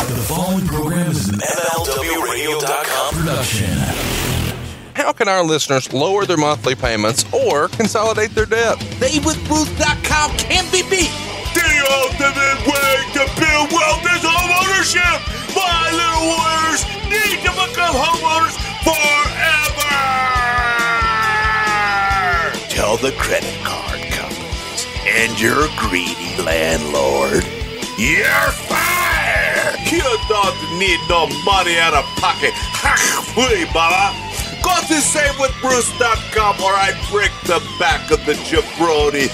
The following program is an MLWRadio.com production. How can our listeners lower their monthly payments or consolidate their debt? TheWithBruce.com can be beat. The ultimate way to build wealth is homeownership. My little warriors need to become homeowners forever. Tell the credit card companies and your greedy landlord, you're fired. You don't need no money out of pocket. Hey, Bubba. Go to SaveWithBruce.com or I break the back of the jabroni.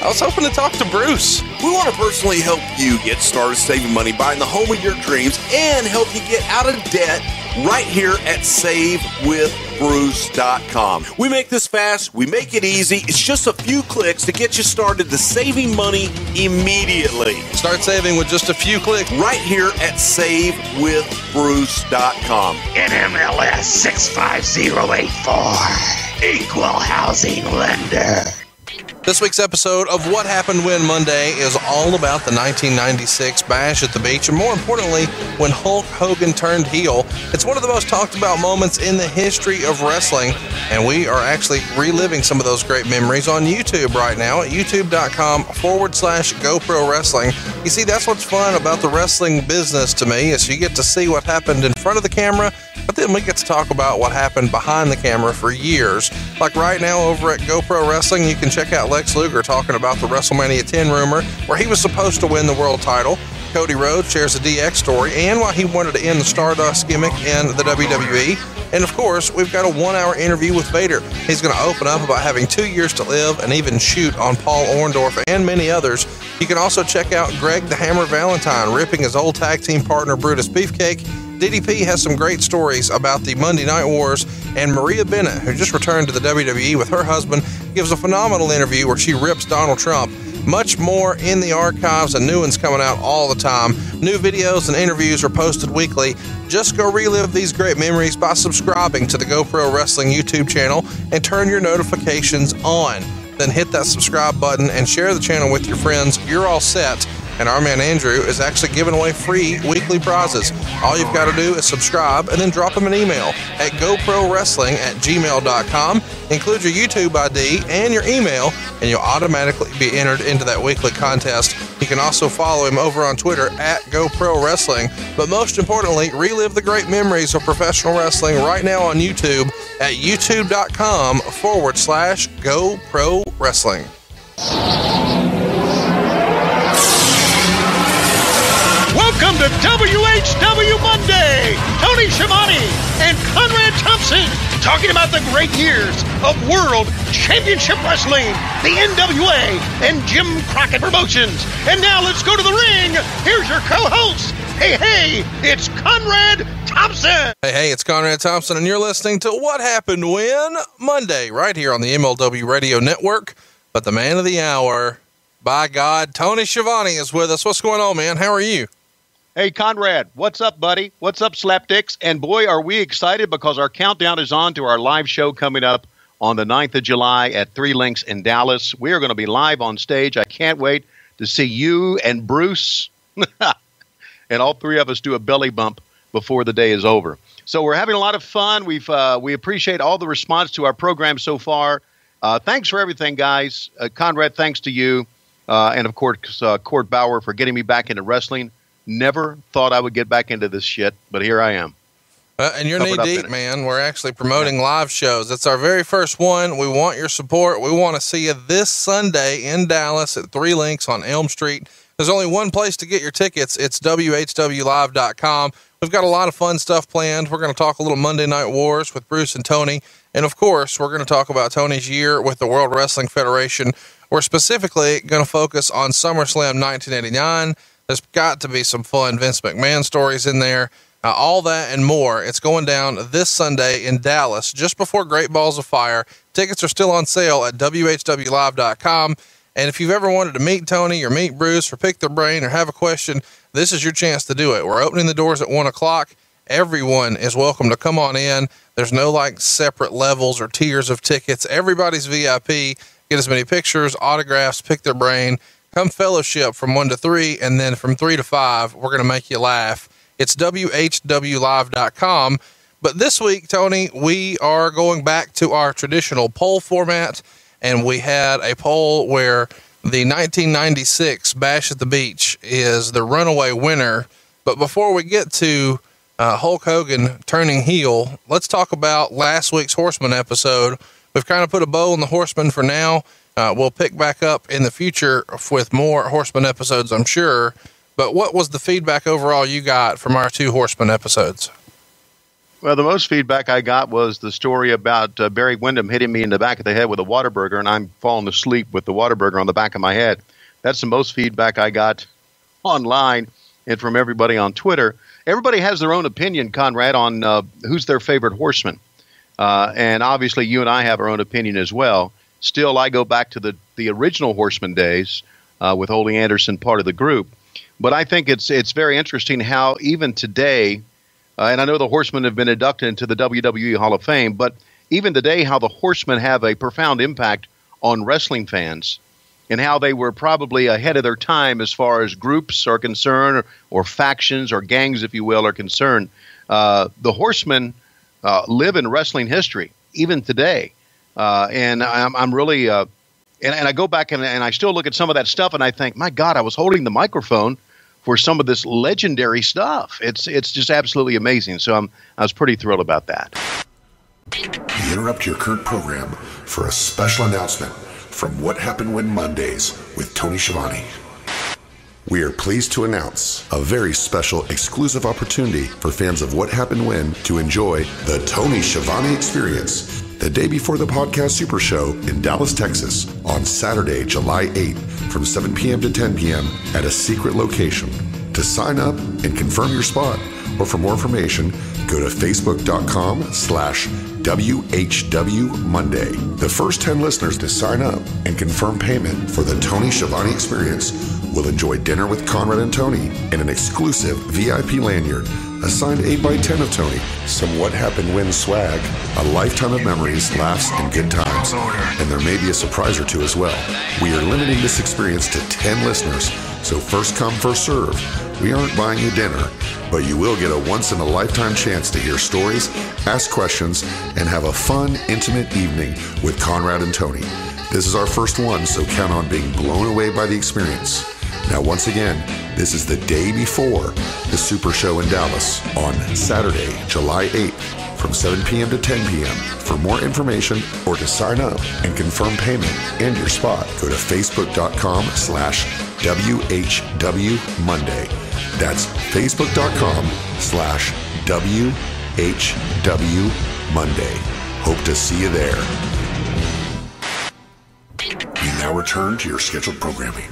I was hoping to talk to Bruce. We want to personally help you get started saving money, buying the home of your dreams, and help you get out of debt right here at SaveWithBruce.com. We make this fast. We make it easy. It's just a few clicks to get you started to saving money immediately. Start saving with just a few clicks right here at SaveWithBruce.com. NMLS 65084. Equal housing lender. This week's episode of What Happened When Monday is all about the 1996 Bash at the Beach, and more importantly, when Hulk Hogan turned heel. It's one of the most talked about moments in the history of wrestling, and we are actually reliving some of those great memories on YouTube right now at youtube.com/GoPro Wrestling. You see, that's what's fun about the wrestling business to me, is you get to see what happened in front of the camera, but then we get to talk about what happened behind the camera for years. Like right now over at GoPro Wrestling, you can check out Lex Luger talking about the WrestleMania 10 rumor where he was supposed to win the world title. Cody Rhodes shares a DX story and why he wanted to end the Stardust gimmick in the WWE. And of course, we've got a 1-hour interview with Vader. He's going to open up about having 2 years to live and even shoot on Paul Orndorff and many others. You can also check out Greg the Hammer Valentine ripping his old tag team partner Brutus Beefcake. DDP has some great stories about the Monday Night Wars, and Maria Bennett, who just returned to the WWE with her husband, gives a phenomenal interview where she rips Donald Trump. Much more in the archives and new ones coming out all the time. New videos and interviews are posted weekly. Just go relive these great memories by subscribing to the GoPro Wrestling YouTube channel and turn your notifications on. Then hit that subscribe button and share the channel with your friends. You're all set. And our man Andrew is actually giving away free weekly prizes. All you've got to do is subscribe and then drop him an email at goprowrestling@gmail.com. Include your YouTube ID and your email, and you'll automatically be entered into that weekly contest. You can also follow him over on Twitter at GoPro Wrestling. But most importantly, relive the great memories of professional wrestling right now on YouTube at youtube.com/GoPro Wrestling. Welcome to WHW Monday! Tony Schiavone and Conrad Thompson talking about the great years of World Championship Wrestling, the NWA, and Jim Crockett Promotions. And now let's go to the ring. Here's your co-host. Hey, it's Conrad Thompson. Hey, it's Conrad Thompson, and you're listening to What Happened When Monday, right here on the MLW Radio Network. But the man of the hour, by God, Tony Schiavone is with us. What's going on, man? How are you? Hey, Conrad, what's up, buddy? What's up, Slapdicks? And boy, are we excited because our countdown is on to our live show coming up on the 9th of July at 3 Links in Dallas. We are going to be live on stage. I can't wait to see you and Bruce and all three of us do a belly bump before the day is over. So we're having a lot of fun. We appreciate all the response to our program so far. Thanks for everything, guys. Conrad, thanks to you. And of course, Court Bauer for getting me back into wrestling. Never thought I would get back into this shit, but here I am. And you're knee deep, man. We're actually promoting live shows. It's our very first one. We want your support. We want to see you this Sunday in Dallas at 3 Links on Elm Street. There's only one place to get your tickets. It's WHWlive.com. We've got a lot of fun stuff planned. We're going to talk a little Monday Night Wars with Bruce and Tony. And of course, we're going to talk about Tony's year with the World Wrestling Federation. We're specifically going to focus on SummerSlam 1989. There's got to be some fun Vince McMahon stories in there. All that and more. It's going down this Sunday in Dallas, just before Great Balls of Fire. Tickets are still on sale at WHWlive.com. And if you've ever wanted to meet Tony or meet Bruce or pick their brain or have a question, this is your chance to do it. We're opening the doors at 1:00. Everyone is welcome to come on in. There's no separate levels or tiers of tickets. Everybody's VIP. Get as many pictures, autographs, pick their brain. come fellowship from 1 to 3. And then from 3 to 5, we're going to make you laugh. It's WHWlive.com. But this week, Tony, we are going back to our traditional poll format. And we had a poll where the 1996 Bash at the Beach is the runaway winner. But before we get to Hulk Hogan turning heel, let's talk about last week's Horseman episode. We've kind of put a bow on the Horseman for now. We'll pick back up in the future with more Horseman episodes, I'm sure. But what was the feedback overall you got from our 2 Horseman episodes? Well, the most feedback I got was the story about Barry Windham hitting me in the back of the head with a Whataburger, and I'm falling asleep with the Whataburger on the back of my head. That's the most feedback I got online and from everybody on Twitter. Everybody has their own opinion, Conrad, on who's their favorite horseman. And obviously you and I have our own opinion as well. Still, I go back to the original Horseman days with Ole Anderson part of the group. But I think it's very interesting how even today, and I know the Horsemen have been inducted into the WWE Hall of Fame, but even today how the Horsemen have a profound impact on wrestling fans and how they were probably ahead of their time as far as groups are concerned or factions or gangs, if you will, are concerned. The Horsemen live in wrestling history, even today. And I'm really, and I go back and I still look at some of that stuff and I think, my God, I was holding the microphone for some of this legendary stuff. It's just absolutely amazing. So I was pretty thrilled about that. We interrupt your current program for a special announcement from What Happened When Mondays with Tony Schiavone. We are pleased to announce a very special exclusive opportunity for fans of What Happened When to enjoy the Tony Schiavone Experience the day before the podcast Super Show in Dallas, Texas on Saturday, July 8th from 7 p.m. to 10 p.m. at a secret location. To sign up and confirm your spot or for more information, go to facebook.com/WHW Monday. The first 10 listeners to sign up and confirm payment for the Tony Schiavone Experience will enjoy dinner with Conrad and Tony and an exclusive VIP lanyard, a signed 8x10 of Tony, some What Happened When swag, a lifetime of memories, laughs, and good times. And there may be a surprise or two as well. We are limiting this experience to 10 listeners, so first come, first serve. We aren't buying you dinner, but you will get a once-in-a-lifetime chance to hear stories, ask questions, and have a fun, intimate evening with Conrad and Tony. This is our first one, so count on being blown away by the experience. Now, once again, this is the day before the Super Show in Dallas on Saturday, July 8th from 7 p.m. to 10 p.m. For more information or to sign up and confirm payment and your spot, go to facebook.com/WHW Monday. That's facebook.com/WHW Monday. Hope to see you there. We now return to your scheduled programming.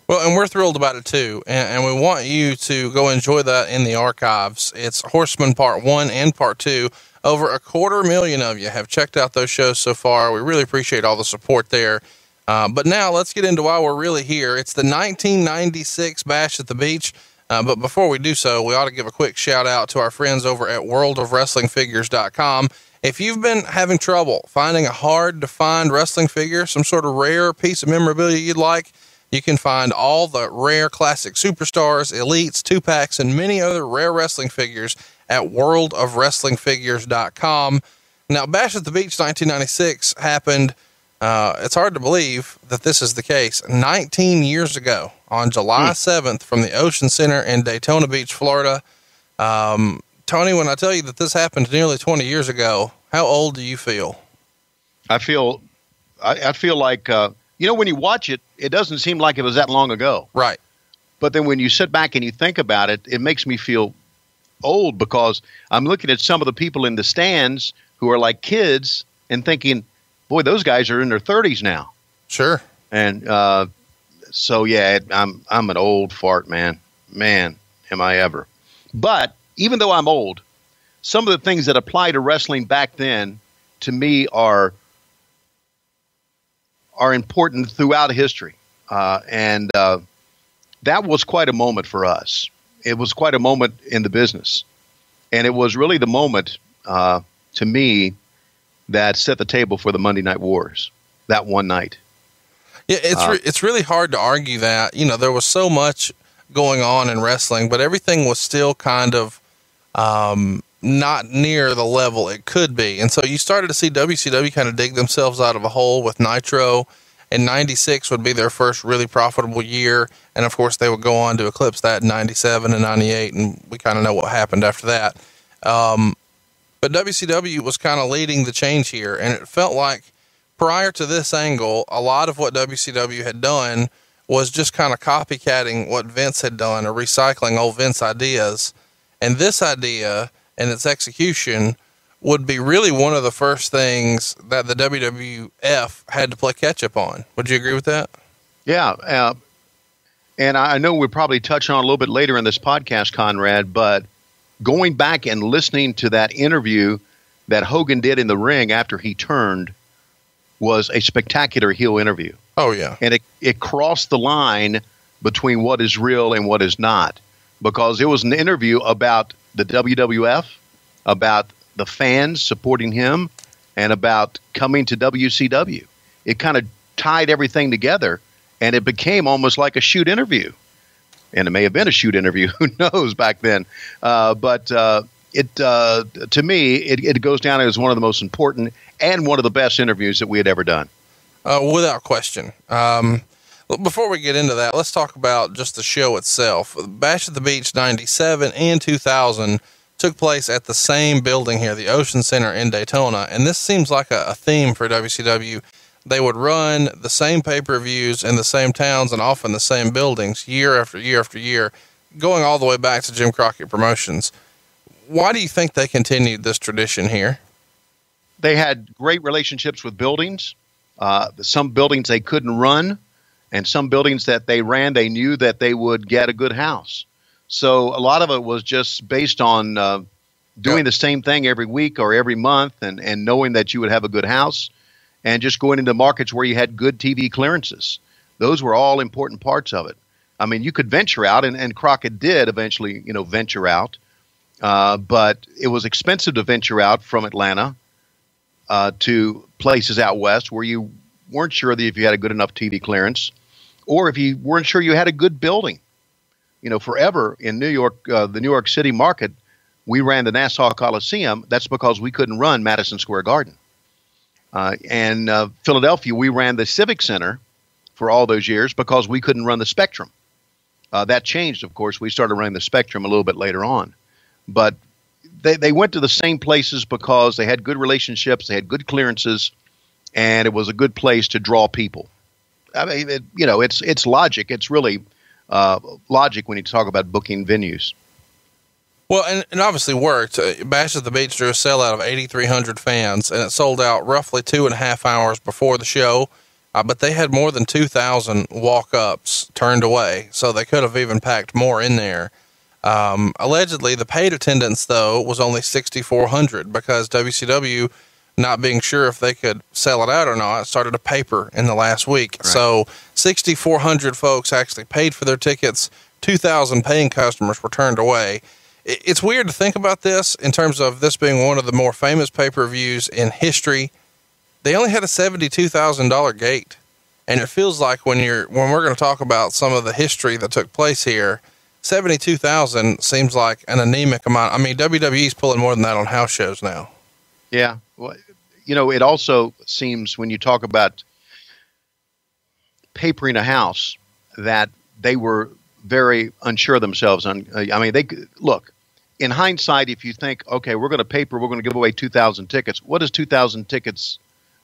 Well, and we're thrilled about it too. And we want you to go enjoy that in the archives. It's Horseman Part 1 and Part 2. Over 250,000 of you have checked out those shows so far. We really appreciate all the support there. But now let's get into why we're really here. It's the 1996 Bash at the Beach. But before we do so, we ought to give a quick shout out to our friends over at worldofwrestlingfigures.com. If you've been having trouble finding a hard to find wrestling figure, some sort of rare piece of memorabilia you'd like, you can find all the rare classic superstars, elites, 2-packs, and many other rare wrestling figures at worldofwrestlingfigures.com. Now, Bash at the Beach 1996 happened, it's hard to believe that this is the case, 19 years ago on July 7th from the Ocean Center in Daytona Beach, Florida. Tony, when I tell you that this happened nearly 20 years ago, how old do you feel? I feel like, when you watch it, it doesn't seem like it was that long ago. Right. But then when you sit back and you think about it, it makes me feel old because I'm looking at some of the people in the stands who are like kids and thinking, boy, those guys are in their 30s now. Sure. And so, yeah, I'm an old fart, man. Man, am I ever. But even though I'm old, some of the things that apply to wrestling back then to me are important throughout history. And that was quite a moment for us. It was quite a moment in the business. And it was really the moment, to me, that set the table for the Monday Night Wars that one night. Yeah, it's really hard to argue that. You know, there was so much going on in wrestling, but everything was still kind of not near the level it could be. And so you started to see WCW kind of dig themselves out of a hole with Nitro, and 96 would be their first really profitable year. And of course they would go on to eclipse that in 97 and 98. And we kind of know what happened after that. But WCW was kind of leading the change here. And it felt like prior to this angle, a lot of what WCW had done was just kind of copycatting what Vince had done or recycling old Vince ideas. And this idea and its execution would be really one of the first things that the WWF had to play catch up on. Would you agree with that? Yeah. And I know we'll probably touch on a little bit later in this podcast, Conrad, but going back and listening to that interview that Hogan did in the ring after he turned was a spectacular heel interview. Oh, yeah. And it crossed the line between what is real and what is not, because it was an interview about the WWF, about the fans supporting him, and about coming to WCW. It kind of tied everything together, and it became almost like a shoot interview. And it may have been a shoot interview, who knows, back then. But to me, it goes down as one of the most important and one of the best interviews that we had ever done. Without question. Before we get into that, let's talk about just the show itself. Bash at the Beach 97 and 2000 took place at the same building here, the Ocean Center in Daytona. And this seems like a theme for WCW. They would run the same pay-per-views in the same towns and often the same buildings year after year after year, going all the way back to Jim Crockett Promotions. Why do you think they continued this tradition here? They had great relationships with buildings. Some buildings they couldn't run, and some buildings that they ran, they knew that they would get a good house. So a lot of it was just based on doing the same thing every week or every month, and knowing that you would have a good house, and just going into markets where you had good TV clearances. Those were all important parts of it. I mean, you could venture out, and Crockett did eventually, venture out, but it was expensive to venture out from Atlanta to places out west where you weren't sure that if you had a good enough TV clearance, or if you weren't sure you had a good building. Forever in New York, the New York City market, we ran the Nassau Coliseum. That's because we couldn't run Madison Square Garden. And Philadelphia, we ran the Civic Center for all those years because we couldn't run the Spectrum. That changed, of course. We started running the Spectrum a little bit later on. But they went to the same places because they had good relationships, they had good clearances, and it was a good place to draw people. I mean, it's logic. It's really logic when you talk about booking venues. Well, and obviously worked. Bash at the Beach drew a sellout of 8,300 fans, and it sold out roughly 2.5 hours before the show. But they had more than 2,000 walk-ups turned away, so they could have even packed more in there. Allegedly, the paid attendance, though, was only 6,400 because WCW, not being sure if they could sell it out or not, started a paper in the last week. Right. So 6,400 folks actually paid for their tickets. 2,000 paying customers were turned away. It's weird to think about this in terms of this being one of the more famous pay-per-views in history. They only had a $72,000 gate. And it feels like when we're going to talk about some of the history that took place here, 72,000 seems like an anemic amount. I mean, WWE's pulling more than that on house shows now. Yeah. Well, it also seems when you talk about papering a house that they were very unsure of themselves. Look, in hindsight, if you think, okay, we're going to give away 2,000 tickets. What is 2,000 tickets?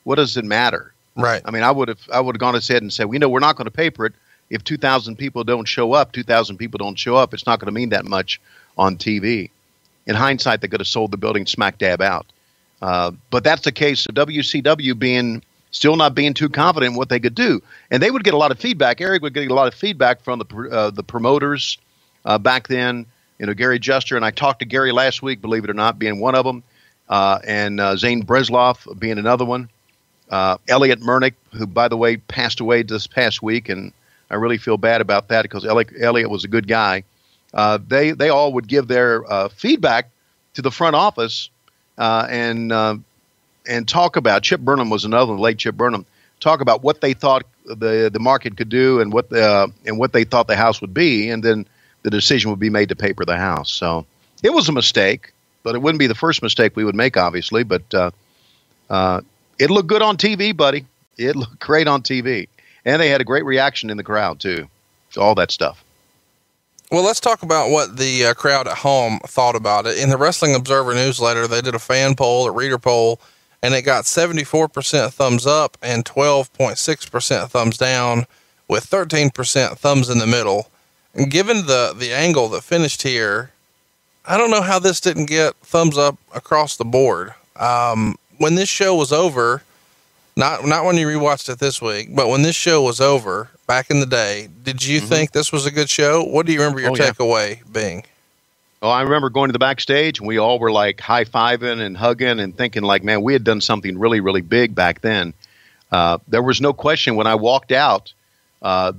What does it matter? Right. I mean, I would have gone ahead and said, we're not going to paper it. If 2,000 people don't show up, 2,000 people don't show up. It's not going to mean that much on TV. In hindsight, they could have sold the building smack dab out. But that's the case of WCW still not being too confident in what they could do. And they would get a lot of feedback. Eric would get a lot of feedback from the promoters back then. Gary Juster, and I talked to Gary last week, believe it or not, being one of them, and Zane Bresloff being another one. Elliot Mernick, who, by the way, passed away this past week, and I really feel bad about that because Elliot was a good guy. They all would give their feedback to the front office and talk about, Chip Burnham was another one, late Chip Burnham, talk about what they thought the market could do and what they thought the house would be, and then the decision would be made to paper the house. So it was a mistake, but it wouldn't be the first mistake we would make, obviously. But it looked good on TV, buddy. It looked great on TV, and they had a great reaction in the crowd too. So all that stuff. Well, let's talk about what the crowd at home thought about it. In the Wrestling Observer newsletter, they did a fan poll, a reader poll, and it got 74% thumbs up and 12.6% thumbs down, with 13% thumbs in the middle. And given the angle that finished here, I don't know how this didn't get thumbs up across the board. When this show was over, not when you rewatched it this week, but when this show was over back in the day, did you think this was a good show? What do you remember your takeaway being? Oh, I remember going to the backstage, and we all were like high-fiving and hugging and thinking like, man, we had done something really, really big back then. There was no question when I walked out,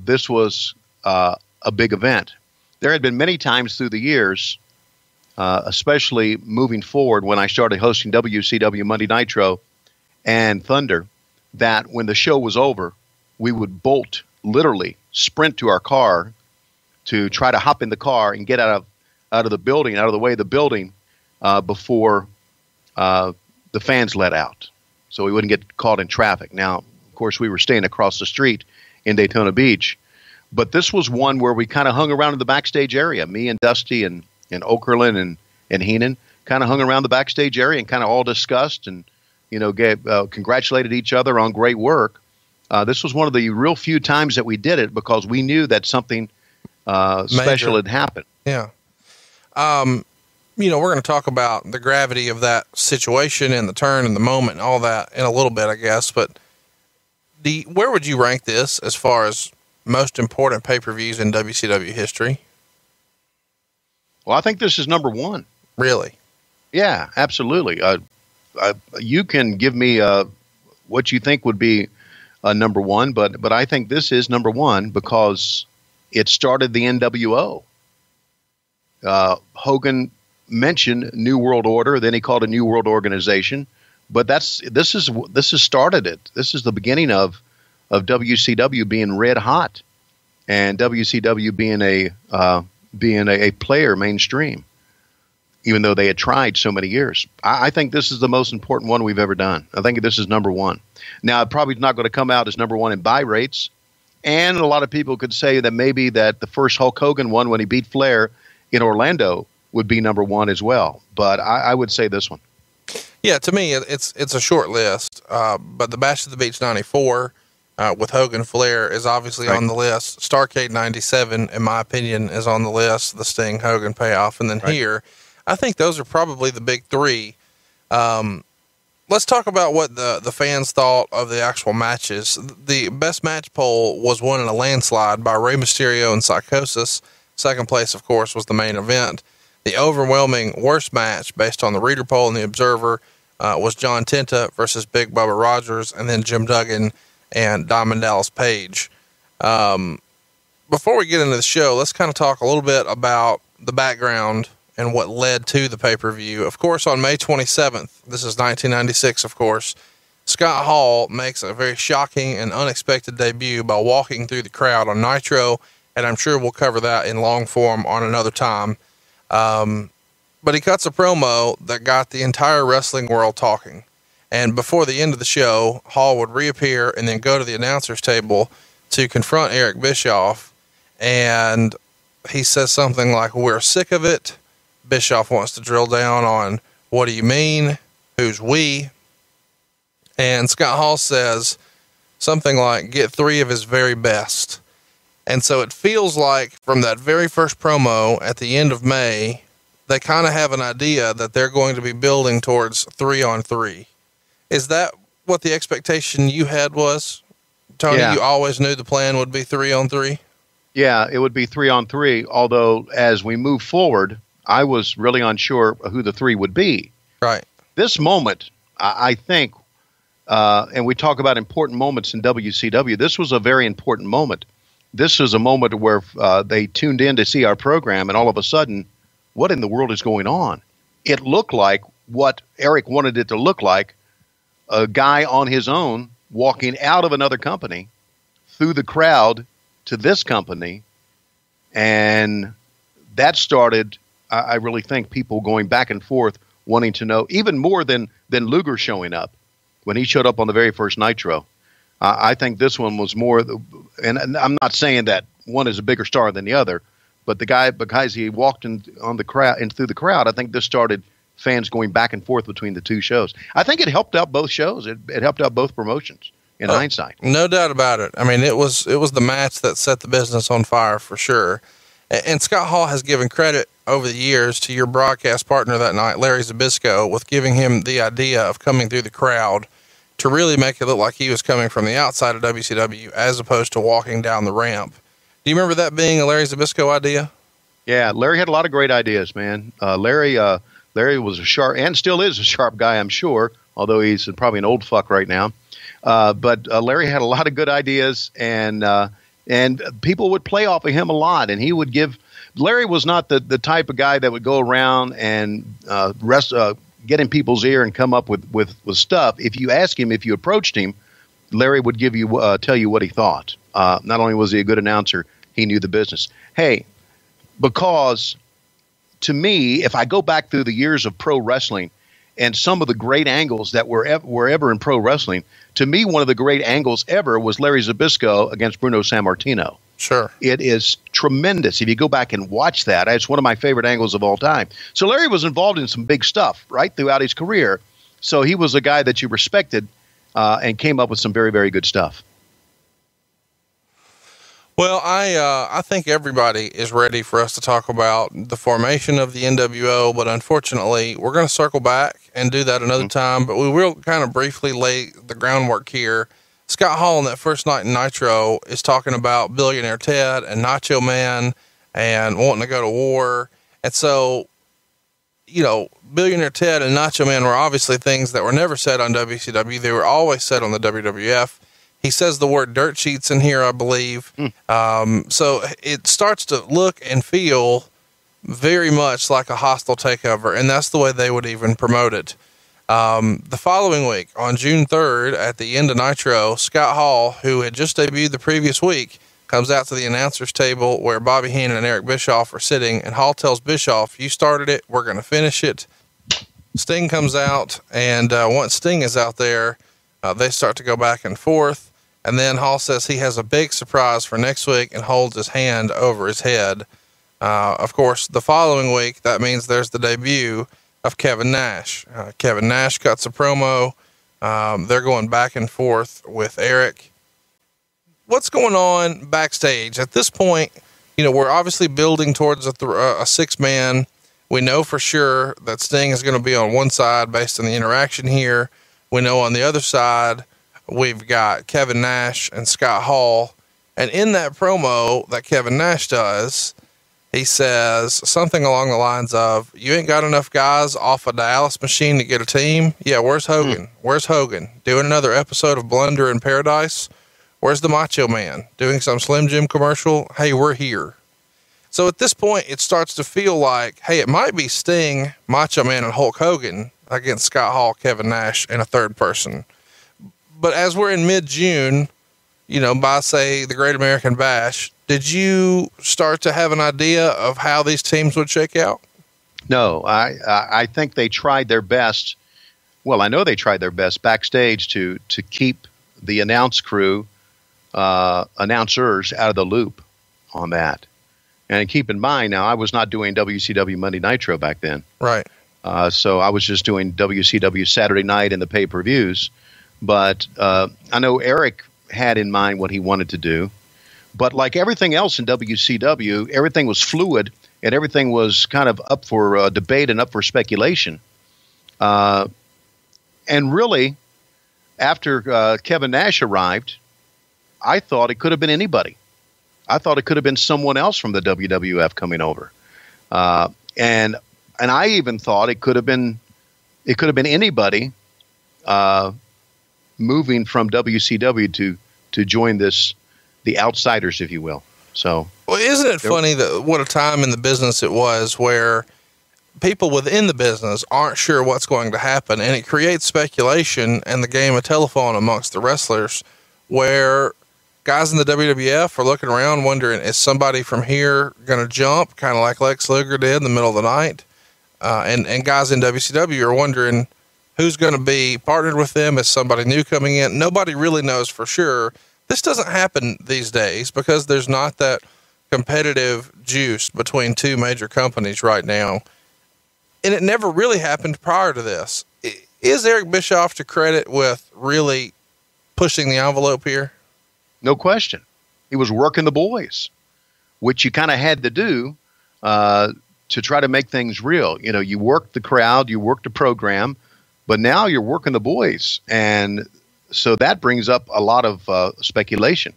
this was a big event. There had been many times through the years, especially moving forward when I started hosting WCW Monday Nitro and Thunder, that when the show was over, we would literally sprint to our car to try to hop in the car and get out of the building, out of the way of the building, before the fans let out, so we wouldn't get caught in traffic. Now, of course, we were staying across the street in Daytona Beach, but this was one where we kind of hung around in the backstage area. Me and Dusty and Okerlund and Heenan kind of hung around the backstage area and kind of all discussed and, congratulated each other on great work. This was one of the real few times that we did it because we knew that something special had happened. Yeah. We're going to talk about the gravity of that situation and the turn and the moment and all that in a little bit, I guess. But where would you rank this as far as most important pay-per-views in WCW history? Well, I think this is number one. Really? Yeah, absolutely. You can give me what you think would be number one, but I think this is number one because it started the NWO. Hogan mentioned New World Order, then he called a New World Organization, but this has started it. This is the beginning of WCW being red hot, and WCW being a player mainstream, even though they had tried so many years. I think this is the most important one we've ever done. I think this is number one. Now, it probably not going to come out as number one in buy rates, and a lot of people could say that maybe that the first Hulk Hogan one when he beat Flair in Orlando would be number one as well. But I would say this one. Yeah, to me, it's a short list. But the Bash at the Beach 94 with Hogan Flair is obviously on the list. Starrcade 97, in my opinion, is on the list. The Sting Hogan payoff. And then here, I think those are probably the big three. Let's talk about what the fans thought of the actual matches. The best match poll was won in a landslide by Rey Mysterio and Psychosis. Second place, of course, was the main event. The overwhelming worst match, based on the reader poll and the Observer, was John Tenta versus Big Bubba Rogers, and then Jim Duggan and Diamond Dallas Page. Before we get into the show, let's kind of talk a little bit about the background and what led to the pay-per-view. Of course, on May 27th, this is 1996, of course, Scott Hall makes a very shocking and unexpected debut by walking through the crowd on Nitro, and I'm sure we'll cover that in long form on another time. But he cuts a promo that got the entire wrestling world talking. And before the end of the show, Hall would reappear and then go to the announcer's table to confront Eric Bischoff. And he says something like, "We're sick of it." Bischoff wants to drill down on, "What do you mean? Who's we?" And Scott Hall says something like, "Get 3 of his very best." And so it feels like from that very first promo at the end of May, they kind of have an idea that they're going to be building towards 3-on-3. Is that what the expectation you had was, Tony? Yeah. You always knew the plan would be 3-on-3? Yeah, it would be 3-on-3. Although as we move forward, I was really unsure who the 3 would be. Right. This moment, I think, and we talk about important moments in WCW. This was a very important moment. This is a moment where they tuned in to see our program, and all of a sudden, what in the world is going on? It looked like what Eric wanted it to look like, a guy on his own walking out of another company through the crowd to this company. And that started, I really think, people going back and forth wanting to know even more than Luger showing up when he showed up on the very first Nitro. I think this one was more, and I'm not saying that one is a bigger star than the other, but the guy, because he walked in on the crowd and through the crowd, I think this started fans going back and forth between the two shows. I think it helped out both shows. It helped out both promotions in hindsight. No doubt about it. I mean, it was the match that set the business on fire for sure. And Scott Hall has given credit over the years to your broadcast partner that night, Larry Zbyszko, with giving him the idea of coming through the crowd to really make it look like he was coming from the outside of WCW as opposed to walking down the ramp. Do you remember that being a Larry Zbyszko idea? Yeah, Larry had a lot of great ideas, man. Larry was a sharp, and still is a sharp guy, I'm sure, although he's probably an old fuck right now. But Larry had a lot of good ideas, and people would play off of him a lot, and he would give. Larry was not the type of guy that would go around and get in people's ear and come up with stuff. If you ask him, if you approached him, Larry would give you tell you what he thought. Not only was he a good announcer, he knew the business. Hey, because to me, if I go back through the years of pro wrestling and some of the great angles that were ever in pro wrestling, to me, one of the great angles ever was Larry Zbyszko against Bruno Sammartino. Sure. It is tremendous. If you go back and watch that, it's one of my favorite angles of all time. So Larry was involved in some big stuff, right, throughout his career. So he was a guy that you respected and came up with some very, very good stuff. Well, I think everybody is ready for us to talk about the formation of the NWO, but unfortunately, we're going to circle back and do that another time, but we will kind of briefly lay the groundwork here. Scott Hall on that first night in Nitro is talking about Billionaire Ted and Nacho Man and wanting to go to war. And so, you know, Billionaire Ted and Nacho Man were obviously things that were never said on WCW. They were always said on the WWF. He says the word dirt sheets in here, I believe. So it starts to look and feel very much like a hostile takeover. And that's the way they would even promote it. The following week on June 3rd at the end of Nitro, Scott Hall, who had just debuted the previous week, comes out to the announcer's table where Bobby Heenan and Eric Bischoff are sitting, and Hall tells Bischoff, "You started it. We're going to finish it." Sting comes out, and once Sting is out there, they start to go back and forth. And then Hall says he has a big surprise for next week and holds his hand over his head. Of course, the following week, that means there's the debut of Kevin Nash. Kevin Nash cuts a promo. They're going back and forth with Eric. What's going on backstage at this point? You know, we're obviously building towards a 6-man. We know for sure that Sting is going to be on one side based on the interaction here. We know on the other side, we've got Kevin Nash and Scott Hall. And in that promo that Kevin Nash does, he says something along the lines of, "You ain't got enough guys off a Dallas machine to get a team? Yeah, where's Hogan? Where's Hogan? Doing another episode of Blunder in Paradise? Where's the Macho Man? Doing some Slim Jim commercial? Hey, we're here." So at this point, it starts to feel like, hey, it might be Sting, Macho Man, and Hulk Hogan against Scott Hall, Kevin Nash, and a third person. But as we're in mid-June, you know, by, say, the Great American Bash, did you start to have an idea of how these teams would shake out? No, I think they tried their best. Well, I know they tried their best backstage to keep the announcers out of the loop on that. And keep in mind, now, I was not doing WCW Monday Nitro back then. Right. So I was just doing WCW Saturday night and the pay-per-views. But I know Eric had in mind what he wanted to do. But like everything else in WCW, everything was fluid and everything was kind of up for debate and up for speculation. And really, after Kevin Nash arrived, I thought it could have been anybody. I thought it could have been someone else from the WWF coming over. And I even thought it could have been anybody moving from WCW to join the outsiders, if you will. So, well, isn't it funny that what a time in the business it was where people within the business aren't sure what's going to happen, and it creates speculation and the game of telephone amongst the wrestlers, where guys in the WWF are looking around wondering, is somebody from here going to jump, kind of like Lex Luger did in the middle of the night? And guys in WCW are wondering who's going to be partnered with them. Is somebody new coming in? Nobody really knows for sure. This doesn't happen these days because there's not that competitive juice between two major companies right now. And it never really happened prior to this. Is Eric Bischoff to credit with really pushing the envelope here? No question. He was working the boys, which you kind of had to do to try to make things real. You know, you worked the crowd, you worked the program, but now you're working the boys. And so that brings up a lot of speculation.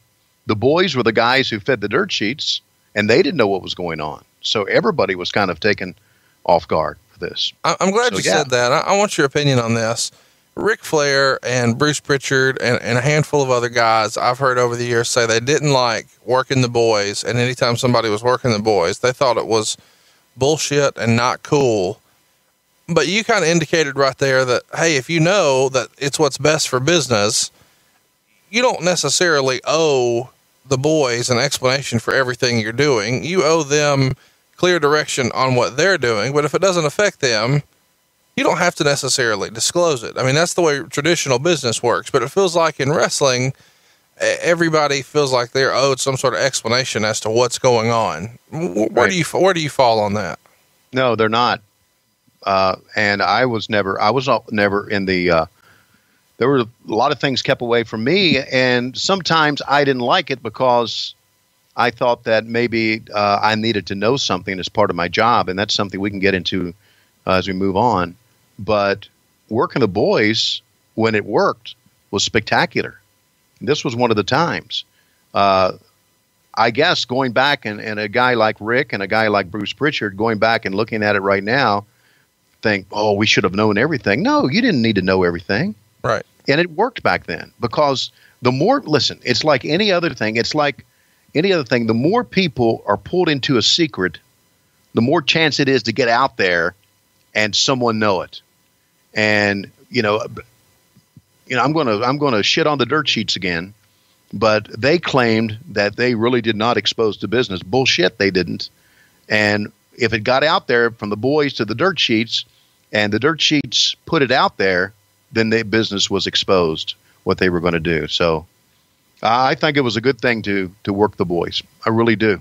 The boys were the guys who fed the dirt sheets, and they didn't know what was going on. So everybody was kind of taken off guard for this. I'm glad you said that. I want your opinion on this. Ric Flair and Bruce Pritchard and a handful of other guys I've heard over the years say they didn't like working the boys. And anytime somebody was working the boys, they thought it was bullshit and not cool. But you kind of indicated right there that, hey, if you know that it's what's best for business, you don't necessarily owe the boys an explanation for everything you're doing. You owe them clear direction on what they're doing. But if it doesn't affect them, you don't have to necessarily disclose it. I mean, that's the way traditional business works, but it feels like in wrestling, everybody feels like they're owed some sort of explanation as to what's going on. Where do you fall on that? No, they're not. And I was never in the, there were a lot of things kept away from me. And sometimes I didn't like it because I thought that maybe, I needed to know something as part of my job. And that's something we can get into as we move on. But working the boys when it worked was spectacular. This was one of the times. I guess going back and a guy like Rick and a guy like Bruce Pritchard going back and looking at it right now, think, oh, we should have known everything. No, you didn't need to know everything. Right. And it worked back then because the more, listen, it's like any other thing. It's like any other thing. The more people are pulled into a secret, the more chance it is to get out there and someone know it. And, I'm going to shit on the dirt sheets again, but they claimed that they really did not expose the business. Bullshit. They didn't. And if it got out there from the boys to the dirt sheets and the dirt sheets put it out there, then the business was exposed what they were going to do. So I think it was a good thing to work the boys. I really do.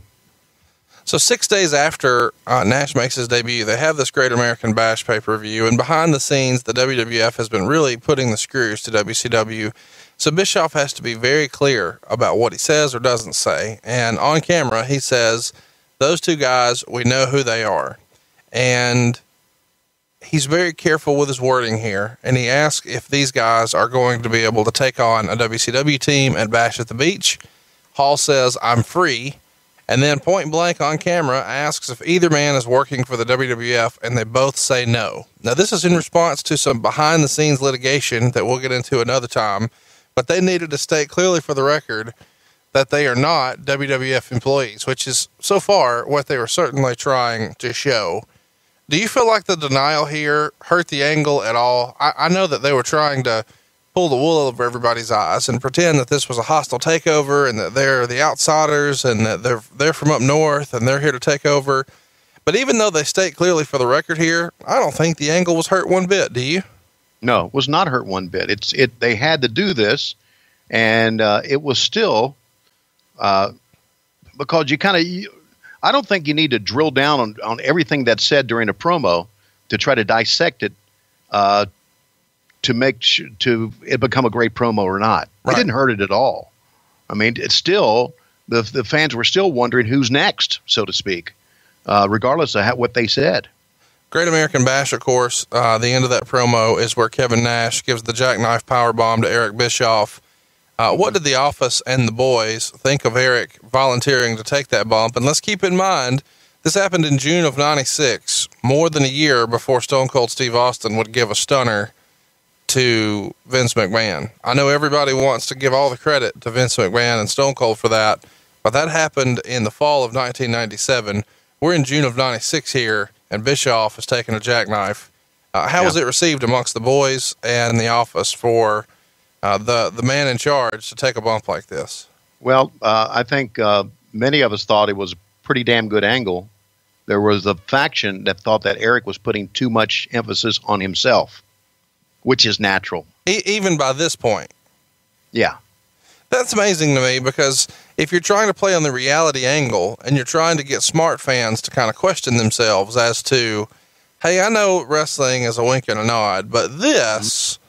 So 6 days after Nash makes his debut, they have this Great American Bash pay-per-view, and behind the scenes, the WWF has been really putting the screws to WCW. So Bischoff has to be very clear about what he says or doesn't say. And on camera, he says, those two guys, we know who they are. And he's very careful with his wording here. And he asks if these guys are going to be able to take on a WCW team at Bash at the Beach. Hall says, I'm free. And then point blank on camera asks if either man is working for the WWF, and they both say no. Now, this is in response to some behind the scenes litigation that we'll get into another time, but they needed to state clearly for the record that they are not WWF employees, which is so far what they were certainly trying to show. Do you feel like the denial here hurt the angle at all? I know that they were trying to pull the wool over everybody's eyes and pretend that this was a hostile takeover and that they're the outsiders and that they're from up north and they're here to take over. But even though they state clearly for the record here, I don't think the angle was hurt one bit. Do you? No, it was not hurt one bit. They had to do this, and it was still because I don't think you need to drill down on everything that's said during a promo to try to dissect it to make to it become a great promo or not. Right. It didn't hurt it at all. I mean, it's still the fans were still wondering who's next, so to speak, regardless of what they said. Great American Bash, of course, the end of that promo is where Kevin Nash gives the jackknife powerbomb to Eric Bischoff. What did the office and the boys think of Eric volunteering to take that bump? And let's keep in mind, this happened in June of '96, more than a year before Stone Cold Steve Austin would give a stunner to Vince McMahon. I know everybody wants to give all the credit to Vince McMahon and Stone Cold for that, but that happened in the fall of 1997. We're in June of '96 here, and Bischoff has taken a jackknife. How was it received amongst the boys and the office for the man in charge to take a bump like this? Well, I think many of us thought it was a pretty damn good angle. There was a faction that thought that Eric was putting too much emphasis on himself, which is natural. Even by this point. Yeah. That's amazing to me, because if you're trying to play on the reality angle and you're trying to get smart fans to kind of question themselves as to, hey, I know wrestling is a wink and a nod, but this,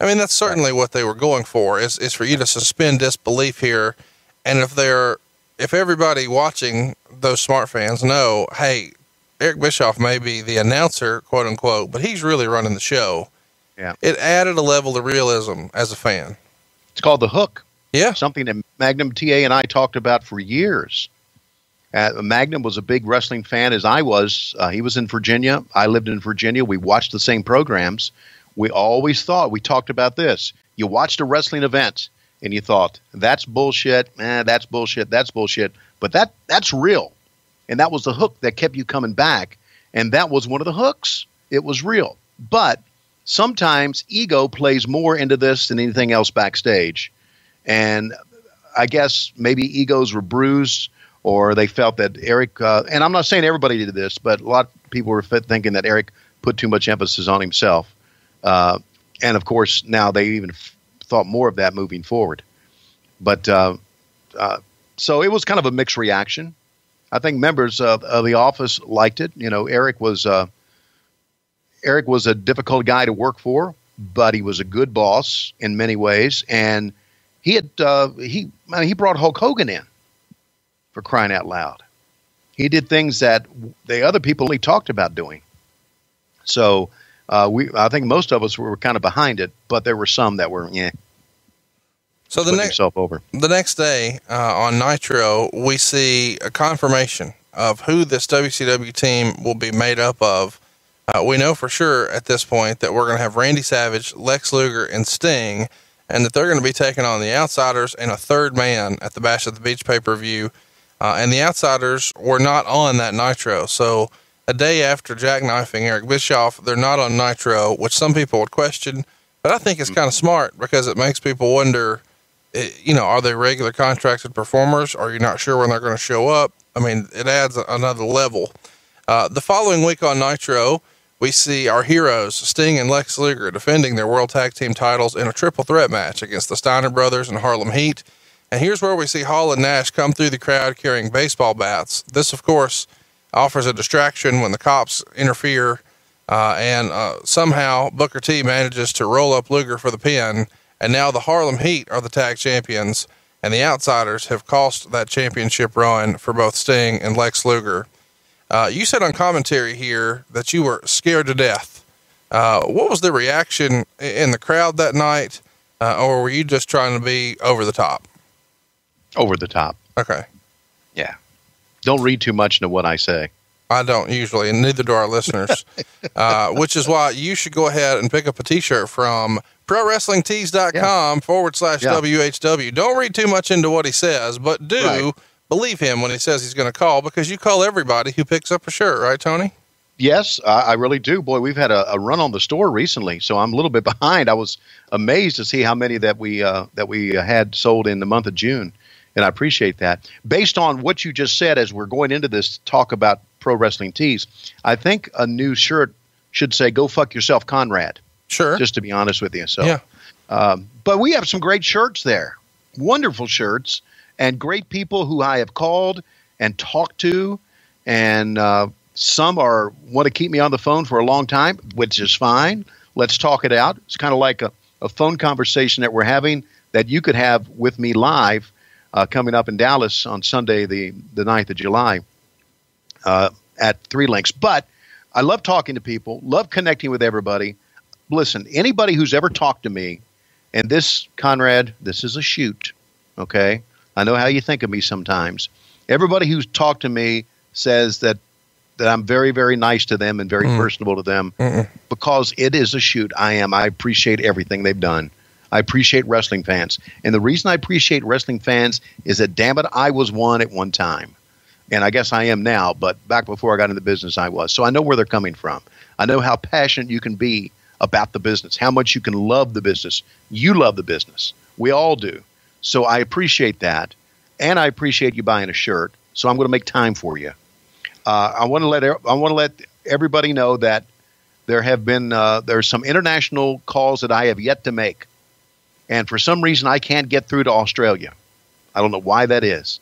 I mean, that's certainly what they were going for, is for you to suspend disbelief here. And if everybody watching, those smart fans, know, hey, Eric Bischoff may be the announcer, quote unquote, but he's really running the show. Yeah. It added a level of realism as a fan. It's called the hook. Yeah. Something that Magnum TA and I talked about for years. Magnum was a big wrestling fan, as I was. He was in Virginia. I lived in Virginia. We watched the same programs. We always thought, we talked about this. You watched a wrestling event and you thought, that's bullshit. That's bullshit. That's bullshit. But that's real. And that was the hook that kept you coming back. And that was one of the hooks. It was real. But sometimes ego plays more into this than anything else backstage. And I guess maybe egos were bruised, or they felt that Eric, and I'm not saying everybody did this, but a lot of people were thinking that Eric put too much emphasis on himself. And of course, now they even thought more of that moving forward. But so it was kind of a mixed reaction. I think members of the office liked it. You know, Eric was a difficult guy to work for, but he was a good boss in many ways. And he brought Hulk Hogan in, for crying out loud. He did things that the other people only talked about doing. So I think most of us were kind of behind it, but there were some that were, So the next day on Nitro, we see a confirmation of who this WCW team will be made up of. We know for sure at this point that we're going to have Randy Savage, Lex Luger, and Sting, and that they're going to be taking on the Outsiders and a third man at the Bash at the Beach pay-per-view. And the Outsiders were not on that Nitro. So a day after jackknifing Eric Bischoff, they're not on Nitro, which some people would question, but I think it's kind of smart, because it makes people wonder, are they regular contracted performers? Are you not sure when they're going to show up? I mean, it adds another level. The following week on Nitro, we see our heroes, Sting and Lex Luger, defending their World Tag Team titles in a triple threat match against the Steiner Brothers and Harlem Heat. And here's where we see Hall and Nash come through the crowd carrying baseball bats. This, of course, offers a distraction when the cops interfere, and somehow Booker T manages to roll up Luger for the pin. And now the Harlem Heat are the tag champions, and the Outsiders have cost that championship run for both Sting and Lex Luger. You said on commentary here that you were scared to death. What was the reaction in the crowd that night? Or were you just trying to be over the top? Over the top. Okay. Yeah. Don't read too much into what I say. I don't usually, and neither do our listeners, which is why you should go ahead and pick up a t-shirt from ProWrestlingTees.com /WHW. Don't read too much into what he says, but believe him when he says he's going to call, because you call everybody who picks up a shirt, right, Tony? Yes, I really do. Boy, we've had a run on the store recently, so I'm a little bit behind. I was amazed to see how many that we had sold in the month of June, and I appreciate that. Based on what you just said, as we're going into this talk about Pro Wrestling Tees, I think a new shirt should say, "Go fuck yourself, Conrad." Sure. Just to be honest with you. So, yeah. But we have some great shirts there, wonderful shirts, and great people who I have called and talked to, and some want to keep me on the phone for a long time, which is fine. Let's talk it out. It's kind of like a phone conversation that we're having that you could have with me live coming up in Dallas on Sunday, the 9th of July at 3 Links. But I love talking to people, love connecting with everybody. Listen, anybody who's ever talked to me, and this, Conrad, this is a shoot, okay? I know how you think of me sometimes. Everybody who's talked to me says that I'm very, very nice to them and very personable to them because it is a shoot. I appreciate everything they've done. I appreciate wrestling fans. And the reason I appreciate wrestling fans is that, damn it, I was one at one time. And I guess I am now, but back before I got into the business, I was. So I know where they're coming from. I know how passionate you can be about the business, how much you can love the business. You love the business. We all do. So I appreciate that. and I appreciate you buying a shirt. So I'm going to make time for you. I want to let everybody know that there have been there's some international calls that I have yet to make, and for some reason I can't get through to Australia. I don't know why that is,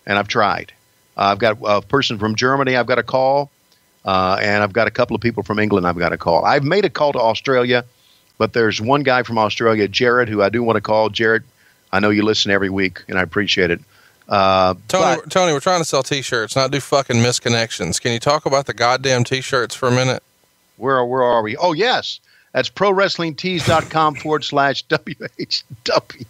and I've tried. I've got a person from Germany I've got to call, and I've got a couple of people from England I've got to call. I've made a call to Australia, but there's one guy from Australia, Jared, who I do want to call. Jared, I know you listen every week, and I appreciate it. Tony, we're trying to sell T-shirts, not do fucking misconnections. Can you talk about the goddamn T-shirts for a minute? Where are we? Oh, yes. That's prowrestlingtees.com/WHW.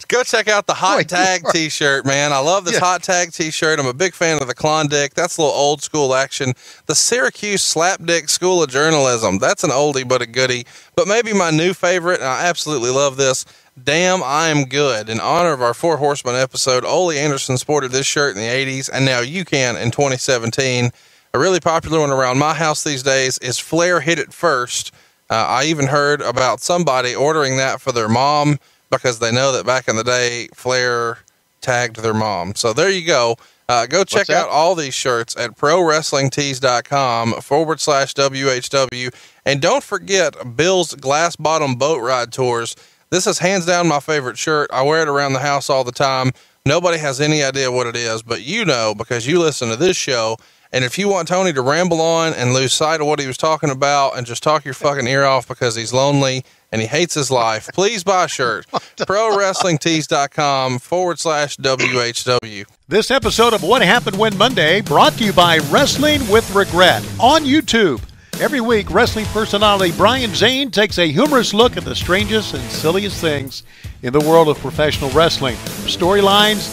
Go check out the hot tag T-shirt, man. I love this hot tag T-shirt. I'm a big fan of the Klondike. That's a little old school action. The Syracuse Slapdick School of Journalism. That's an oldie but a goodie. But maybe my new favorite, and I absolutely love this, Damn, I Am Good. In honor of our Four Horsemen episode, Ole Anderson sported this shirt in the 80s, and now you can in 2017. A really popular one around my house these days is Flair Hit It First. I even heard about somebody ordering that for their mom because they know that back in the day, Flair tagged their mom. So there you go. Go check out all these shirts at prowrestlingtees.com/WHW. And don't forget Bill's Glass Bottom Boat Ride Tours. This is hands down my favorite shirt. I wear it around the house all the time. Nobody has any idea what it is, but you know, because you listen to this show. And if you want Tony to ramble on and lose sight of what he was talking about and just talk your fucking ear off because he's lonely and he hates his life, please buy a shirt. prowrestlingtees.com/WHW. This episode of What Happened When Monday brought to you by Wrestling with Regret on YouTube. Every week, wrestling personality Brian Zane takes a humorous look at the strangest and silliest things in the world of professional wrestling. Storylines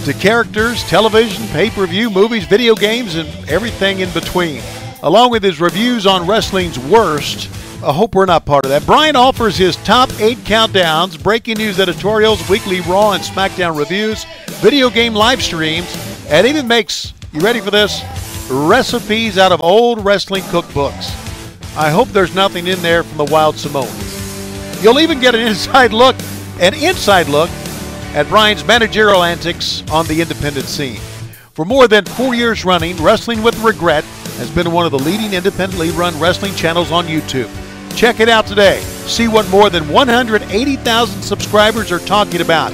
to characters, television, pay-per-view, movies, video games, and everything in between. Along with his reviews on wrestling's worst, I hope we're not part of that. Brian offers his top 8 countdowns, breaking news editorials, weekly Raw and SmackDown reviews, video game live streams, and even makes, you ready for this, recipes out of old wrestling cookbooks. I hope there's nothing in there from the Wild Samoans. You'll even get an inside look at Brian's managerial antics on the independent scene. For more than 4 years running, Wrestling with Regret has been one of the leading independently run wrestling channels on YouTube. Check it out today. See what more than 180,000 subscribers are talking about.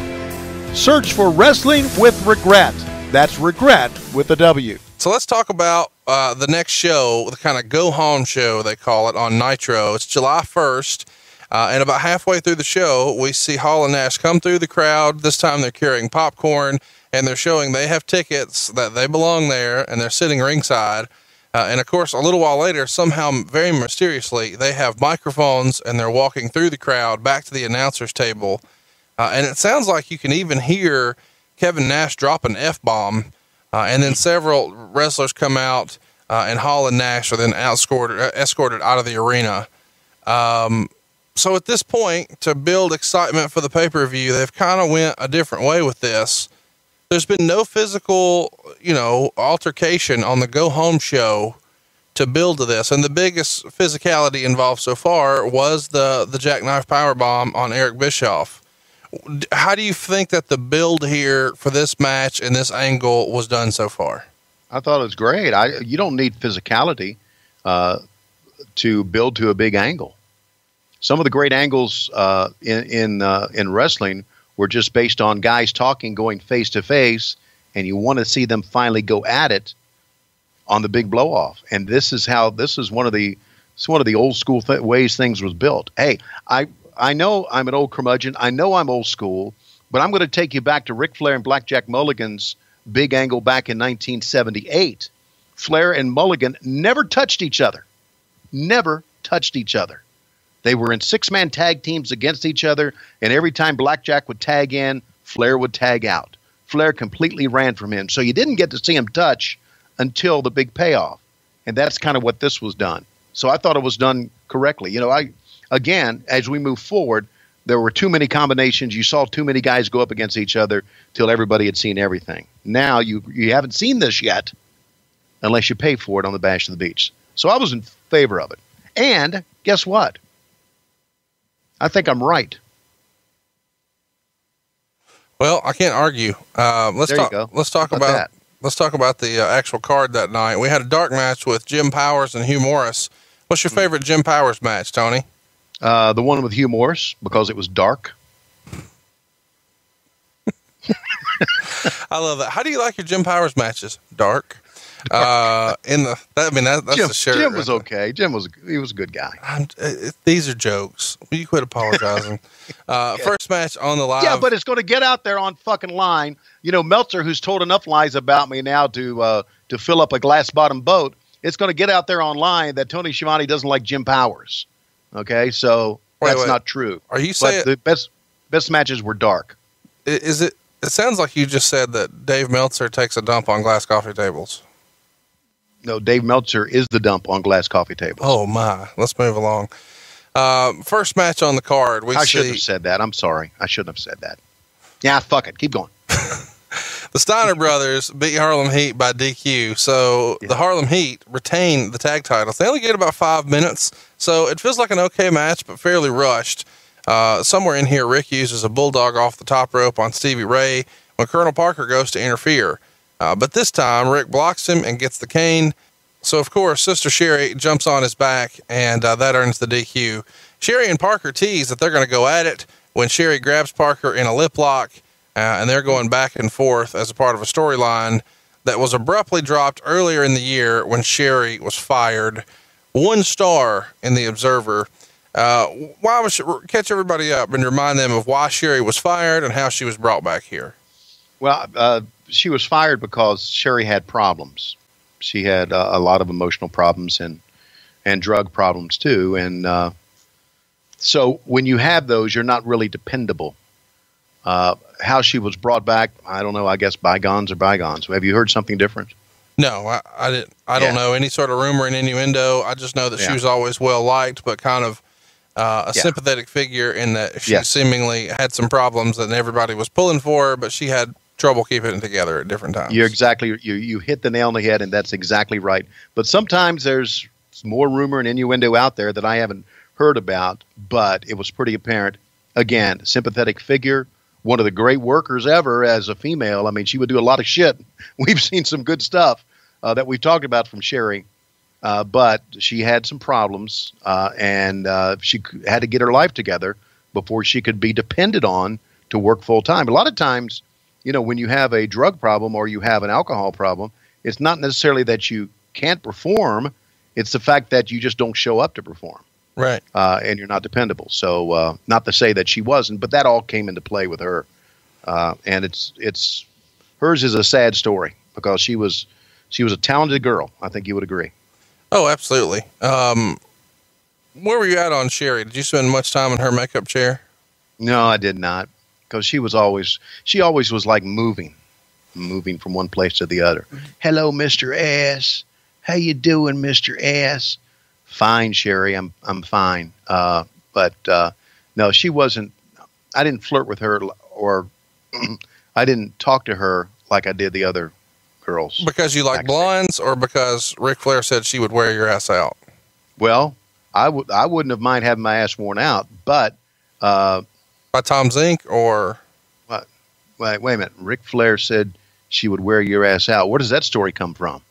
Search for Wrestling with Regret. That's regret with a W. So let's talk about the next show, the kind of go-home show, they call it, on Nitro. It's July 1st, and about halfway through the show, we see Hall and Nash come through the crowd. This time they're carrying popcorn, and they're showing they have tickets, that they belong there, and they're sitting ringside. And, of course, a little while later, somehow, very mysteriously, they have microphones, and they're walking through the crowd back to the announcer's table. And it sounds like you can even hear Kevin Nash drop an F-bomb. And then several wrestlers come out, and Hall and Nash are then escorted out of the arena. So at this point, to build excitement for the pay-per-view, they've kind of went a different way with this. There's been no physical, altercation on the go-home show to build to this. And the biggest physicality involved so far was the jackknife powerbomb on Eric Bischoff. How do you think that the build here for this match and this angle was done so far? I thought it was great. You don't need physicality to build to a big angle. Some of the great angles in wrestling were just based on guys talking, going face to face, and you want to see them finally go at it on the big blow off. And this is one of the old school ways things was built. Hey, I know I'm an old curmudgeon. I know I'm old school, but I'm going to take you back to Ric Flair and Blackjack Mulligan's big angle back in 1978. Flair and Mulligan never touched each other. Never touched each other. They were in 6-man tag teams against each other, and every time Blackjack would tag in, Flair would tag out. Flair completely ran from him. So you didn't get to see him touch until the big payoff. And that's kind of what this was done. So I thought it was done correctly. Again, as we move forward, there were too many combinations. You saw too many guys go up against each other till everybody had seen everything. Now you haven't seen this yet unless you pay for it on the Bash of the Beach. So I was in favor of it. And guess what? I think I'm right. Well, I can't argue. Let's There you go. Let's talk How about about that? let's talk about the actual card that night. We had a dark match with Jim Powers and Hugh Morris. What's your favorite Jim Powers match, Tony? The one with Hugh Morris, because it was dark. I love that. How do you like your Jim Powers matches? Dark. That's Jim, the shirt. Jim was okay. He was a good guy. These are jokes. Will you quit apologizing? First match on the live. Yeah, but it's going to get out there on fucking line. You know, Meltzer, who's told enough lies about me now to fill up a glass bottom boat, it's going to get out there online that Tony Schiavone doesn't like Jim Powers. Okay, so that's not true. Are you saying the best matches were dark? Is it? It sounds like you just said that Dave Meltzer takes a dump on glass coffee tables. No, Dave Meltzer is the dump on glass coffee tables. Oh my! Let's move along. First match on the card. I shouldn't have said that. I'm sorry. I shouldn't have said that. Yeah, fuck it. Keep going. The Steiner brothers beat Harlem Heat by DQ. So the Harlem Heat retain the tag titles. They only get about 5 minutes. So it feels like an okay match, but fairly rushed. Somewhere in here, Rick uses a bulldog off the top rope on Stevie Ray when Colonel Parker goes to interfere. But this time Rick blocks him and gets the cane. So of course, Sister Sherry jumps on his back and that earns the DQ. Sherry and Parker tease that they're going to go at it when Sherry grabs Parker in a lip lock. And they're going back and forth as a part of a storyline that was abruptly dropped earlier in the year when Sherry was fired. 1 star in the Observer. Catch everybody up and remind them of why Sherry was fired and how she was brought back here. Well, she was fired because Sherry had problems. She had a lot of emotional problems and drug problems too. And so when you have those, you're not really dependable. How she was brought back, I don't know. I guess bygones are bygones. Have you heard something different? No, I didn't. I don't know any sort of rumor and innuendo. I just know that she was always well liked, but kind of a sympathetic figure in that she seemingly had some problems and everybody was pulling for her, but she had trouble keeping it together at different times. You're exactly, you hit the nail on the head, and that's exactly right. But sometimes there's more rumor and innuendo out there that I haven't heard about, but it was pretty apparent. Again, sympathetic figure, one of the great workers ever as a female. I mean, she would do a lot of shit. We've seen some good stuff that we've talked about from Sherry, but she had some problems, and she had to get her life together before she could be depended on to work full time. A lot of times, you know, when you have a drug problem or you have an alcohol problem, it's not necessarily that you can't perform. It's the fact that you just don't show up to perform. Right. And you're not dependable. So, not to say that she wasn't, but that all came into play with her. And it's hers is a sad story because she was a talented girl. I think you would agree. Oh, absolutely. Where were you at on Sherry? Did you spend much time in her makeup chair? No, I did not. Because she always was like moving from one place to the other. Hello, Mr. S. How you doing, Mr. S? Fine, Sherry. I'm fine. But no, she wasn't. I didn't flirt with her, or I didn't talk to her like I did the other girls. Because you like blondes, or because Ric Flair said she would wear your ass out? Well, I wouldn't have mind having my ass worn out, but by Tom Zink, or what? Wait a minute. Ric Flair said she would wear your ass out. Where does that story come from?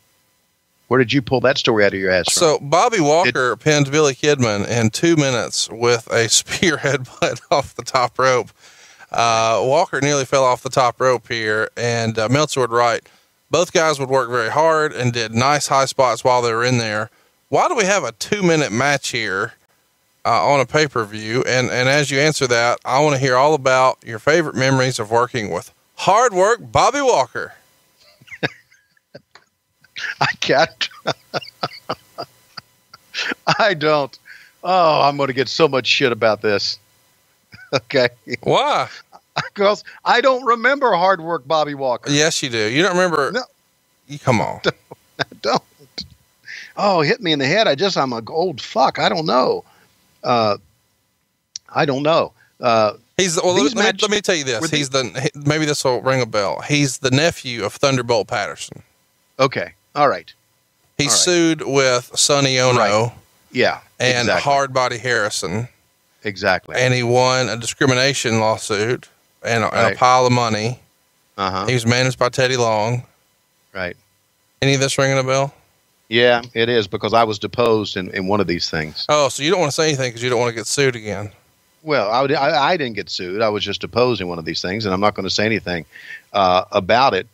Where did you pull that story out of your ass from? So Bobby Walker pinned Billy Kidman in 2 minutes with a spear headbutt off the top rope. Walker nearly fell off the top rope here, and Meltzer would write, both guys would work very hard and did nice high spots while they were in there. Why do we have a 2-minute match here on a pay-per-view? And as you answer that, I want to hear all about your favorite memories of working with hard work Bobby Walker. I can't. I don't. Oh, I'm going to get so much shit about this. Okay. Why? Because I don't remember hard work Bobby Walker. Yes, you do. You don't remember? No. Come on. I don't. Oh, hit me in the head. I'm an old fuck. I don't know. I don't know. Let me tell you this. Maybe this will ring a bell. He's the nephew of Thunderbolt Patterson. Okay. All right. He sued with Sonny Ono. Right. Yeah. And Hardbody Harrison. Exactly. And he won a discrimination lawsuit and a pile of money. He was managed by Teddy Long. Right. Any of this ringing a bell? Yeah, it is, because I was deposed in one of these things. Oh, so you don't want to say anything because you don't want to get sued again. Well, I didn't get sued. I was just deposed in one of these things, and I'm not going to say anything about it.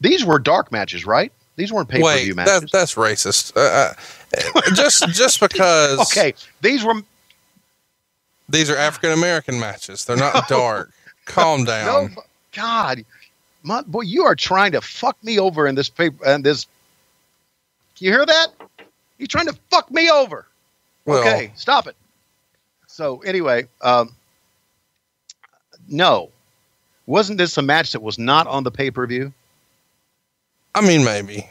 These were dark matches, right? These weren't pay-per-view matches. That's racist. Just because. Okay, these are African American matches. They're not dark. Calm down. No, God, boy, you are trying to fuck me over in this paper. And this, you hear that? You're trying to fuck me over. Well, okay, stop it. So anyway, no, wasn't this a match that was not on the pay-per-view? I mean, maybe.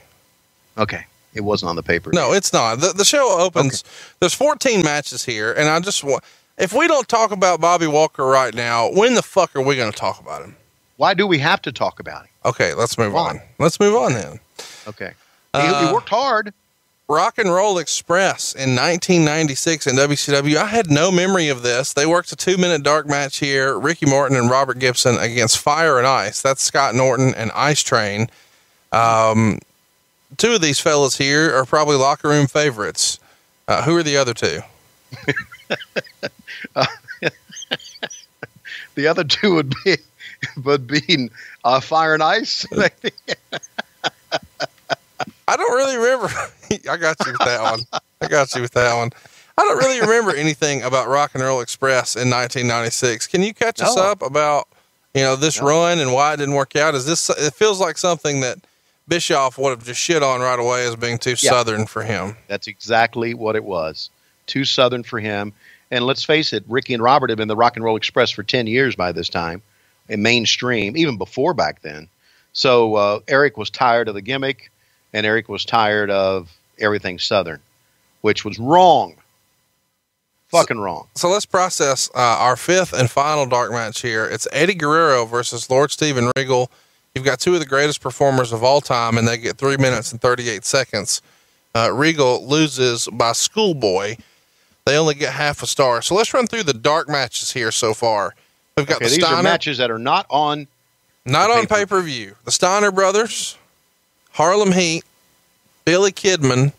Okay, it wasn't on the pay-per-view. No, it's not. The show opens. Okay. There's 14 matches here, and I just want. If we don't talk about Bobby Walker right now, when the fuck are we going to talk about him? Why do we have to talk about him? Okay, let's move on. Let's move on then. Okay. He worked hard. Rock and Roll Express in 1996 in WCW. I had no memory of this. They worked a 2-minute dark match here. Ricky Morton and Robert Gibson against Fire and Ice. That's Scott Norton and Ice Train. Two of these fellas here are probably locker room favorites. Who are the other two? The other two would be Fire and Ice. Maybe. I don't really remember. I got you with that one. I don't really remember anything about Rock and Roll Express in 1996. Can you catch us up about, this run and why it didn't work out? It feels like something that Bischoff would have just shit on right away as being too Southern for him. That's exactly what it was. Too Southern for him. And let's face it, Ricky and Robert have been the Rock and Roll Express for 10 years by this time, in mainstream, even before back then. So Eric was tired of the gimmick, and Eric was tired of everything Southern, which was wrong. Fucking wrong. So let's process our fifth and final dark match here. It's Eddie Guerrero versus Lord Steven Regal. You've got two of the greatest performers of all time, and they get 3 minutes and 38 seconds. Regal loses by schoolboy. They only get half a star. So let's run through the dark matches here so far. We've got the Steiner. These are matches that are not on pay-per-view. The Steiner brothers, Harlem Heat, Billy Kidman,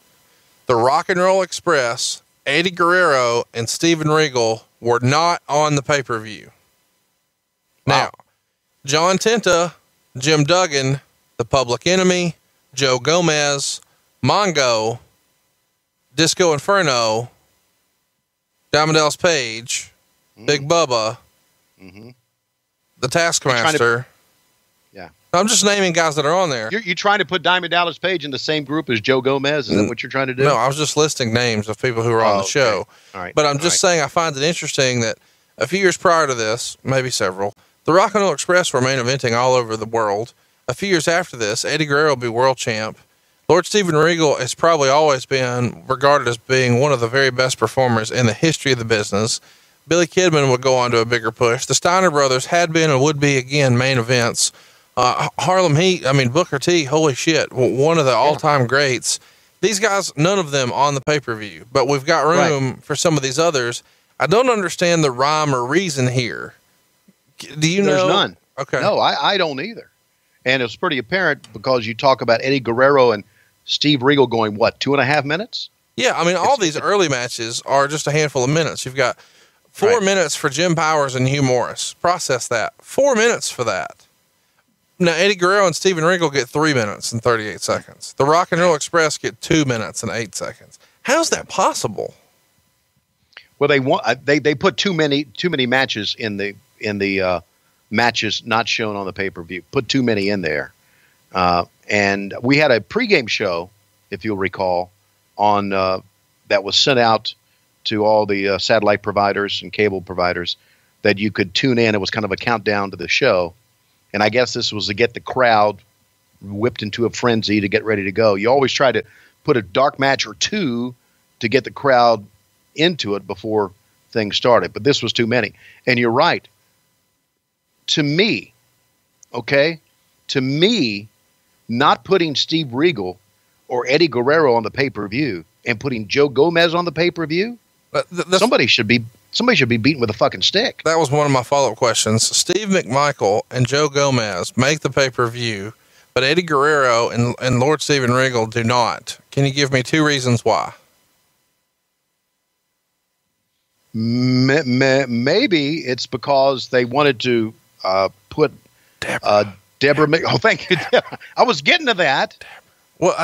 the Rock and Roll Express, Eddie Guerrero, and Steven Regal were not on the pay-per-view. Wow. Now, John Tenta, Jim Duggan, the Public Enemy, Joe Gomez, Mongo, Disco Inferno, Diamond Dallas Page, Big Bubba, the Taskmaster. I'm just naming guys that are on there. You're trying to put Diamond Dallas Page in the same group as Joe Gomez? Is that what you're trying to do? No, I was just listing names of people who are on the show. All right. But I'm just saying I find it interesting that a few years prior to this, maybe several, the Rock and Roll Express were main eventing all over the world. A few years after this, Eddie Guerrero will be world champ. Lord Steven Regal has probably always been regarded as being one of the very best performers in the history of the business. Billy Kidman would go on to a bigger push. The Steiner brothers had been and would be again main events. Harlem Heat, Booker T, holy shit, one of the all-time greats. These guys, none of them on the pay-per-view, but we've got room for some of these others. I don't understand the rhyme or reason here. Do you know? There's none. Okay. No, I don't either. And it's pretty apparent because you talk about Eddie Guerrero and Steve Regal going, 2.5 minutes? Yeah, all these early matches are just a handful of minutes. You've got 4 minutes for Jim Powers and Hugh Morris. Process that. 4 minutes for that. Now, Eddie Guerrero and Steven Regal get 3 minutes and 38 seconds. The Rock and Roll Express get 2 minutes and 8 seconds. How's that possible? Well, they put too many matches in the matches not shown on the pay-per-view. Put too many in there. And we had a pregame show, if you'll recall, on that was sent out to all the satellite providers and cable providers that you could tune in. It was kind of a countdown to the show. And I guess this was to get the crowd whipped into a frenzy to get ready to go. You always try to put a dark match or two to get the crowd into it before things started. But this was too many. And you're right. To me, not putting Steve Regal or Eddie Guerrero on the pay-per-view and putting Joe Gomez on the pay-per-view, Somebody should be beaten with a fucking stick. That was one of my follow-up questions. Steve McMichael and Joe Gomez make the pay-per-view, but Eddie Guerrero and Lord Steven Regal do not. Can you give me 2 reasons why? Maybe it's because they wanted to put Deborah. Oh, thank you, Deborah. I was getting to that. Well,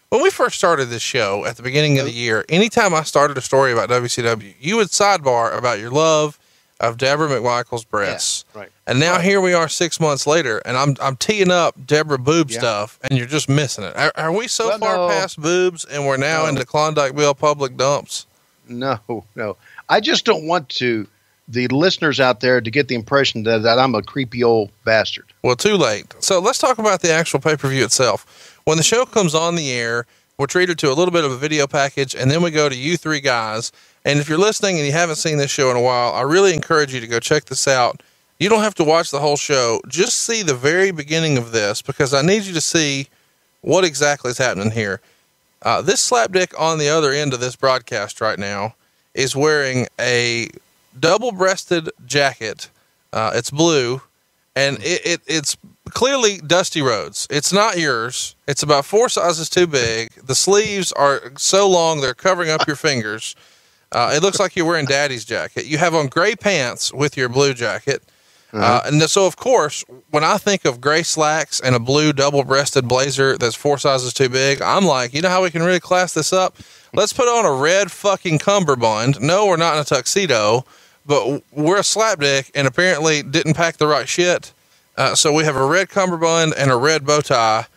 when we first started this show at the beginning of the year, anytime I started a story about WCW, you would sidebar about your love of Deborah McMichael's breasts. Yeah, right. And now here we are 6 months later, and I'm teeing up Deborah boob stuff, and you're just missing it. Are we so far past boobs, and we're now into Klondike Bill public dumps? No. I just don't want the listeners out there to get the impression that I'm a creepy old bastard. Well, too late. So let's talk about the actual pay-per-view itself. When the show comes on the air, we're treated to a little bit of a video package, and then we go to you 3 guys. And if you're listening and you haven't seen this show in a while, I really encourage you to go check this out. You don't have to watch the whole show. Just see the very beginning of this, because I need you to see what exactly is happening here. This slapdick on the other end of this broadcast right now is wearing a double-breasted jacket. It's blue, and it's clearly Dusty Rhodes. It's not yours. It's about 4 sizes too big. The sleeves are so long they're covering up your fingers. It looks like you're wearing Daddy's jacket. You have on gray pants with your blue jacket. And so, of course, when I think of gray slacks and a blue double-breasted blazer that's 4 sizes too big, I'm like, you know how we can really class this up? Let's put on a red fucking cummerbund. No, we're not in a tuxedo, but we're a slapdick and apparently didn't pack the right shit. So we have a red cummerbund and a red bow tie.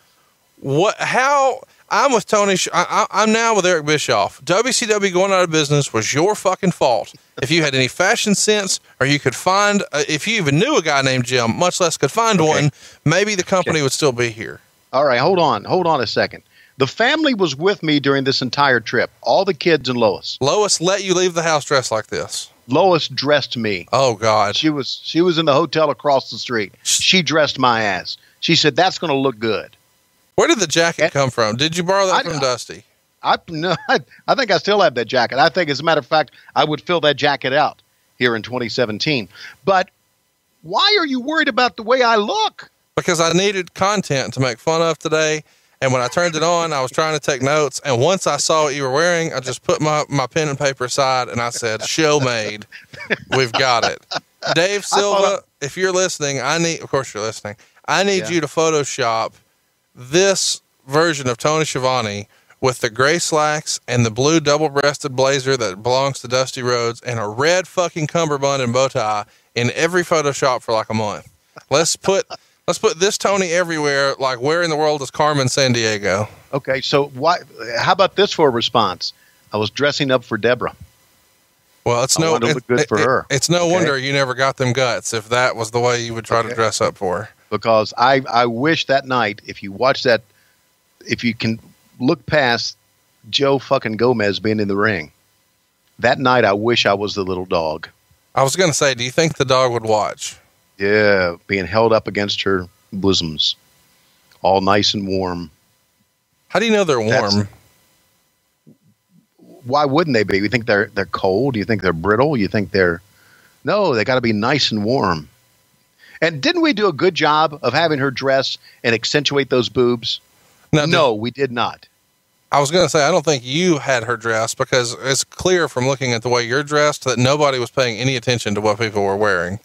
I'm with Tony. I'm now with Eric Bischoff. WCW going out of business was your fucking fault. If you had any fashion sense, or you could find, if you even knew a guy named Jim, much less could find one, maybe the company would still be here. All right, hold on a second. The family was with me during this entire trip. All the kids and Lois. Lois let you leave the house dressed like this. Lois dressed me. Oh God. She was in the hotel across the street. She dressed my ass. She said, "That's going to look good." Where did the jacket come from? Did you borrow that from Dusty? I think I still have that jacket. I think, as a matter of fact, I would fill that jacket out here in 2017. But why are you worried about the way I look? Because I needed content to make fun of today. And when I turned it on, I was trying to take notes. And once I saw what you were wearing, I just put my pen and paper aside and I said, show made. We've got it. Dave Silva, if you're listening, of course you're listening. I need you to Photoshop this version of Tony Schiavone with the gray slacks and the blue double-breasted blazer that belongs to Dusty Rhodes and a red fucking cummerbund and bow tie in every Photoshop for like a month. Let's put this Tony everywhere, like where in the world is Carmen Sandiego? Okay, so how about this for a response? I was dressing up for Deborah. Well, I wanted to look good for her. It's no wonder you never got them guts if that was the way you would try to dress up for her. Because I wish that night, if you watch that, if you can look past Joe fucking Gomez being in the ring, that night I wish I was the little dog. I was going to say, do you think the dog would watch? Yeah, being held up against her bosoms, all nice and warm. How do you know they're warm? Why wouldn't they be? You think they're cold? You think they're brittle? You think no, they got to be nice and warm. And didn't we do a good job of having her dress and accentuate those boobs? No, we did not. I was going to say, I don't think you had her dress, because it's clear from looking at the way you're dressed that nobody was paying any attention to what people were wearing.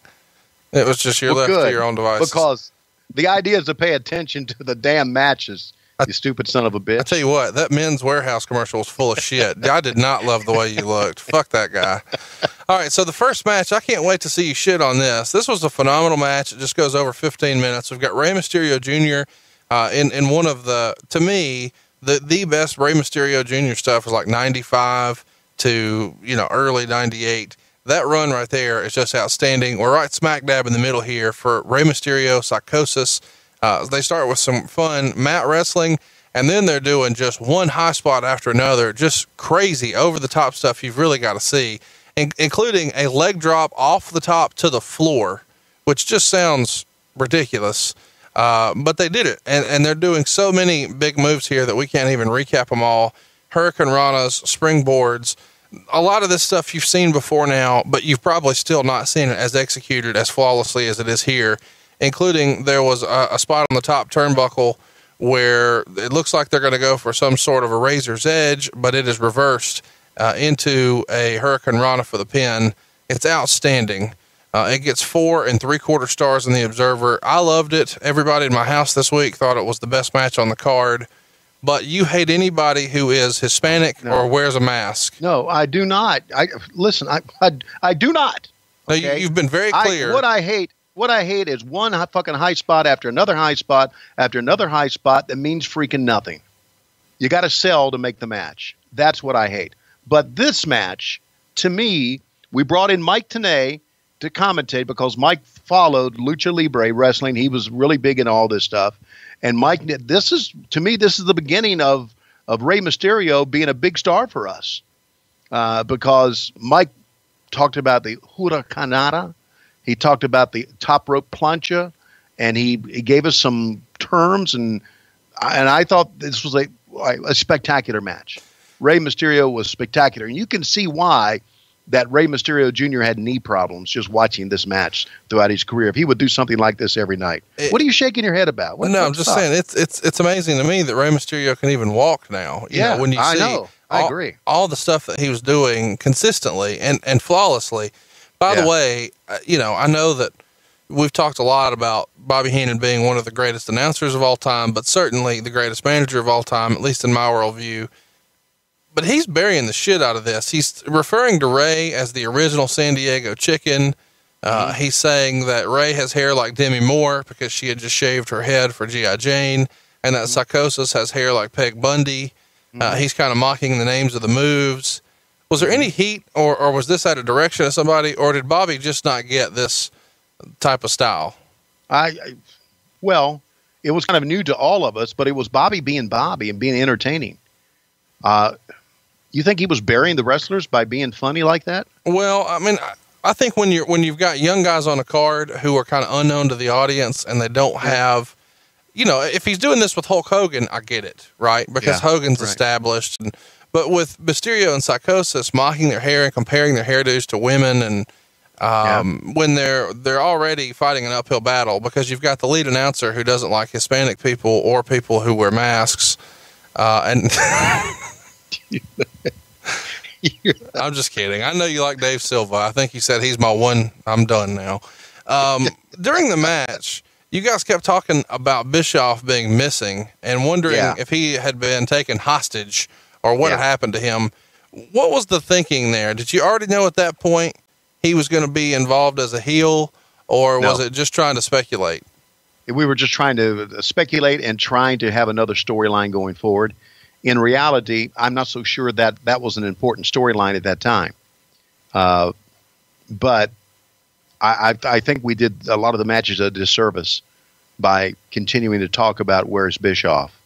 It was just left to your own devices. Because the idea is to pay attention to the damn matches, you stupid son of a bitch. I tell you what, that Men's Warehouse commercial was full of shit. I did not love the way you looked. Fuck that guy. All right, so the first match, I can't wait to see you shit on this. This was a phenomenal match. It just goes over 15 minutes. We've got Rey Mysterio Jr. In one of the, to me, the best Rey Mysterio Jr. stuff was like 95 to, early 98. That run right there is just outstanding. We're right smack dab in the middle here for Rey Mysterio, Psychosis. They start with some fun mat wrestling, and then they're doing just one high spot after another, just crazy over the top stuff you've really got to see, including a leg drop off the top to the floor, which just sounds ridiculous. But they did it, and they're doing so many big moves here that we can't even recap them all. Hurricane Ranas, springboards. a lot of this stuff you've seen before now, but you've probably still not seen it as executed as flawlessly as it is here, including there was a spot on the top turnbuckle where it looks like they're going to go for some sort of a razor's edge, but it is reversed into a Hurricane Rana for the pin. It's outstanding. It gets 4 3/4 stars in the Observer. I loved it. Everybody in my house this week thought it was the best match on the card, but you hate anybody who is Hispanic or wears a mask. No, I do not. I do not. No, Okay? you've been very clear. What I hate is one fucking high spot after another high spot after another high spot that means freaking nothing. You got to sell to make the match. That's what I hate. But this match, to me, we brought in Mike Tenay to commentate because Mike followed Lucha Libre wrestling. He was really big in all this stuff. And Mike, this is the beginning of Rey Mysterio being a big star for us. Because Mike talked about the huracanada. He talked about the top rope plancha, and he gave us some terms, and I thought this was a spectacular match. Rey Mysterio was spectacular, and you can see why that Rey Mysterio Jr. had knee problems just watching this match throughout his career. If he would do something like this every night. What are you shaking your head about? I'm just saying it's amazing to me that Rey Mysterio can even walk now. You know, when you see I agree. All the stuff that he was doing consistently and flawlessly. By the way, I know that we've talked a lot about Bobby Heenan being one of the greatest announcers of all time, but certainly the greatest manager of all time, at least in my worldview. But he's burying the shit out of this. He's referring to Rey as the original San Diego Chicken. He's saying that Rey has hair like Demi Moore because she had just shaved her head for G.I. Jane, and that Psychosis has hair like Peg Bundy. He's kind of mocking the names of the moves. Was there any heat, or was this at a direction of somebody, or did Bobby just not get this type of style? Well, it was kind of new to all of us, but it was Bobby being Bobby and being entertaining. You think he was burying the wrestlers by being funny like that? Well, I mean, I think when you've got young guys on a card who are kind of unknown to the audience and they don't have, if he's doing this with Hulk Hogan, I get it, right? Because Hogan's established. But with Mysterio and Psychosis mocking their hair and comparing their hairdos to women, and when they're already fighting an uphill battle because you've got the lead announcer who doesn't like Hispanic people or people who wear masks, and I'm just kidding. I know you like Dave Silva. I think you said he's my one. I'm done now. During the match, you guys kept talking about Bischoff being missing and wondering if he had been taken hostage or what had happened to him. What was the thinking there? Did you already know at that point he was going to be involved as a heel, or was it just trying to speculate? We were just trying to speculate and trying to have another storyline going forward. In reality, I'm not so sure that was an important storyline at that time. But I think we did a lot of the matches a disservice by continuing to talk about where's Bischoff.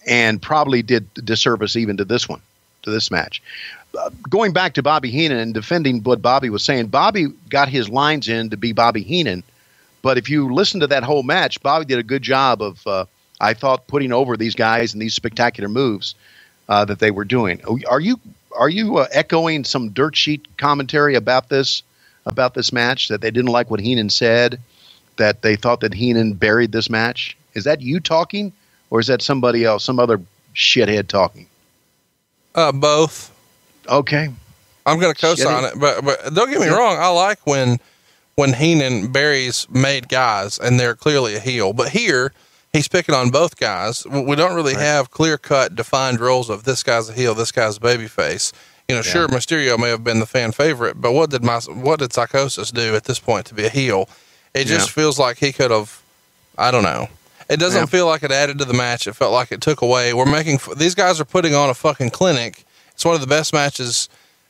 And probably did disservice even to this match. Going back to Bobby Heenan and defending what Bobby was saying, Bobby got his lines in to be Bobby Heenan. But if you listen to that whole match, Bobby did a good job of, I thought, putting over these guys and these spectacular moves that they were doing. Are you echoing some dirt sheet commentary about this match, that they didn't like what Heenan said, that they thought that Heenan buried this match? Is that you talking? Or is that somebody else, some other shithead talking? Both. Okay. I'm going to co-sign it, but don't get me wrong. I like when Heenan buries made guys and they're clearly a heel, but here he's picking on both guys. We don't really have clear-cut defined roles of this guy's a heel, this guy's a babyface. Sure, Mysterio may have been the fan favorite, but what did Psychosis do at this point to be a heel? It just feels like he could have, I don't know. It doesn't feel like it added to the match. It felt like it took away. These guys are putting on a fucking clinic. It's one of the best matches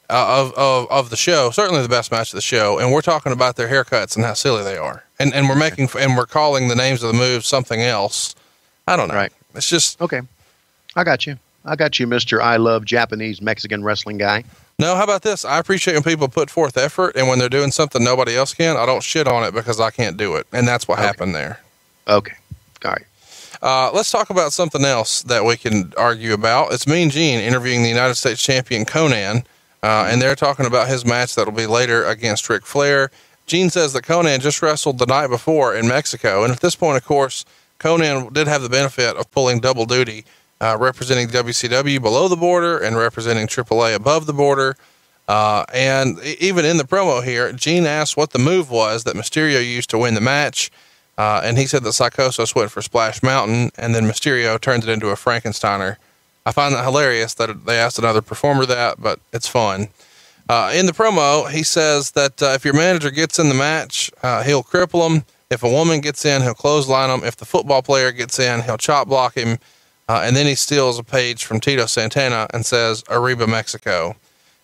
of the show, certainly the best match of the show. And we're talking about their haircuts and how silly they are. And we're calling the names of the moves something else. I don't know. Right. It's just, okay. I got you, Mr. I love Japanese Mexican wrestling guy. No, how about this? I appreciate when people put forth effort, and when they're doing something nobody else can, I don't shit on it because I can't do it. And that's what happened there. Okay. All right. Let's talk about something else that we can argue about. It's Mean Gene interviewing the United States champion Conan, and they're talking about his match that'll be later against Ric Flair. Gene says that Conan just wrestled the night before in Mexico. And at this point, of course, Conan did have the benefit of pulling double duty, representing WCW below the border and representing AAA above the border. And even in the promo here, Gene asked what the move was that Mysterio used to win the match. And he said that Psychosis went for Splash Mountain, and then Mysterio turned it into a Frankensteiner. I find that hilarious that they asked another performer that, but it's fun. In the promo, he says that if your manager gets in the match, he'll cripple him. If a woman gets in, he'll clothesline him. If the football player gets in, he'll chop block him. And then he steals a page from Tito Santana and says, Arriba, Mexico.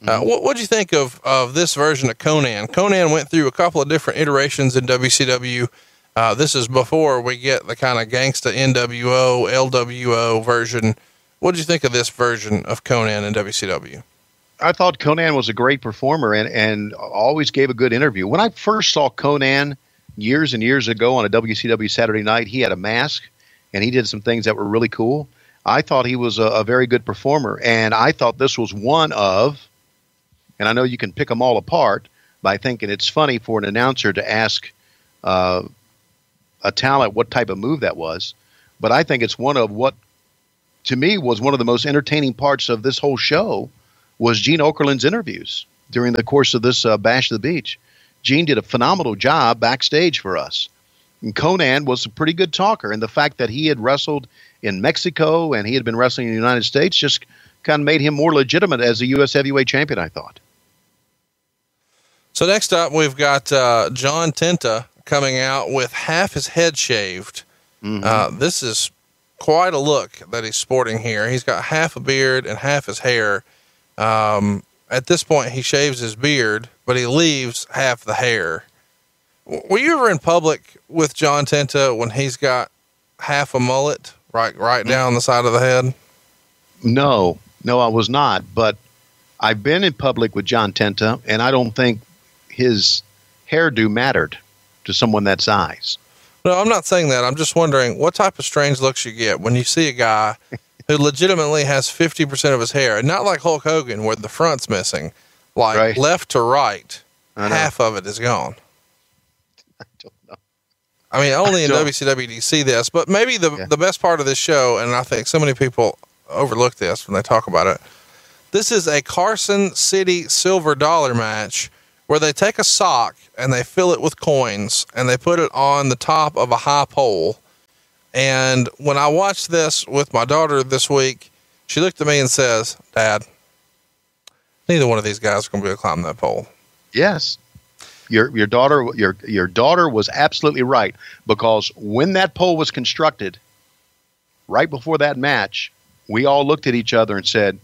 What'd you think of this version of Conan? Conan went through a couple of different iterations in WCW. This is before we get the kind of gangsta NWO, LWO version. What'd you think of this version of Conan in WCW? I thought Conan was a great performer and always gave a good interview. When I first saw Conan years and years ago on a WCW Saturday night, he had a mask and he did some things that were really cool. I thought he was a very good performer, and I thought this was one of, and I know you can pick them all apart by thinking it's funny for an announcer to ask a talent what type of move that was, but I think it's one of what, to me, was one of the most entertaining parts of this whole show was Gene Okerlund's interviews during the course of this Bash of the Beach. Gene did a phenomenal job backstage for us. And Conan was a pretty good talker, and the fact that he had wrestled in Mexico and he had been wrestling in the United States just kind of made him more legitimate as a U.S. heavyweight champion, I thought. So next up, we've got John Tenta coming out with half his head shaved. This is quite a look that he's sporting here. He's got half a beard and half his hair. At this point, he shaves his beard, but he leaves half the hair. Were you ever in public with John Tenta when he's got half a mullet right down the side of the head? No, I was not. But I've been in public with John Tenta, and I don't think his hairdo mattered to someone that size. No, I'm not saying that. I'm just wondering what type of strange looks you get when you see a guy who legitimately has 50% of his hair, and not like Hulk Hogan where the front's missing, like left to right, half of it is gone. I don't know. I mean, only in WCW do you see this, but maybe the best part of this show, and I think so many people overlook this when they talk about it. This is a Carson City silver dollar match where they take a sock and they fill it with coins and they put it on the top of a high pole. And when I watched this with my daughter this week, she looked at me and says, Dad, neither one of these guys are going to be able to climb that pole. Yes. Your daughter was absolutely right, because when that pole was constructed, right before that match, we all looked at each other and said,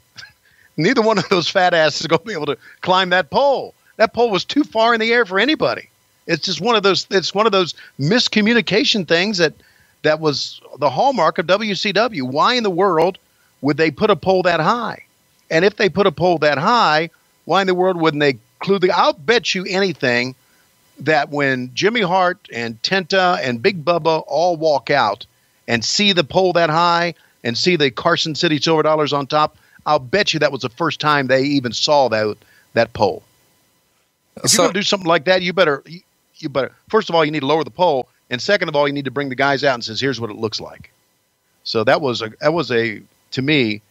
neither one of those fat asses is going to be able to climb that pole. That pole was too far in the air for anybody. It's just one of those miscommunication things that was the hallmark of WCW. Why in the world would they put a pole that high? And if they put a pole that high, why in the world wouldn't they include I'll bet you anything that when Jimmy Hart and Tenta and Big Bubba all walk out and see the pole that high and see the Carson City silver dollars on top, I'll bet you that was the first time they even saw that pole. If you're going to do something like that, you better, first of all, you need to lower the pole. And second of all, you need to bring the guys out and says, here's what it looks like. So that was to me,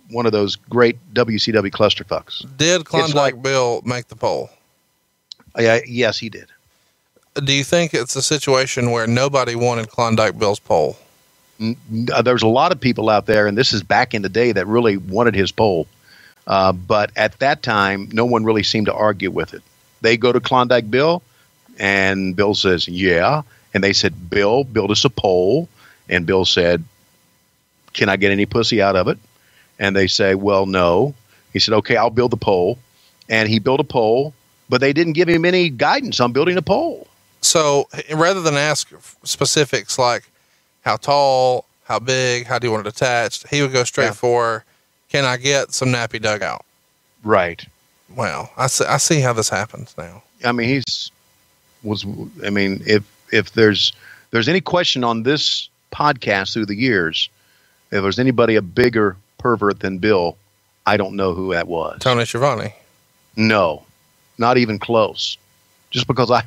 one of those great WCW clusterfucks. Did Klondike Bill make the pole? Yes, he did. Do you think it's a situation where nobody wanted Klondike Bill's pole? There's a lot of people out there, and this is back in the day, that really wanted his pole. But at that time, no one really seemed to argue with it. They go to Klondike Bill, and Bill says, yeah. And they said, Bill, build us a pole. And Bill said, can I get any pussy out of it? And they say, well, no. He said, okay, I'll build the pole. And he built a pole, but they didn't give him any guidance on building a pole. So rather than ask specifics like how tall, how big, how do you want it attached, he would go straight for, can I get some nappy dugout? Right. Well, I see how this happens now. I mean, if there's any question on this podcasts through the years, if there's anybody a bigger pervert than Bill, I don't know who that was. Tony Schiavone. No, not even close. Just because I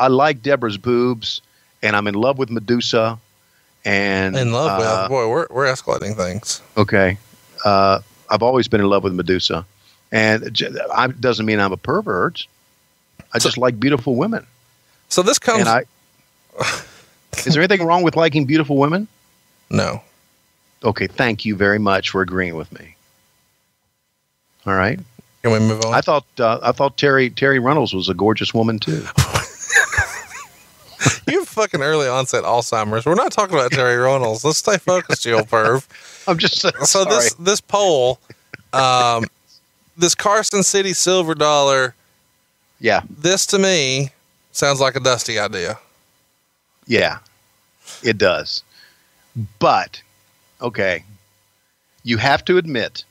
like Deborah's boobs, and I'm in love with Medusa, and In love with, boy, we're escalating things. Okay, I've always been in love with Medusa, and it doesn't mean I'm a pervert. I just like beautiful women. So this comes. Is there anything wrong with liking beautiful women? No. Okay, thank you very much for agreeing with me. All right. Can we move on? I thought Terry Reynolds was a gorgeous woman too. You have fucking early onset Alzheimer's. We're not talking about Terry Reynolds. Let's stay focused, you old perv. I'm just so sorry. This poll, this Carson City silver dollar. Yeah. This to me sounds like a Dusty idea. Yeah, it does. But okay, you have to admit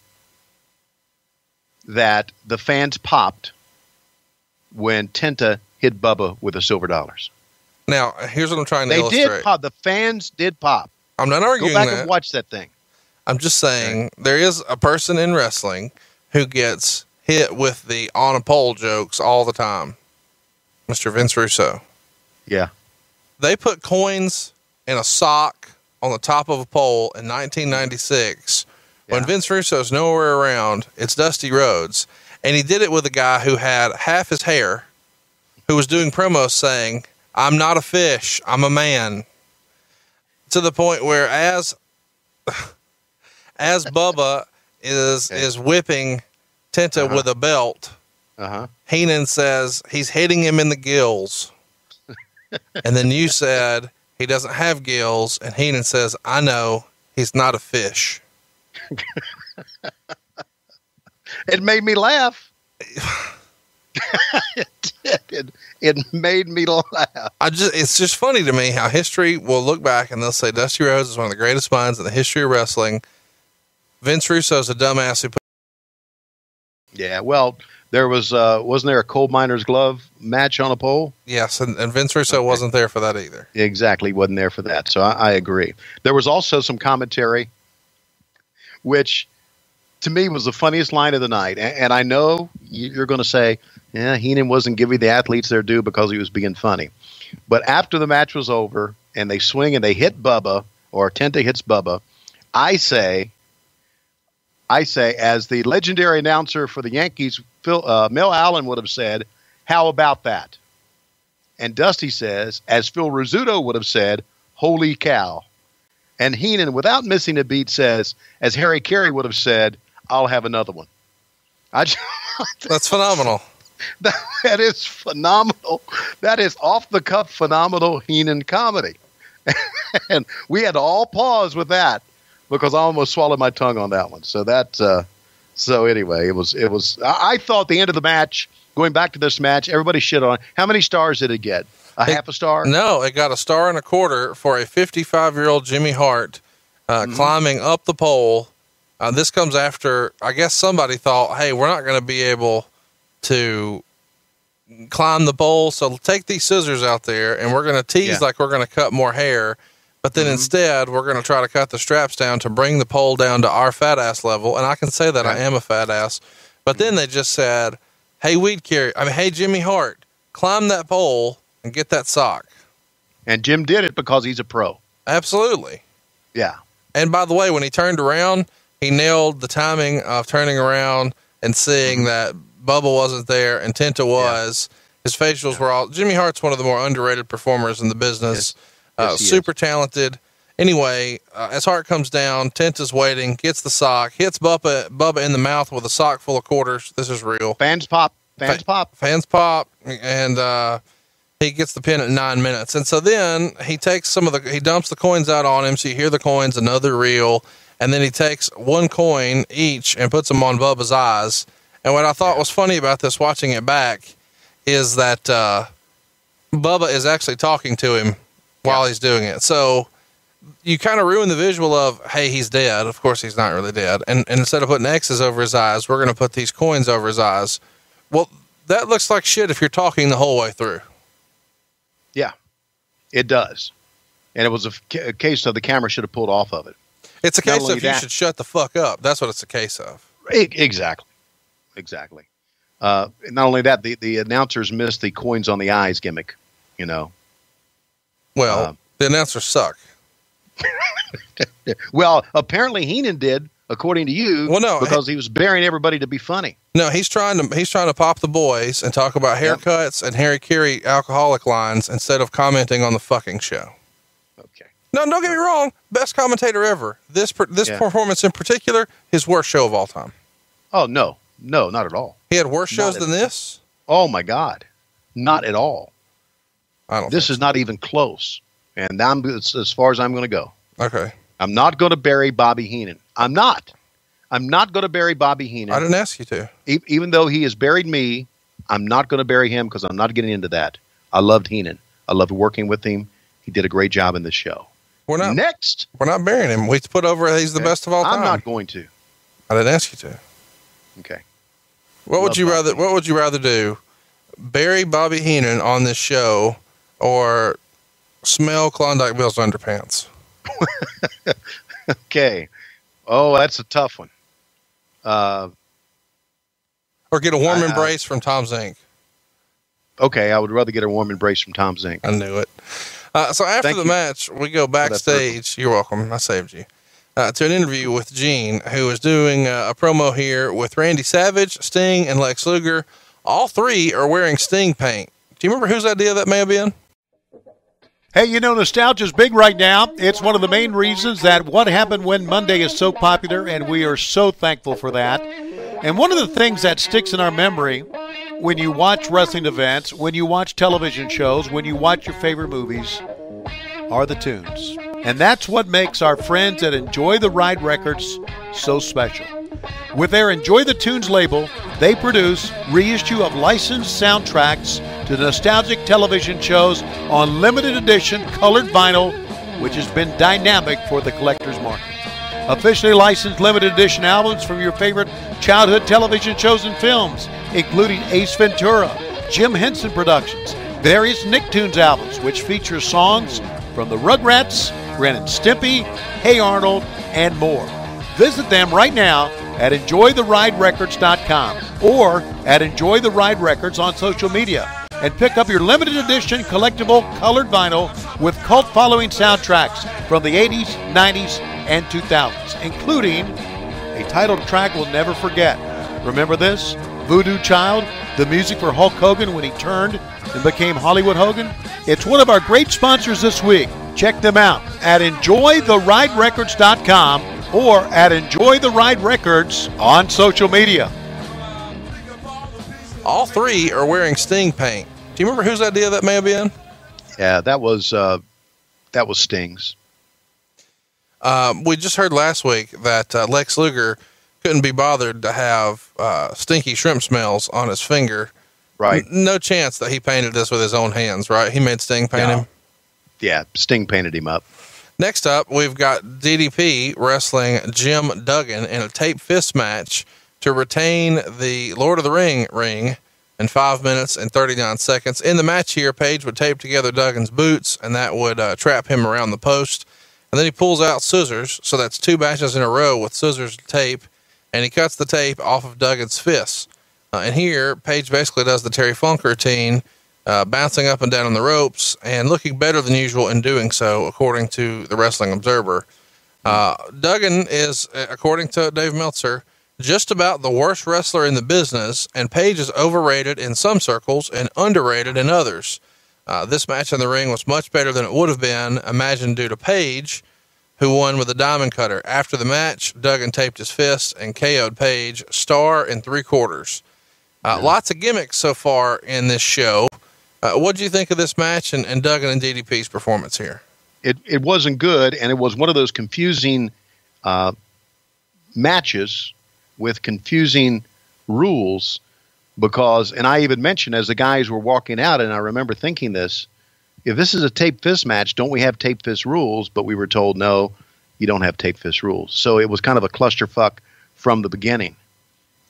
that the fans popped when Tenta hit Bubba with the silver dollars. Now, here's what I'm trying to illustrate. They did pop. The fans did pop. I'm not arguing that. Go back and watch that thing. I'm just saying there is a person in wrestling who gets hit with the on a pole jokes all the time. Mr. Vince Russo. Yeah. They put coins in a sock on the top of a pole in 1996 when Vince Russo's nowhere around. It's Dusty Rhodes. And he did it with a guy who had half his hair, who was doing promos saying, "I'm not a fish, I'm a man." To the point where as Bubba is whipping Tenta with a belt, Heenan says he's hitting him in the gills. And then you said he doesn't have gills, and Heenan says, "I know, he's not a fish." It made me laugh. It made me laugh. It's just funny to me how history will look back and they'll say Dusty Rhodes is one of the greatest minds in the history of wrestling. Vince Russo's a dumbass who put. Yeah, well, there was wasn't there a coal miner's glove match on a pole? Yes, and Vince Russo wasn't there for that either. Exactly, wasn't there for that. So I agree. There was also some commentary, which to me was the funniest line of the night. And I know you're going to say, yeah, Heenan wasn't giving the athletes their due because he was being funny. But after the match was over and they swing and they hit Bubba, or Tenta hits Bubba, I say, as the legendary announcer for the Yankees, Mel Allen would have said, "How about that?" And Dusty says, as Phil Rizzuto would have said, "Holy cow." And Heenan, without missing a beat, says, as Harry Carey would have said, "I'll have another one." That's phenomenal. That is phenomenal. That is off the cuff, phenomenal Heenan comedy. And we had to all pause with that because I almost swallowed my tongue on that one. So anyway, it was, I thought the end of the match, going back to this match, everybody shit on it. How many stars did it get? Half a star? No, it got 1.25 stars for a 55-year-old Jimmy Hart, climbing up the pole. This comes after, I guess somebody thought, hey, we're not going to be able to climb the pole. So take these scissors out there and we're going to tease like we're going to cut more hair. But then instead we're going to try to cut the straps down to bring the pole down to our fat ass level. And I can say that I am a fat ass, but then they just said, hey, hey, Jimmy Hart, climb that pole and get that sock. And Jim did it because he's a pro. Absolutely. Yeah. And by the way, when he turned around, he nailed the timing of turning around and seeing that Bubba wasn't there and Tenta was. His facials were all. Jimmy Hart's one of the more underrated performers in the business. Super talented. Anyway, as Hart comes down, Tenta's waiting, gets the sock, hits Bubba in the mouth with a sock full of quarters. This is real. Fans pop. Fans pop. And he gets the pin at 9 minutes. And so then he takes he dumps the coins out on him. So you hear the coins, another reel. And then he takes one coin each and puts them on Bubba's eyes. And what I thought was funny about this, watching it back, is that Bubba is actually talking to him while he's doing it. So you kind of ruin the visual of, hey, he's dead. Of course, he's not really dead. And instead of putting X's over his eyes, we're going to put these coins over his eyes. Well, that looks like shit if you're talking the whole way through. Yeah, it does. And it was a case of the camera should have pulled off of it. It's a case of you should shut the fuck up. That's what it's a case of. Exactly. Not only that, the announcers missed the coins on the eyes gimmick, you know. Well, the announcers suck. Well, apparently Heenan did, according to you, well, no, because he was burying everybody to be funny. No, he's trying to pop the boys and talk about haircuts and Harry Carey alcoholic lines instead of commenting on the fucking show. Okay. No, don't get me wrong. Best commentator ever. This performance in particular, his worst show of all time. Oh, no, not at all. He had worse shows than this? Oh, my God. Not at all. This is not even close. And it's as far as I'm going to go. Okay. I'm not going to bury Bobby Heenan. I'm not going to bury Bobby Heenan. I didn't ask you to. Even though he has buried me, I'm not going to bury him because I'm not getting into that. I loved Heenan. I loved working with him. He did a great job in this show. We're not burying him. We put over he's the best of all time. I'm not going to. I didn't ask you to. Okay. What would you rather do? Bury Bobby Heenan on this show or smell Klondike Bill's underpants? Okay. Oh, that's a tough one. Or get a warm embrace from Tom Zink. Okay, I would rather get a warm embrace from Tom Zink. I knew it. So after the match, we go backstage. You're welcome. I saved you. To an interview with Gene, who is doing a promo here with Randy Savage, Sting, and Lex Luger. All three are wearing Sting paint. Do you remember whose idea that may have been? Hey, you know, nostalgia's big right now. It's one of the main reasons that What Happened When Monday is so popular, and we are so thankful for that. And one of the things that sticks in our memory when you watch wrestling events, when you watch television shows, when you watch your favorite movies, are the tunes. And that's what makes our friends at Enjoy the Ride Records so special. With their Enjoy the Tunes label, they produce reissue of licensed soundtracks to nostalgic television shows on limited edition colored vinyl, which has been dynamic for the collector's market. Officially licensed limited edition albums from your favorite childhood television shows and films, including Ace Ventura, Jim Henson Productions, various Nicktoons albums, which feature songs from the Rugrats, Ren and Stimpy, Hey Arnold, and more. Visit them right now at EnjoyTheRideRecords.com or at Enjoy the Ride Records on social media and pick up your limited edition collectible colored vinyl with cult following soundtracks from the 80s, 90s, and 2000s, including a title track we'll never forget. Remember this? Voodoo Child, the music for Hulk Hogan when he turned and became Hollywood Hogan. It's one of our great sponsors this week. Check them out at EnjoyTheRideRecords.com or at Enjoy the Ride Records on social media. All three are wearing Sting paint. Do you remember whose idea that may have been? Yeah, that was Sting's. We just heard last week that Lex Luger couldn't be bothered to have stinky shrimp smells on his finger. Right. No chance that he painted this with his own hands, right? He made Sting paint him? Yeah, Sting painted him up. Next up, we've got DDP wrestling Jim Duggan in a tape fist match to retain the Lord of the Ring in 5 minutes and 39 seconds. In the match here, Page would tape together Duggan's boots, and that would trap him around the post. And then he pulls out scissors, so that's 2 matches in a row with scissors tape, and he cuts the tape off of Duggan's fists. And here, Page basically does the Terry Funk routine, bouncing up and down on the ropes and looking better than usual in doing so, according to the Wrestling Observer. Duggan is, according to Dave Meltzer, just about the worst wrestler in the business, and Page is overrated in some circles and underrated in others. This match in the ring was much better than it would have been, imagined, due to Page, who won with a diamond cutter. After the match, Duggan taped his fist and KO'd Page, star in 3/4. Lots of gimmicks so far in this show. What do you think of this match and Duggan and DDP's performance here? It wasn't good, and it was one of those confusing matches with confusing rules because, and I even mentioned as the guys were walking out, and I remember thinking this, if this is a tape fist match, don't we have tape fist rules? But we were told, no, you don't have tape fist rules. So it was kind of a clusterfuck from the beginning.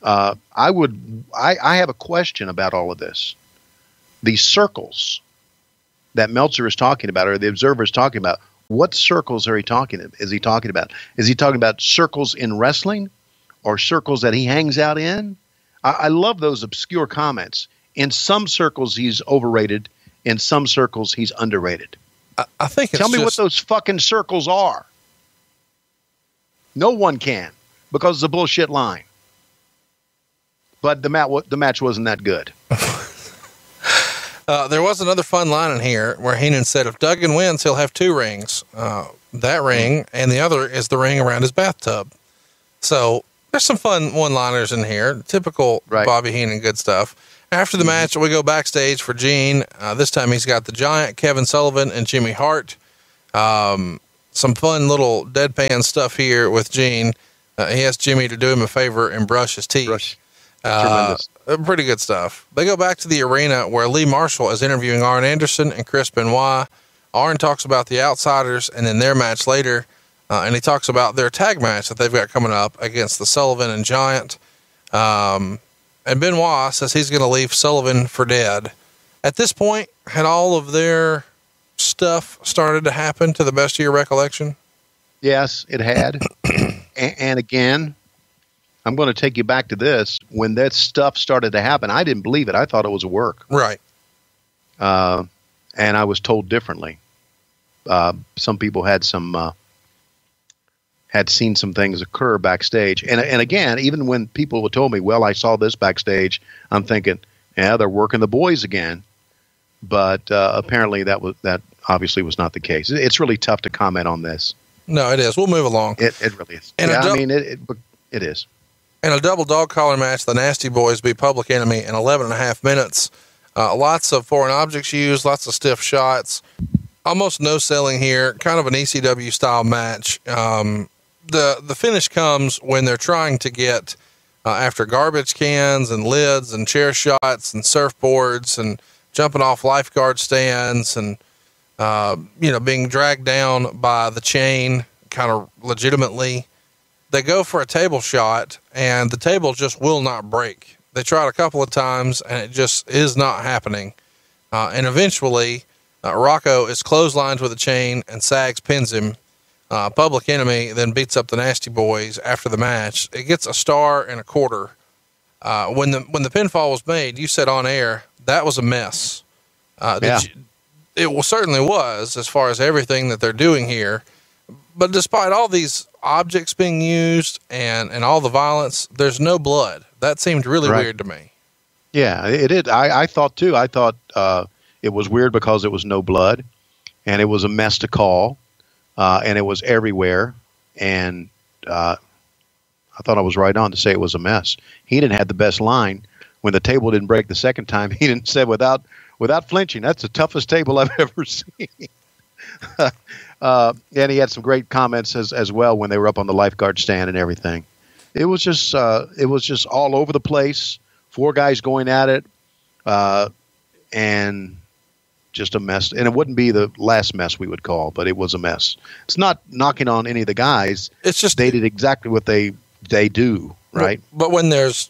I have a question about all of this. These circles that Meltzer is talking about, or the Observer is talking about, What circles is he talking about? Is he talking about circles in wrestling or circles that he hangs out in? I love those obscure comments. In some circles, he's overrated. In some circles, he's underrated. I think Tell me what those fucking circles are. No one can, because it's a bullshit line. But the match wasn't that good. There was another fun line in here where Heenan said if Duggan wins, he'll have 2 rings. That ring and the other is the ring around his bathtub. So there's some fun one-liners in here. Typical Bobby Heenan good stuff. After the match, we go backstage for Gene. This time he's got the Giant, Kevin Sullivan, and Jimmy Hart. Some fun little deadpan stuff here with Gene. He asked Jimmy to do him a favor and brush his teeth. Tremendous. Pretty good stuff. They go back to the arena where Lee Marshall is interviewing Arn Anderson and Chris Benoit. Arn talks about the Outsiders and then their match later. And he talks about their tag match that they've got coming up against the Sullivan and Giant. And Benoit says he's going to leave Sullivan for dead. At this point, had all of their stuff started to happen to the best of your recollection? Yes, it had. And again, I'm going to take you back to this. When that stuff started to happen, I didn't believe it. I thought it was a work. Right. And I was told differently. Some people had seen some things occur backstage. And again, even when people told me, well, I saw this backstage, I'm thinking, yeah, they're working the boys again. But apparently that obviously was not the case. It's really tough to comment on this. No, it is. We'll move along. It really is. And it is. In a double dog collar match, the Nasty Boys beat Public Enemy in 11.5 minutes. Lots of foreign objects used, lots of stiff shots. Almost no selling here. Kind of an ECW style match. The finish comes when they're trying to get after garbage cans and lids and chair shots and surfboards and jumping off lifeguard stands and being dragged down by the chain kind of legitimately. They go for a table shot and the table just will not break. They tried a couple of times and it just is not happening. And eventually Rocco is clotheslined with a chain and Sags pins him. Public Enemy then beats up the Nasty Boys after the match. It gets 1.25 stars. When the pinfall was made, you said on air, that was a mess. It certainly was, as far as everything that they're doing here. But despite all these objects being used and all the violence, there's no blood. That seemed really weird to me. Yeah, it did. I thought too. I thought it was weird because it was no blood and it was a mess to call. And it was everywhere. And I thought I was right on to say it was a mess. Heenan had the best line when the table didn't break the second time. Heenan said without flinching, that's the toughest table I've ever seen. And he had some great comments as well when they were up on the lifeguard stand and everything. It was just all over the place. 4 guys going at it, and just a mess. And it wouldn't be the last mess we would call, but it was a mess. It's not knocking on any of the guys. It's just they did exactly what they do, right? But when there's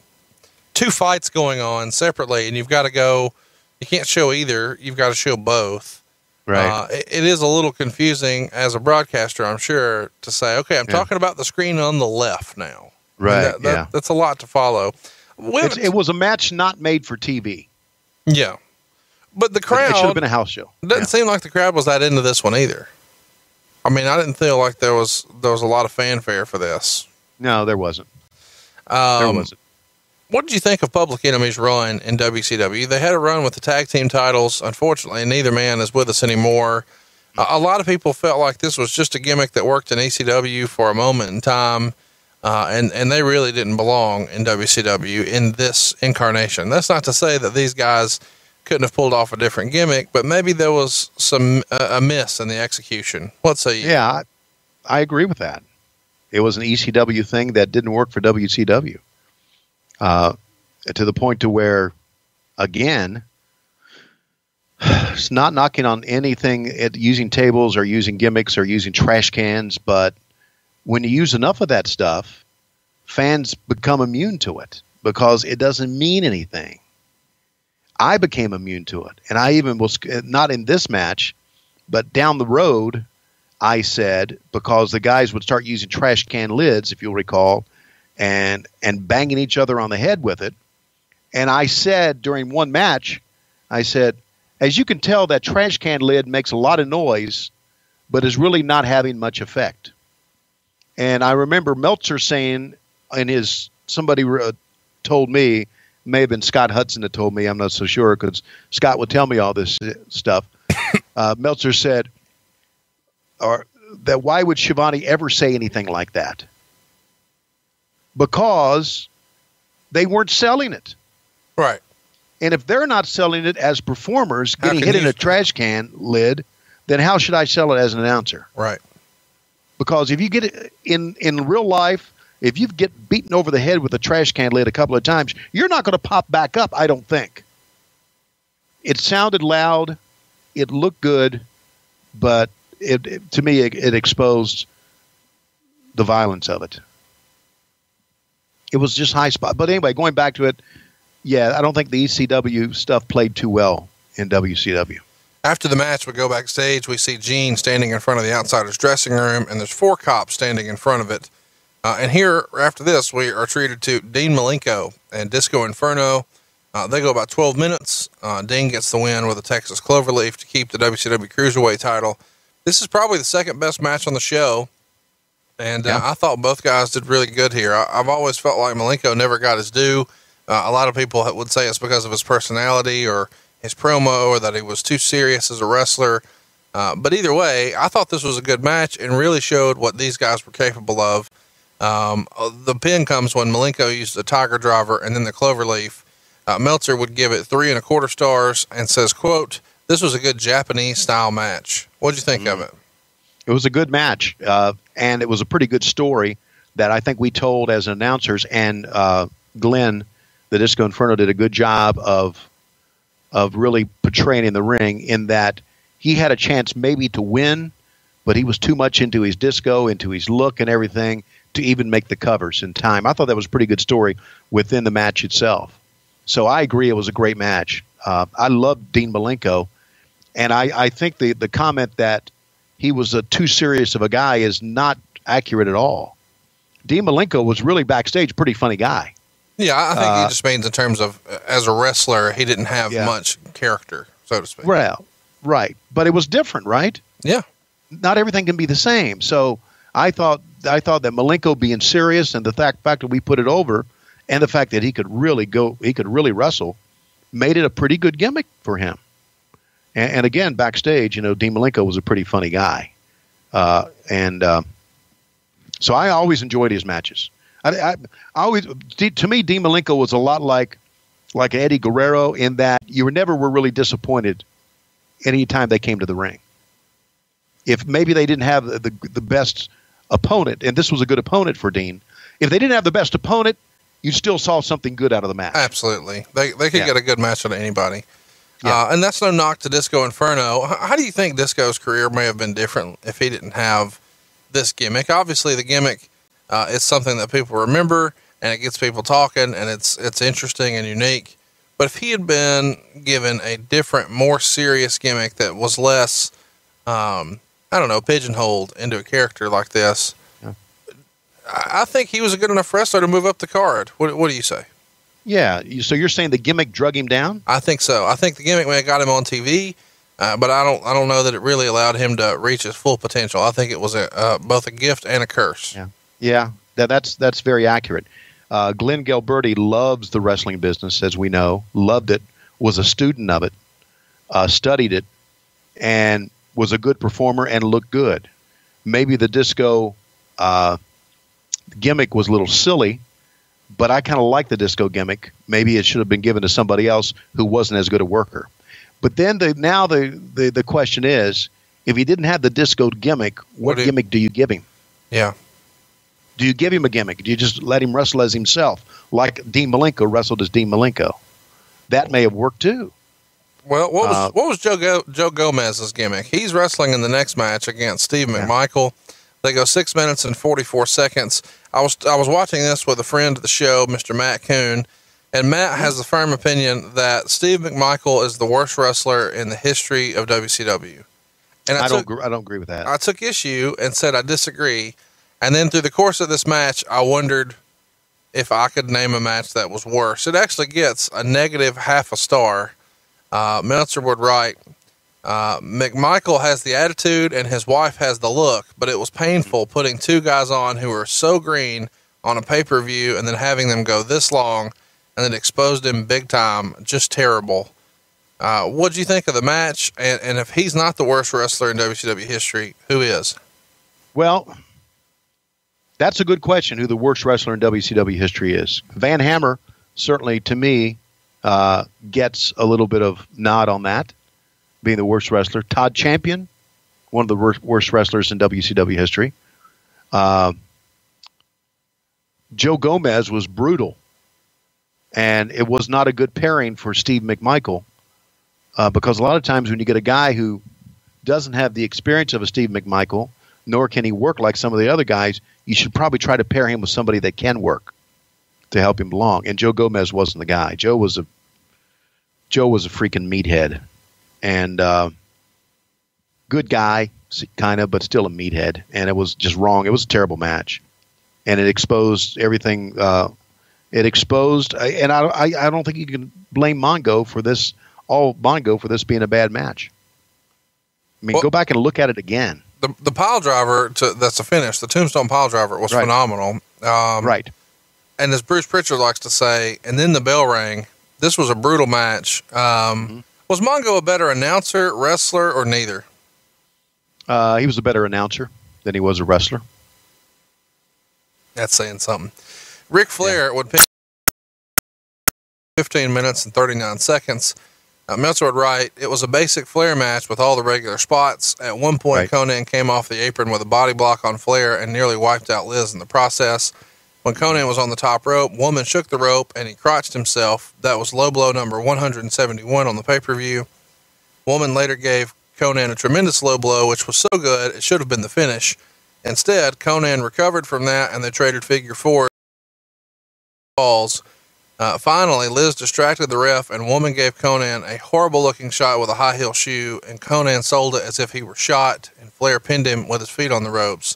2 fights going on separately, and you've got to go, you can't show either. You've got to show both. Right. It is a little confusing as a broadcaster, I'm sure, to say, okay, I'm talking about the screen on the left now. Right. That's a lot to follow. It was a match not made for TV. Yeah. But the crowd, it should have been a house show. Doesn't seem like the crowd was that into this one either. I mean, I didn't feel like there was a lot of fanfare for this. No, there wasn't. What did you think of Public Enemy's run in WCW? They had a run with the tag team titles. Unfortunately, neither man is with us anymore. A lot of people felt like this was just a gimmick that worked in ECW for a moment in time. And they really didn't belong in WCW in this incarnation. That's not to say that these guys couldn't have pulled off a different gimmick, but maybe there was a miss in the execution. What say you? Yeah, I agree with that. It was an ECW thing that didn't work for WCW. To the point to where, again, it's not knocking on anything using tables or using gimmicks or using trash cans, but when you use enough of that stuff, fans become immune to it because it doesn't mean anything. I became immune to it. And I even was not in this match, but down the road, I said, because the guys would start using trash can lids, if you'll recall, and banging each other on the head with it. And I said during one match, I said, as you can tell, that trash can lid makes a lot of noise, but is really not having much effect. And I remember Meltzer saying in his, somebody told me, may have been Scott Hudson that told me, I'm not so sure, because Scott would tell me all this stuff. Meltzer said, that why would Schiavone ever say anything like that? Because they weren't selling it. Right. And if they're not selling it as performers, getting hit in a trash can lid, then how should I sell it as an announcer? Right. Because if you get it in real life, if you get beaten over the head with a trash can lid a couple of times, you're not going to pop back up, I don't think. It sounded loud. It looked good. But to me, it exposed the violence of it. It was just high spot. But anyway, going back to it, yeah, I don't think the ECW stuff played too well in WCW. After the match, we go backstage. We see Gene standing in front of the Outsiders dressing room, and there's 4 cops standing in front of it. And here, after this, we are treated to Dean Malenko and Disco Inferno. They go about 12 minutes. Dean gets the win with a Texas Cloverleaf to keep the WCW Cruiserweight title. This is probably the second best match on the show. And I thought both guys did really good here. I've always felt like Malenko never got his due. A lot of people would say it's because of his personality or his promo, or that he was too serious as a wrestler. But either way, I thought this was a good match and really showed what these guys were capable of. The pin comes when Malenko used the Tiger Driver and then the Cloverleaf. Meltzer would give it 3 1/4 stars and says, quote, "This was a good Japanese style match." What'd you think of it? It was a good match. And it was a pretty good story that I think we told as announcers, and Glenn, the Disco Inferno, did a good job of really portraying in the ring, in that he had a chance maybe to win, but he was too much into his disco, into his look and everything to even make the covers in time. I thought that was a pretty good story within the match itself. So I agree, it was a great match. I love Dean Malenko, and I think the comment that he was too serious of a guy is not accurate at all. Dean Malenko was really backstage pretty funny guy. Yeah, I think he just means in terms of, as a wrestler, he didn't have much character, so to speak. Well, right. But it was different, right? Yeah. Not everything can be the same. So I thought that Malenko being serious, and the fact that we put it over, and the fact that he could really wrestle, made it a pretty good gimmick for him. And again, backstage, Dean Malenko was a pretty funny guy. So I always enjoyed his matches. I always, to me, Dean Malenko was a lot like Eddie Guerrero, in that you were really disappointed any time they came to the ring. If maybe they didn't have the best opponent, and this was a good opponent for Dean, if they didn't have the best opponent, you still saw something good out of the match. Absolutely. They could get a good match out of anybody. Yeah. And that's no knock to Disco Inferno. How do you think Disco's career may have been different if he didn't have this gimmick? Obviously, the gimmick is something that people remember, and it gets people talking, and it's interesting and unique. But if he had been given a different, more serious gimmick that was less, pigeonholed into a character like this, I think he was a good enough wrestler to move up the card. What do you say? Yeah. So you're saying the gimmick drug him down? I think so. I think the gimmick may have got him on TV, but I don't know that it really allowed him to reach his full potential. I think it was both a gift and a curse. Yeah. That's very accurate. Glenn Gilberti loves the wrestling business, as we know, loved it, was a student of it, studied it, and was a good performer and looked good. Maybe the disco gimmick was a little silly, but I kind of like the disco gimmick. Maybe it should have been given to somebody else who wasn't as good a worker. But then the question is, if he didn't have the disco gimmick, what gimmick do you give him? Yeah. Do you give him a gimmick? Do you just let him wrestle as himself, like Dean Malenko wrestled as Dean Malenko? That may have worked too. Well, what was Joe Gomez's gimmick? He's wrestling in the next match against Steve McMichael. They go 6 minutes and 44 seconds. I was watching this with a friend of the show, Mr. Matt Coon, and Matt has the firm opinion that Steve McMichael is the worst wrestler in the history of WCW. And I don't agree with that. I took issue and said I disagree. And then through the course of this match, I wondered if I could name a match that was worse. It actually gets a negative half a star. Meltzer would write, McMichael has the attitude and his wife has the look, but it was painful putting two guys on who were so green on a pay-per-view and then having them go this long and then exposed him big time. Just terrible. What'd you think of the match? And if he's not the worst wrestler in WCW history, who is? Well, that's a good question, who the worst wrestler in WCW history is. Van Hammer, certainly to me, gets a little bit of nod on that, being the worst wrestler. Todd Champion, one of the worst wrestlers in WCW history. Joe Gomez was brutal, and it was not a good pairing for Steve McMichael, because a lot of times when you get a guy who doesn't have the experience of a Steve McMichael, nor can he work like some of the other guys, you should probably try to pair him with somebody that can work to help him along. And Joe Gomez wasn't the guy. Joe was a freaking meathead, and good guy, kind of, but still a meathead. And it was just wrong. It was a terrible match, and it exposed everything. It exposed, and I don't think you can blame Mongo for this. All Mongo for this being a bad match. I mean, go back and look at it again. The pile driver that's a finish. The Tombstone pile driver was phenomenal. Right. And as Bruce Pritchard likes to say, and then the bell rang. This was a brutal match. Was Mongo a better announcer, wrestler, or neither? He was a better announcer than he was a wrestler. That's saying something. Ric Flair would pin 15 minutes and 39 seconds. Meltzer would write, it was a basic Flair match with all the regular spots. At one point, Conan came off the apron with a body block on Flair and nearly wiped out Liz in the process. When Conan was on the top rope, Woman shook the rope and he crotched himself. That was low blow number 171 on the pay-per-view. Woman later gave Conan a tremendous low blow, which was so good it should have been the finish. Instead, Conan recovered from that and they traded figure four balls. Finally, Liz distracted the ref and Woman gave Conan a horrible looking shot with a high heel shoe, and Conan sold it as if he were shot, and Flair pinned him with his feet on the ropes.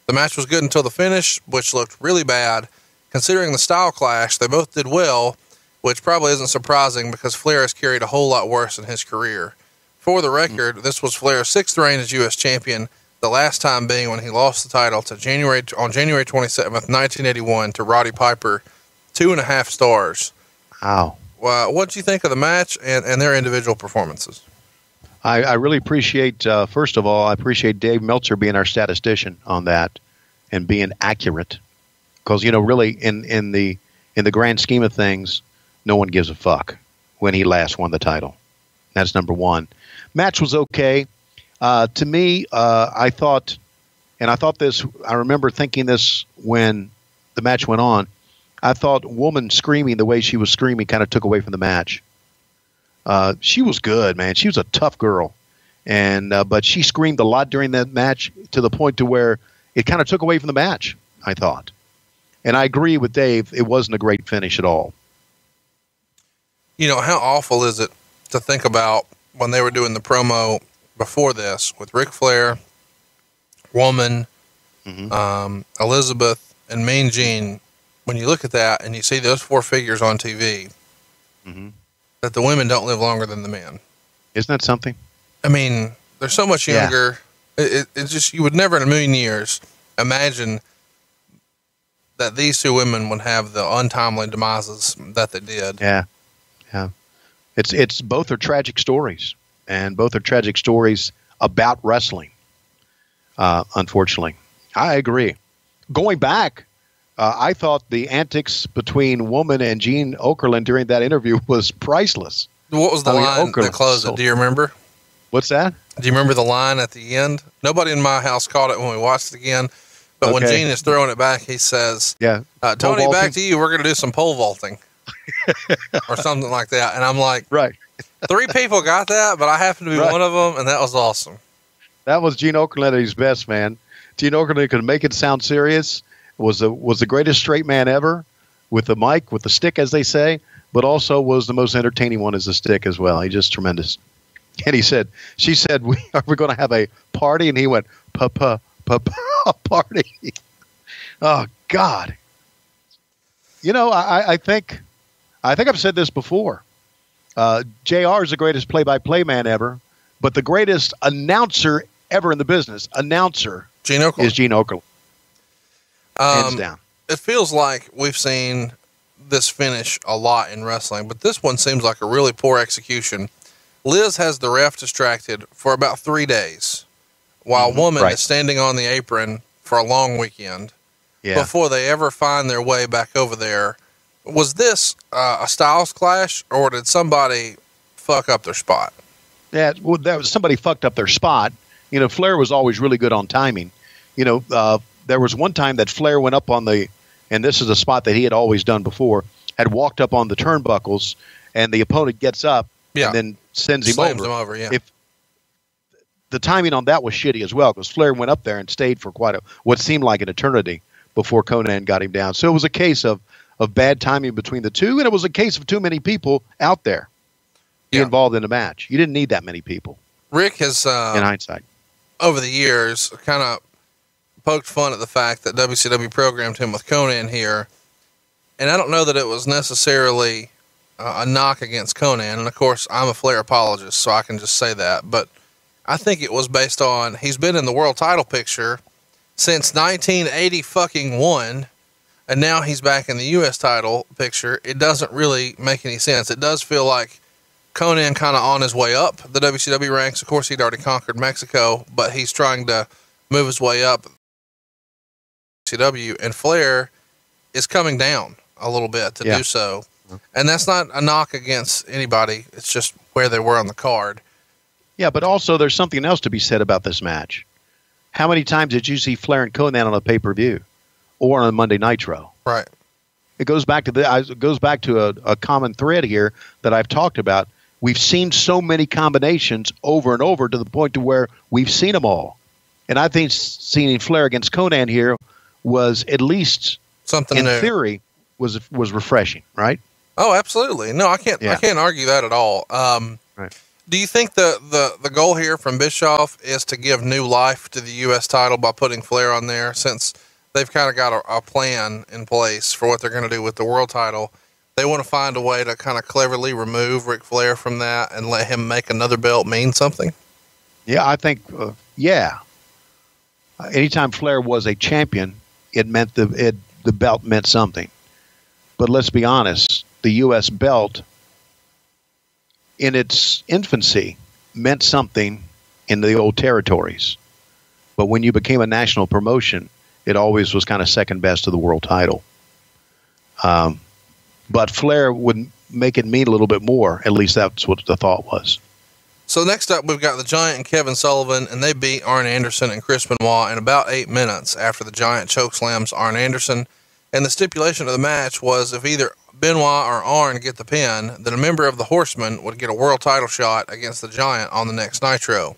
The match was good until the finish, which looked really bad. Considering the style clash, they both did well, which probably isn't surprising because Flair has carried a whole lot worse in his career. For the record, this was Flair's sixth reign as U.S. champion, the last time being when he lost the title on January 27th, 1981 to Roddy Piper, 2.5 stars. Wow. What did you think of the match and their individual performances? I really appreciate, first of all, I appreciate Dave Meltzer being our statistician on that and being accurate. Because, really, in the grand scheme of things, no one gives a fuck when he last won the title. That's number one. Match was okay. To me, I thought this, I remember thinking this when the match went on, I thought Woman screaming the way she was screaming kind of took away from the match. She was good, man. She was a tough girl, but she screamed a lot during that match to the point to where it kind of took away from the match, I thought. And I agree with Dave. It wasn't a great finish at all. How awful is it to think about when they were doing the promo before this with Ric Flair, Woman, Elizabeth, and Mean Gene. When you look at that and you see those four figures on TV, that the women don't live longer than the men. Isn't that something? I mean, they're so much younger. Yeah. It's just, you would never in a million years imagine that these two women would have the untimely demises that they did. Yeah. Yeah. It's both are tragic stories, and both are tragic stories about wrestling. Unfortunately, I agree. Going back, I thought the antics between Woman and Gene Okerlund during that interview was priceless. What was the line that closed it? Do you remember? What's that? Do you remember the line at the end? Nobody in my house caught it when we watched it again. But when Gene is throwing it back, he says, Tony, back to you. We're going to do some pole vaulting or something like that. And I'm like, right. 3 people got that, but I happen to be one of them. And that was awesome. That was Gene Okerlund at his best, man. Gene Okerlund could make it sound serious. Was the greatest straight man ever with the mic, with the stick, as they say, but also was the most entertaining one as a stick as well. He's just tremendous. And she said, are we going to have a party? And he went, party. Oh, God. I think I've said this before. JR is the greatest play-by-play man ever, but the greatest announcer ever in the business, Gene Okerlund. is Gene Okerlund. Hands down. It feels like we've seen this finish a lot in wrestling, but this one seems like a really poor execution. Liz has the ref distracted for about 3 days while Woman is standing on the apron for a long weekend before they ever find their way back over there. Was this a Styles clash, or did somebody fuck up their spot? Yeah, well, that was somebody fucked up their spot. Flair was always really good on timing. There was one time that Flair went up on and this is a spot that he had always done before, had walked up on the turnbuckles, and the opponent gets up and then sends him over. If the timing on that was shitty as well, because Flair went up there and stayed for what seemed like an eternity before Conan got him down. So it was a case of bad timing between the two, and it was a case of too many people out there involved in the match. You didn't need that many people. Rick has, in hindsight, over the years, kind of poked fun at the fact that WCW programmed him with Conan here, and I don't know that it was necessarily a knock against Conan, and of course I'm a Flair apologist, so I can just say that, but I think it was based on he's been in the world title picture since 1981, and now he's back in the U.S. title picture. It doesn't really make any sense. It does feel like Conan kind of on his way up the WCW ranks. Of course, he'd already conquered Mexico, but he's trying to move his way up WCW, and Flair is coming down a little bit to do so. And that's not a knock against anybody. It's just where they were on the card. Yeah, but also there's something else to be said about this match. How many times did you see Flair and Conan on a pay-per-view or on a Monday Nitro? Right. It goes back to a common thread here that I've talked about. We've seen so many combinations over and over to the point to where we've seen them all. And I think seeing Flair against Conan here was at least something in new. Theory was refreshing, right? Oh, absolutely. No, I can't argue that at all. Right. Do you think the goal here from Bischoff is to give new life to the U.S. title by putting Flair on there, since they've kind of got a plan in place for what they're going to do with the world title? They want to find a way to kind of cleverly remove Ric Flair from that and let him make another belt mean something? Yeah, I think, anytime Flair was a champion, it meant the belt meant something. But let's be honest, the U.S. belt in its infancy meant something in the old territories. But when you became a national promotion, it always was kind of second best to the world title. But Flair would make it mean a little bit more. At least that's what the thought was. So next up, we've got the Giant and Kevin Sullivan, and they beat Arn Anderson and Chris Benoit in about 8 minutes after the Giant chokeslams Arn Anderson. And the stipulation of the match was if either Benoit or Arn get the pin, then a member of the Horsemen would get a world title shot against the Giant on the next Nitro.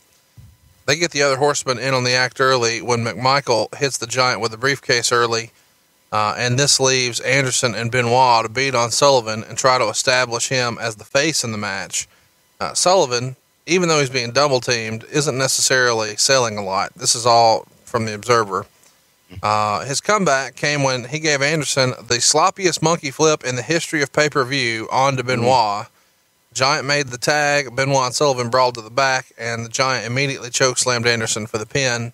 They get the other Horsemen in on the act early when McMichael hits the Giant with a briefcase early, and this leaves Anderson and Benoit to beat on Sullivan and try to establish him as the face in the match. Sullivan, even though he's being double teamed, isn't necessarily selling a lot. This is all from the Observer. His comeback came when he gave Anderson the sloppiest monkey flip in the history of pay-per-view onto Benoit. Giant made the tag, Benoit and Sullivan brawled to the back, and the Giant immediately chokeslammed Anderson for the pin.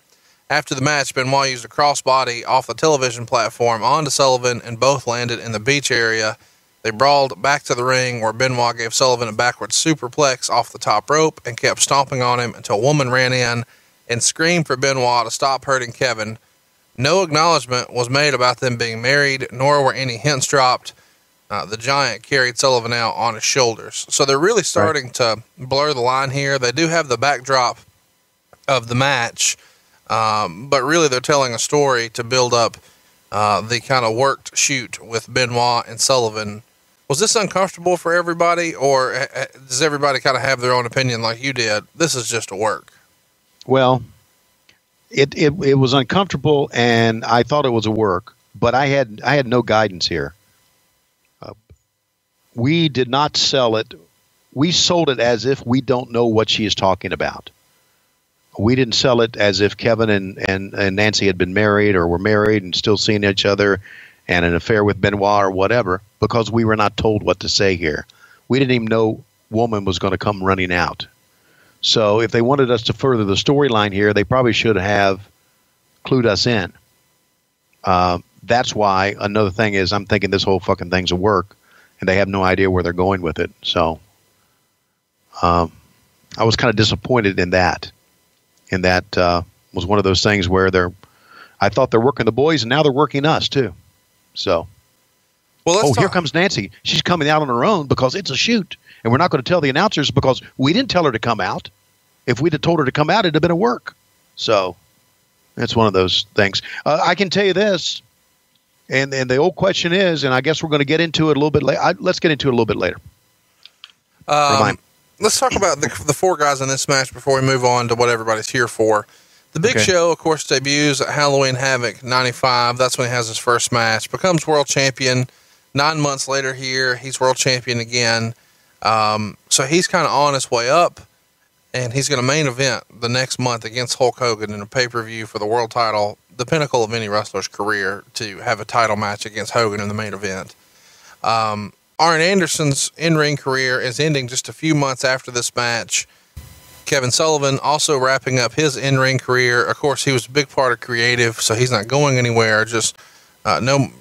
After the match, Benoit used a crossbody off the television platform onto Sullivan, and both landed in the beach area. They brawled back to the ring, where Benoit gave Sullivan a backward superplex off the top rope and kept stomping on him until a woman ran in and screamed for Benoit to stop hurting Kevin. No acknowledgement was made about them being married, nor were any hints dropped. The Giant carried Sullivan out on his shoulders. So they're really starting to blur the line here. They do have the backdrop of the match, but really they're telling a story to build up the kind of worked shoot with Benoit and Sullivan. Was this uncomfortable for everybody, or does everybody kind of have their own opinion like you did? This is just a work. Well, it was uncomfortable, and I thought it was a work, but I had no guidance here. We did not sell it we sold it as if we don't know what she is talking about. We didn't sell it as if Kevin and Nancy had been married or were married and still seeing each other and an affair with Benoit or whatever, because we were not told what to say here. We didn't even know Woman was going to come running out. So if they wanted us to further the storyline here, they probably should have clued us in. That's why another thing is I'm thinking this whole fucking thing's a work, and they have no idea where they're going with it. So I was kind of disappointed in that. And that was one of those things where I thought they're working the boys, and now they're working us too. So, well, here comes Nancy. She's coming out on her own because it's a shoot, and we're not going to tell the announcers because we didn't tell her to come out. If we'd have told her to come out, it'd have been a work. So that's one of those things. I can tell you this, and the old question is, and I guess we're going to get into it a little bit later. Let's get into it a little bit later. Let's talk about the four guys in this match before we move on to what everybody's here for. The Big Show, of course, debuts at Halloween Havoc 95. That's when he has his first match. Becomes world champion. 9 months later here, he's world champion again. So he's kind of on his way up, and he's going to main event the next month against Hulk Hogan in a pay-per-view for the world title, the pinnacle of any wrestler's career, to have a title match against Hogan in the main event. Arn Anderson's in-ring career is ending just a few months after this match. Kevin Sullivan also wrapping up his in-ring career. Of course, he was a big part of creative, so he's not going anywhere. Just the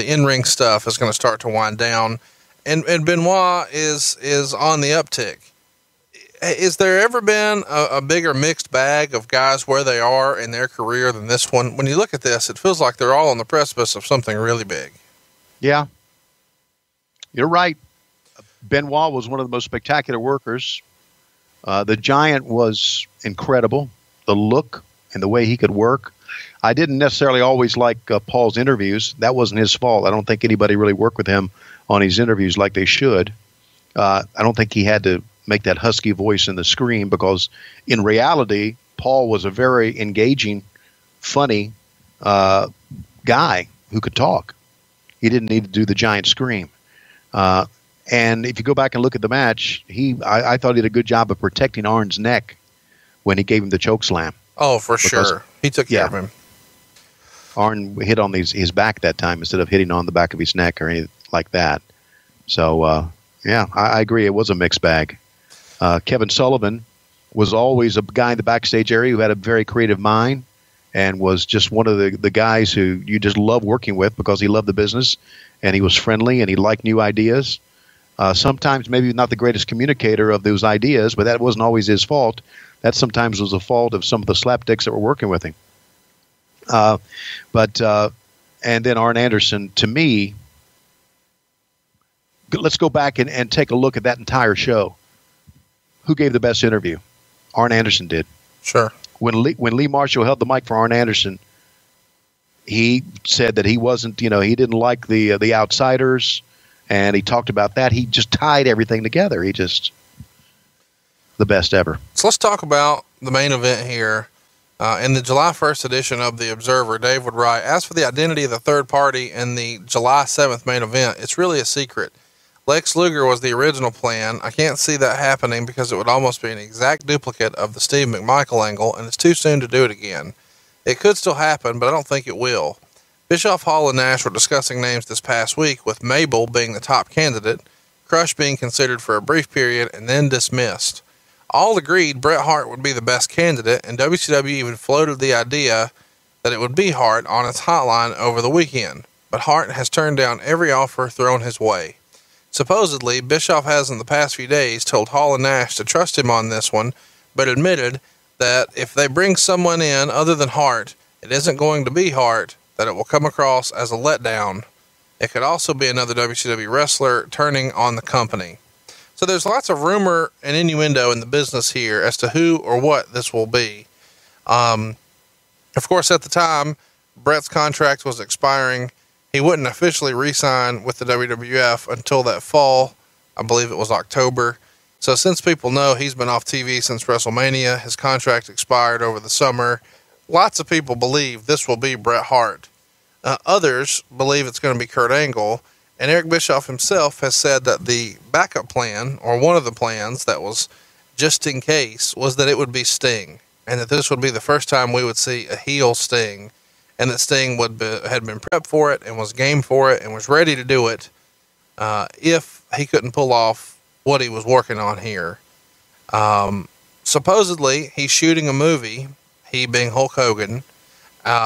in-ring stuff is going to start to wind down, and Benoit is on the uptick. Is there ever been a bigger mixed bag of guys where they are in their career than this one? When you look at this, it feels like they're all on the precipice of something really big. Yeah. You're right. Benoit was one of the most spectacular workers. The Giant was incredible. The look and the way he could work. I didn't necessarily always like Paul's interviews. That wasn't his fault. I don't think anybody really worked with him on his interviews like they should. I don't think he had to make that husky voice in the scream, because in reality, Paul was a very engaging, funny guy who could talk. He didn't need to do the Giant scream. And if you go back and look at the match, I thought he did a good job of protecting Arn's neck when he gave him the choke slam. Oh, for sure. He took care of him. Arn hit on his back that time instead of hitting on the back of his neck or anything like that. So, I agree. It was a mixed bag. Kevin Sullivan was always a guy in the backstage area who had a very creative mind and was just one of the guys who you just love working with because he loved the business and he was friendly and he liked new ideas. Sometimes maybe not the greatest communicator of those ideas, but that wasn't always his fault. That sometimes was the fault of some of the slapdicks that were working with him. And then Arn Anderson, to me, let's go back and take a look at that entire show. Who gave the best interview? Arn Anderson did. Sure. When Lee Marshall held the mic for Arn Anderson, he said that he wasn't, he didn't like the outsiders, and he talked about that. He just tied everything together. The best ever. So let's talk about the main event here. In the July 1st edition of The Observer, Dave would write, as for the identity of the third party in the July 7th main event, it's really a secret. Lex Luger was the original plan. I can't see that happening because it would almost be an exact duplicate of the Steve McMichael angle, and it's too soon to do it again. It could still happen, but I don't think it will. Bischoff, Hall, and Nash were discussing names this past week, with Mabel being the top candidate, Crush being considered for a brief period and then dismissed. All agreed Bret Hart would be the best candidate, and WCW even floated the idea that it would be Hart on its hotline over the weekend, but Hart has turned down every offer thrown his way. Supposedly, Bischoff has in the past few days told Hall and Nash to trust him on this one, but admitted that if they bring someone in other than Hart, it isn't going to be Hart, that it will come across as a letdown. It could also be another WCW wrestler turning on the company. So there's lots of rumor and innuendo in the business here as to who or what this will be. Of course, at the time, Bret's contract was expiring. He wouldn't officially re-sign with the WWF until that fall. I believe it was October. So since people know he's been off TV since WrestleMania, his contract expired over the summer. Lots of people believe this will be Bret Hart. Others believe it's going to be Kurt Angle. And Eric Bischoff himself has said that the backup plan, or one of the plans that was just in case, was that it would be Sting, and that this would be the first time we would see a heel Sting, and that Sting had been prepped for it and was game for it and was ready to do it if he couldn't pull off what he was working on here. Supposedly, he's shooting a movie, he being Hulk Hogan,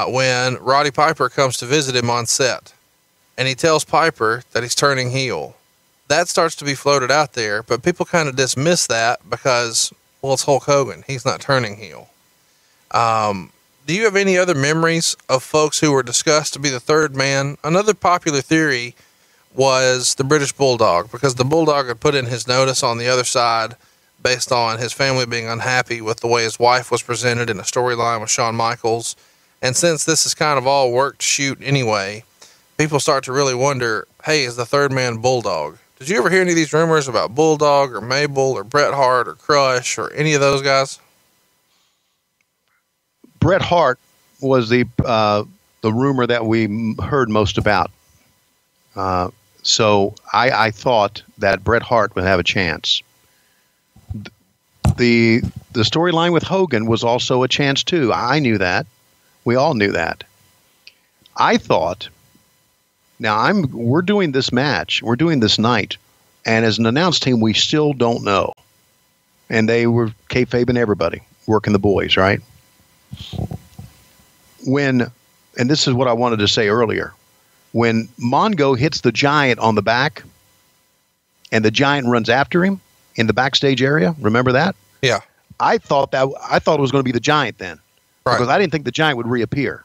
when Roddy Piper comes to visit him on set. And he tells Piper that he's turning heel. That starts to be floated out there, but people kind of dismiss that because, well, it's Hulk Hogan. He's not turning heel. Do you have any other memories of folks who were discussed to be the third man? Another popular theory was the British Bulldog, because the Bulldog had put in his notice on the other side based on his family being unhappy with the way his wife was presented in a storyline with Shawn Michaels. And since this is kind of all worked shoot anyway, people start to really wonder, hey, is the third man Bulldog? Did you ever hear any of these rumors about Bulldog or Mabel or Bret Hart or Crush or any of those guys? Bret Hart was the rumor that we heard most about. So I thought that Bret Hart would have a chance. The storyline with Hogan was also a chance too. I knew that. We all knew that. I thought, now we're doing this match, we're doing this night, and as an announced team, we still don't know. And they were kayfabing everybody, working the boys, right? And this is what I wanted to say earlier, when Mongo hits the Giant on the back, and the Giant runs after him in the backstage area, remember that? Yeah. I thought it was going to be the Giant then, right, because I didn't think the Giant would reappear.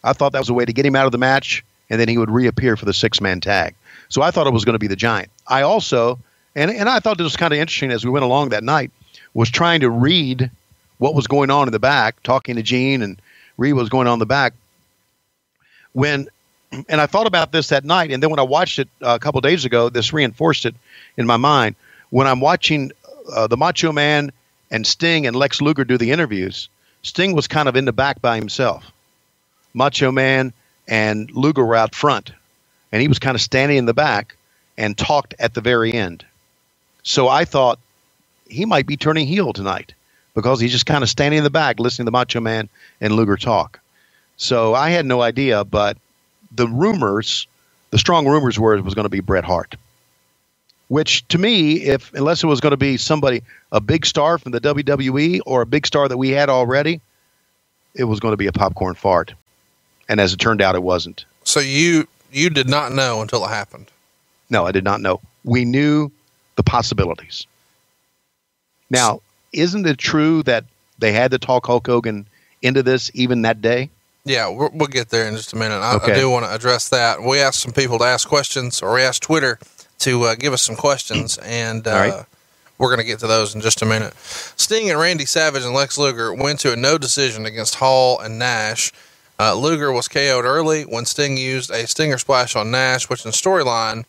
I thought that was a way to get him out of the match, and then he would reappear for the 6-man tag. So I thought it was going to be the Giant. I also, and I thought this was kind of interesting as we went along that night, was trying to read what was going on in the back, talking to Gene and read what was going on in the back. And I thought about this that night, and then when I watched it a couple days ago, this reinforced it in my mind. When I'm watching the Macho Man and Sting and Lex Luger do the interviews, Sting was kind of in the back by himself. Macho Man and Luger were out front, and he was kind of standing in the back and talked at the very end. So I thought he might be turning heel tonight because he's just kind of standing in the back listening to Macho Man and Luger talk. So I had no idea, but the strong rumors were it was going to be Bret Hart, which to me, unless it was going to be somebody, a big star from the WWE or a big star that we had already, it was going to be a popcorn fart. And as it turned out, it wasn't. So you did not know until it happened? No, I did not know. We knew the possibilities. Now, isn't it true that they had to talk Hulk Hogan into this even that day? Yeah, we'll get there in just a minute. I do want to address that. We asked some people to ask questions, or we asked Twitter to give us some questions, and right, we're going to get to those in just a minute. Sting and Randy Savage and Lex Luger went to a no decision against Hall and Nash. Luger was KO'd early when Sting used a Stinger Splash on Nash, which in storyline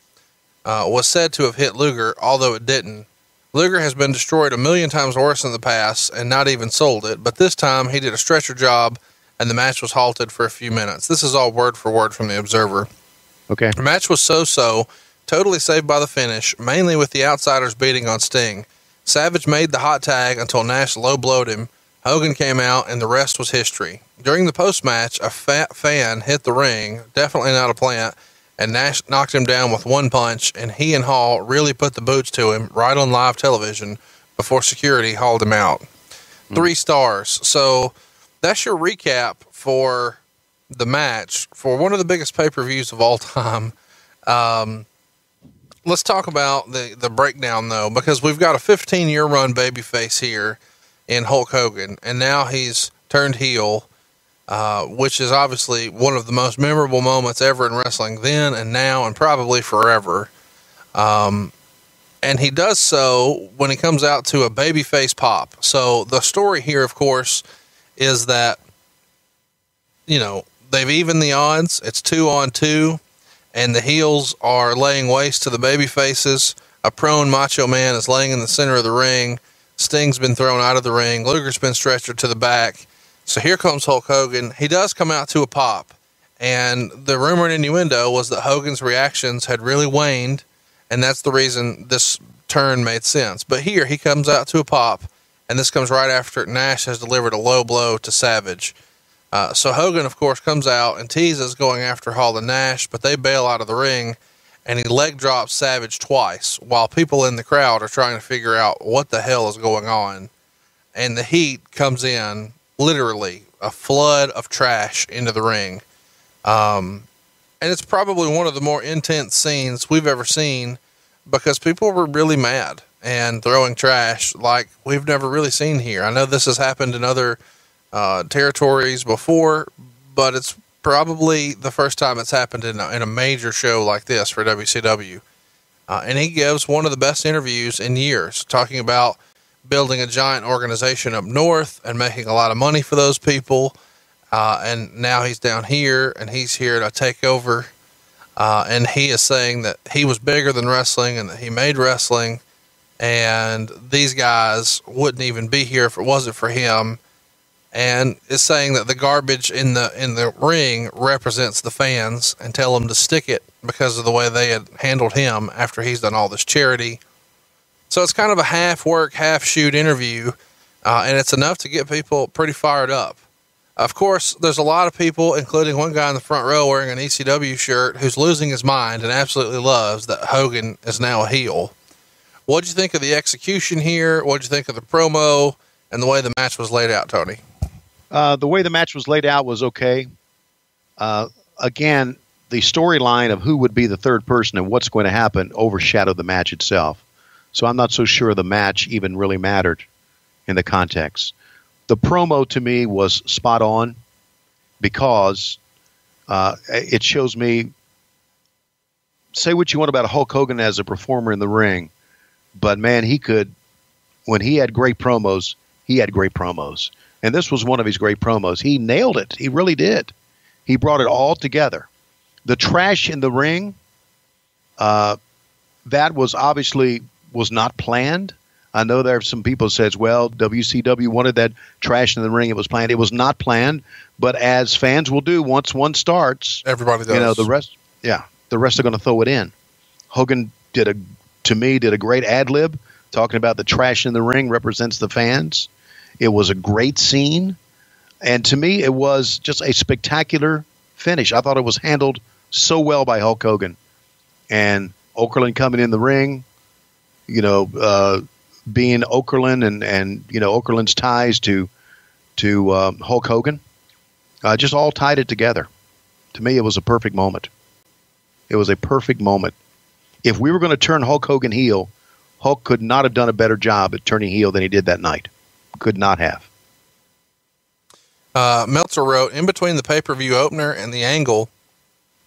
was said to have hit Luger, although it didn't. Luger has been destroyed 1,000,000 times worse in the past and not even sold it, but this time he did a stretcher job and the match was halted for a few minutes. This is all word for word from the Observer. Okay. The match was so-so, totally saved by the finish, mainly with the outsiders beating on Sting. Savage made the hot tag until Nash low-blowed him. Hogan came out, and the rest was history. During the post-match, a fat fan hit the ring, definitely not a plant, and Nash knocked him down with one punch, and he and Hall really put the boots to him right on live television before security hauled him out. 3 stars. So that's your recap for the match for one of the biggest pay-per-views of all time. Let's talk about the breakdown, though, because we've got a 15-year run babyface here in Hulk Hogan, and now he's turned heel, which is obviously one of the most memorable moments ever in wrestling then and now and probably forever. And he does so when he comes out to a babyface pop. So the story here, of course, is that, they've evened the odds. It's 2-on-2, and the heels are laying waste to the baby faces. A prone Macho Man is laying in the center of the ring. Sting's been thrown out of the ring. Luger's been stretchered to the back. So here comes Hulk Hogan. He does come out to a pop, And the rumor and innuendo was that Hogan's reactions had really waned, and that's the reason this turn made sense. But here he comes out to a pop, and this comes right after Nash has delivered a low blow to Savage. So Hogan, of course, comes out and teases going after Hall and Nash, but they bail out of the ring, and he leg drops Savage twice while people in the crowd are trying to figure out what the hell is going on. And the heat comes in, literally a flood of trash into the ring. And it's probably one of the more intense scenes we've ever seen, because people were really mad and throwing trash like we've never really seen here. I know this has happened in other territories before, but it's probably the first time it's happened in a major show like this for WCW. And he gives one of the best interviews in years, talking about building a giant organization up north and making a lot of money for those people. And now he's down here and he's here to take over. And he is saying that he was bigger than wrestling and that he made wrestling, and these guys wouldn't even be here if it wasn't for him. And is saying that the garbage in the ring represents the fans, and tell them to stick it because of the way they had handled him after he's done all this charity. So it's kind of a half work, half shoot interview. And it's enough to get people pretty fired up. Of course, there's a lot of people, including one guy in the front row wearing an ECW shirt, who's losing his mind and absolutely loves that Hogan is now a heel. What'd you think of the execution here? What'd you think of the promo and the way the match was laid out, Tony? The way the match was laid out was okay. Again, the storyline of who would be the third person and what's going to happen overshadowed the match itself. So I'm not so sure the match even really mattered in the context. The promo to me was spot on because it shows me, say what you want about Hulk Hogan as a performer in the ring, but man, he could, when he had great promos, he had great promos. And this was one of his great promos. He nailed it. He really did. He brought it all together. The trash in the ring, that was obviously was not planned. I know there are some people who says, well, WCW wanted that trash in the ring. It was planned. It was not planned, but as fans will do once one starts, everybody does. You know, the rest are going to throw it in. Hogan did a great ad-lib talking about the trash in the ring represents the fans. It was a great scene. And to me, it was just a spectacular finish. I thought it was handled so well by Hulk Hogan. And Okerlund coming in the ring, you know, being Okerlund and you know, Okerlund's ties to Hulk Hogan, just all tied it together. To me, it was a perfect moment. It was a perfect moment. If we were going to turn Hulk Hogan heel, Hulk could not have done a better job at turning heel than he did that night. Could not have. Meltzer wrote, in between the pay-per-view opener and the angle,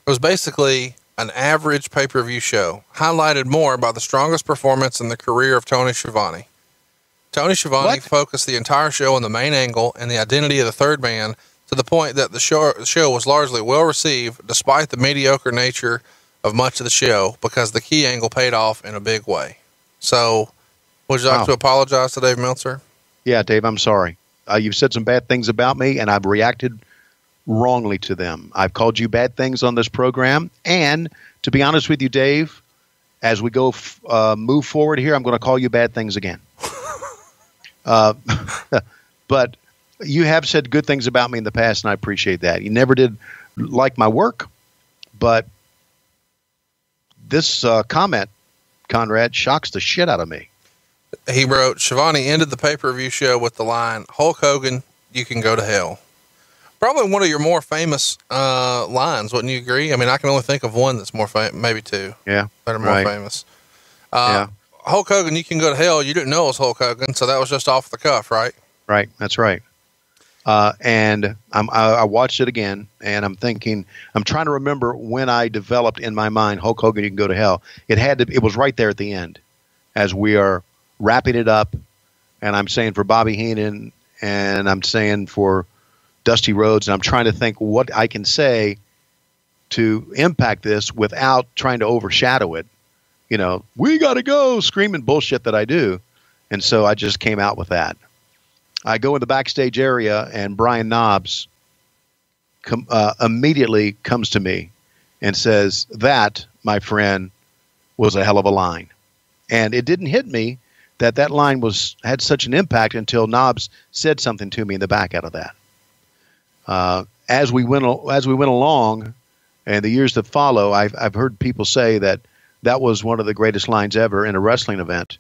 it was basically an average pay-per-view show, highlighted more by the strongest performance in the career of Tony Schiavone. Tony Schiavone focused the entire show on the main angle and the identity of the third man, to the point that the show was largely well received despite the mediocre nature of much of the show, because the key angle paid off in a big way. So, would you like to apologize to Dave Meltzer? Yeah, Dave, I'm sorry. You've said some bad things about me, and I've reacted wrongly to them. I've called you bad things on this program, and to be honest with you, Dave, as we go move forward here, I'm going to call you bad things again. But you have said good things about me in the past, and I appreciate that. You never did like my work, but this comment, Conrad, shocks the shit out of me. He wrote, Schiavone ended the pay-per-view show with the line, Hulk Hogan, you can go to hell. Probably one of your more famous lines, wouldn't you agree? I mean, I can only think of one that's more maybe two. Yeah. That are more famous. Hulk Hogan, you can go to hell. You didn't know it was Hulk Hogan, so that was just off the cuff, right? Right. That's right. And I watched it again, and I'm thinking, I'm trying to remember when I developed in my mind, Hulk Hogan, you can go to hell. It was right there at the end as we are wrapping it up. And I'm saying for Bobby Heenan, and I'm saying for Dusty Rhodes, and I'm trying to think what I can say to impact this without trying to overshadow it. You know, we got to go, screaming bullshit that I do. And so I just came out with that. I go in the backstage area, and Brian Knobbs immediately comes to me and says, that, my friend, was a hell of a line. And it didn't hit me that line had such an impact until Knobs said something to me in the back out of that. As we went along, and the years that follow, I've heard people say that was one of the greatest lines ever in a wrestling event.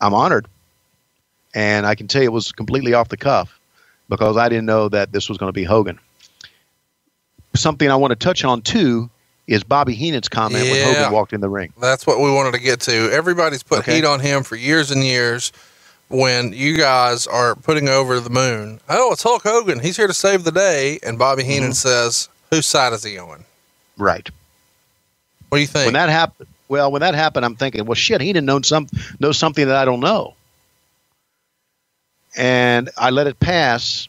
I'm honored, and I can tell you it was completely off the cuff because I didn't know that this was going to be Hogan. Something I want to touch on too is Bobby Heenan's comment when Hogan walked in the ring. That's what we wanted to get to. Everybody's put heat on him for years and years when you guys are putting over the moon. Oh, it's Hulk Hogan. He's here to save the day. And Bobby Heenan says, whose side is he on? Right. What do you think? When that happened, I'm thinking, well, shit, Heenan knows something that I don't know. And I let it pass.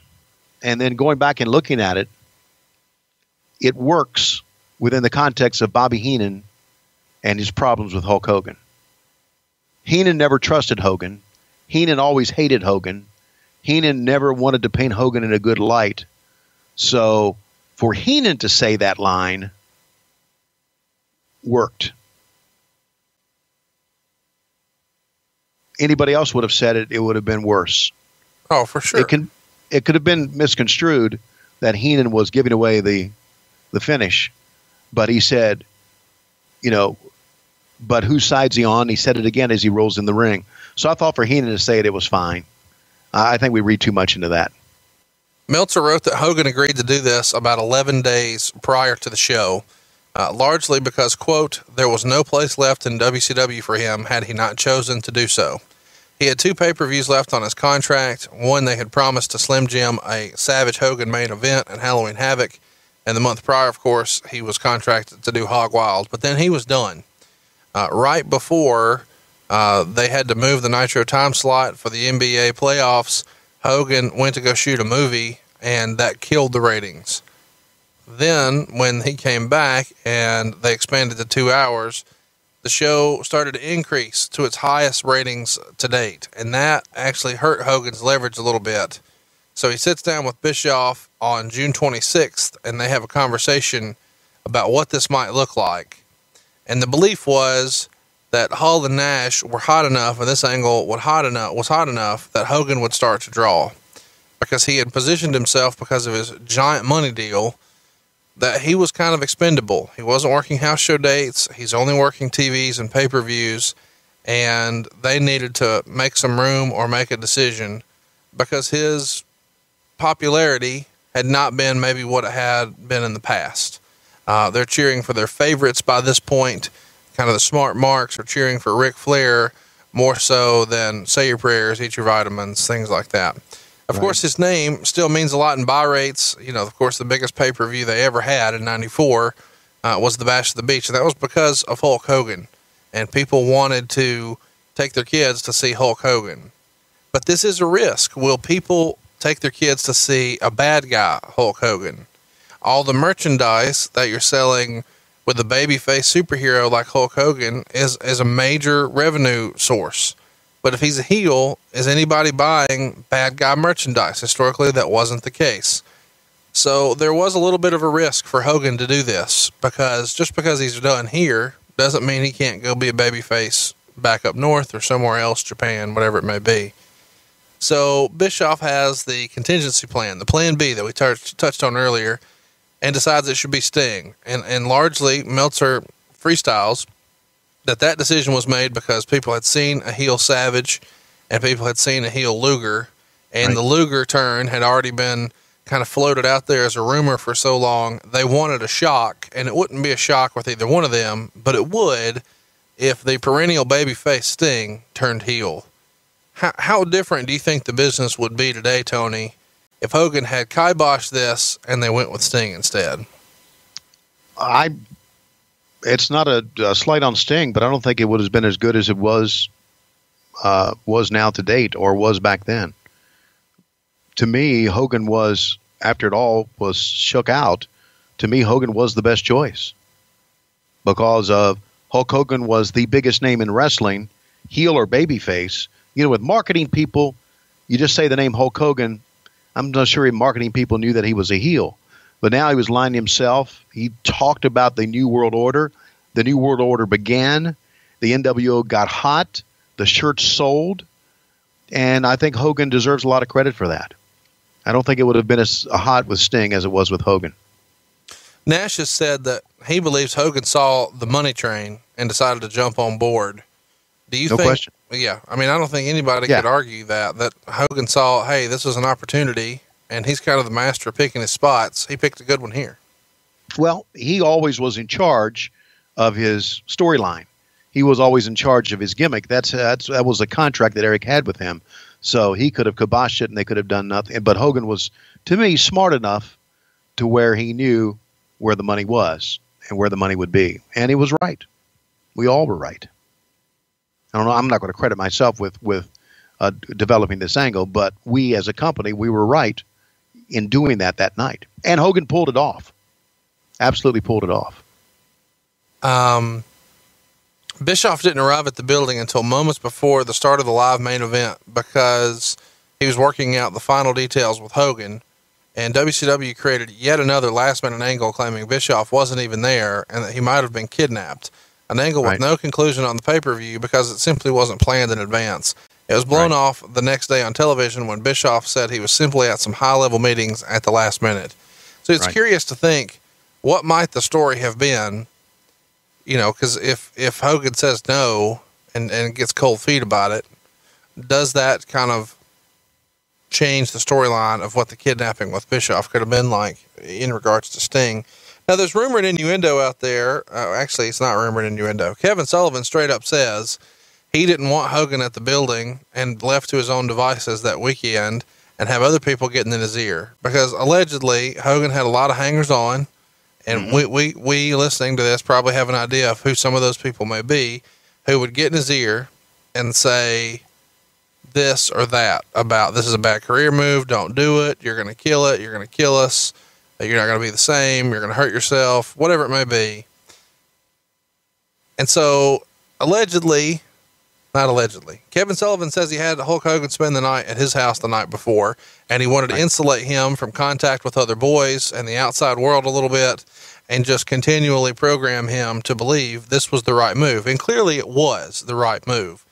And then going back and looking at it, it works within the context of Bobby Heenan and his problems with Hulk Hogan. Heenan never trusted Hogan. Heenan always hated Hogan. Heenan never wanted to paint Hogan in a good light. So for Heenan to say that line worked. Anybody else would have said it, it would have been worse. Oh, for sure. It could have been misconstrued that Heenan was giving away the finish. But he said, but whose side's he on? He said it again as he rolls in the ring. So I thought for Heenan to say it was fine. I think we read too much into that. Meltzer wrote that Hogan agreed to do this about 11 days prior to the show, largely because, quote, there was no place left in WCW for him had he not chosen to do so. He had 2 pay-per-views left on his contract. One, they had promised to Slim Jim a Savage Hogan main event at Halloween Havoc. And the month prior, of course, he was contracted to do Hog Wild, but then he was done. Right before they had to move the Nitro time slot for the NBA playoffs, Hogan went to go shoot a movie, and that killed the ratings. Then, when he came back and they expanded to 2 hours, the show started to increase to its highest ratings to date, and that actually hurt Hogan's leverage a little bit. So he sits down with Bischoff on June 26th, and they have a conversation about what this might look like. And the belief was that Hall and Nash were hot enough, and this angle was hot enough that Hogan would start to draw, because he had positioned himself because of his giant money deal that he was kind of expendable. He wasn't working house show dates. He's only working TVs and pay-per-views, and they needed to make some room or make a decision because his popularity had not been maybe what it had been in the past. They're cheering for their favorites by this point. Kind of the smart marks are cheering for Ric Flair more so than say your prayers, eat your vitamins, things like that. Of course, his name still means a lot in buy rates. Of course, the biggest pay-per-view they ever had in 94 was the Bash of the Beach. And that was because of Hulk Hogan. And people wanted to take their kids to see Hulk Hogan. But this is a risk. Will people take their kids to see a bad guy, Hulk Hogan? All the merchandise that you're selling with a babyface superhero like Hulk Hogan is a major revenue source. But if he's a heel, is anybody buying bad guy merchandise? Historically, that wasn't the case. So there was a little bit of a risk for Hogan to do this, because just because he's done here doesn't mean he can't go be a babyface back up north or somewhere else, Japan, whatever it may be. So Bischoff has the contingency plan, the plan B that we touched on earlier, and decides it should be Sting. And largely, Meltzer freestyles that decision was made because people had seen a heel Savage and people had seen a heel Luger, and the Luger turn had already been kind of floated out there as a rumor for so long. They wanted a shock, and it wouldn't be a shock with either one of them, but it would if the perennial babyface Sting turned heel. How different do you think the business would be today, Tony, if Hogan had kiboshed this and they went with Sting instead? It's not a slight on Sting, but I don't think it would have been as good as it was now to date, or was back then. To me, Hogan was, after it all was shook out, to me, Hogan was the best choice, because of Hulk Hogan was the biggest name in wrestling, heel or babyface. With marketing people, you just say the name Hulk Hogan. I'm not sure marketing people knew that he was a heel. But now he was lying to himself. He talked about the New World Order. The New World Order began. The NWO got hot. The shirt sold. And I think Hogan deserves a lot of credit for that. I don't think it would have been as hot with Sting as it was with Hogan. Nash has said that he believes Hogan saw the money train and decided to jump on board. Do you think? No question. Yeah. I mean, I don't think anybody could argue that Hogan saw, hey, this is an opportunity, and he's kind of the master of picking his spots. He picked a good one here. Well, he always was in charge of his storyline. He was always in charge of his gimmick. That was a contract that Eric had with him. So he could have kiboshed it and they could have done nothing. But Hogan was, to me, smart enough to where he knew where the money was and where the money would be. And he was right. We all were right. I don't know. I'm not going to credit myself with developing this angle, but we as a company, we were right in doing that night. And Hogan pulled it off. Absolutely pulled it off. Bischoff didn't arrive at the building until moments before the start of the live main event because he was working out the final details with Hogan, and WCW created yet another last-minute angle claiming Bischoff wasn't even there and that he might have been kidnapped, an angle with no conclusion on the pay-per-view because it simply wasn't planned in advance. It was blown off the next day on television when Bischoff said he was simply at some high-level meetings at the last minute. So it's curious to think, what might the story have been? You know, because if Hogan says no and gets cold feet about it, does that kind of change the storyline of what the kidnapping with Bischoff could have been like in regards to Sting? Now, there's rumor and innuendo out there. Actually, it's not rumor and innuendo. Kevin Sullivan straight up says he didn't want Hogan at the building and left to his own devices that weekend and have other people getting in his ear because allegedly Hogan had a lot of hangers on. And we listening to this probably have an idea of who some of those people may be who would get in his ear and say this or that about this is a bad career move. Don't do it. You're going to kill it. You're going to kill us. You're not going to be the same. You're going to hurt yourself, whatever it may be. And so Kevin Sullivan says he had Hulk Hogan spend the night at his house the night before, and he wanted to insulate him from contact with other boys and the outside world a little bit and just continually program him to believe this was the right move. And clearly it was the right move.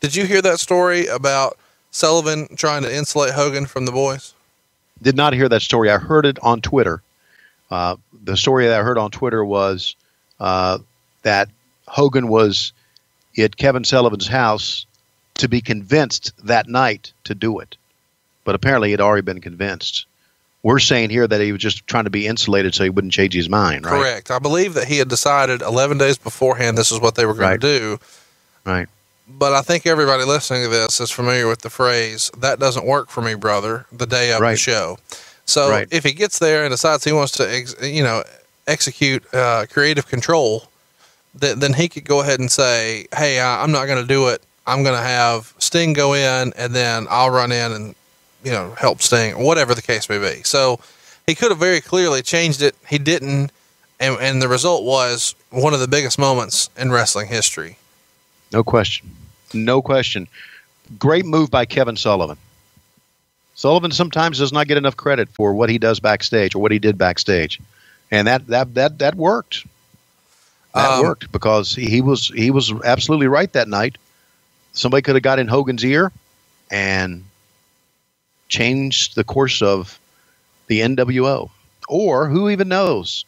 Did you hear that story about Sullivan trying to insulate Hogan from the boys? Did not hear that story. I heard it on Twitter. The story that I heard on Twitter was that Hogan was at Kevin Sullivan's house to be convinced that night to do it. But apparently he'd already been convinced. We're saying here that he was just trying to be insulated so he wouldn't change his mind, right? Correct. I believe that he had decided 11 days beforehand this is what they were going to do. Right. But I think everybody listening to this is familiar with the phrase, that doesn't work for me, brother, the day of the show. So if he gets there and decides he wants to, execute creative control, then he could go ahead and say, hey, I'm not going to do it. I'm going to have Sting go in and then I'll run in and, help Sting, whatever the case may be. So he could have very clearly changed it. He didn't. And the result was one of the biggest moments in wrestling history. No question. No question. Great move by Kevin Sullivan. Sullivan sometimes does not get enough credit for what he does backstage or what he did backstage. And that worked. That worked because he was absolutely right that night. Somebody could have got in Hogan's ear and changed the course of the NWO. Or who even knows?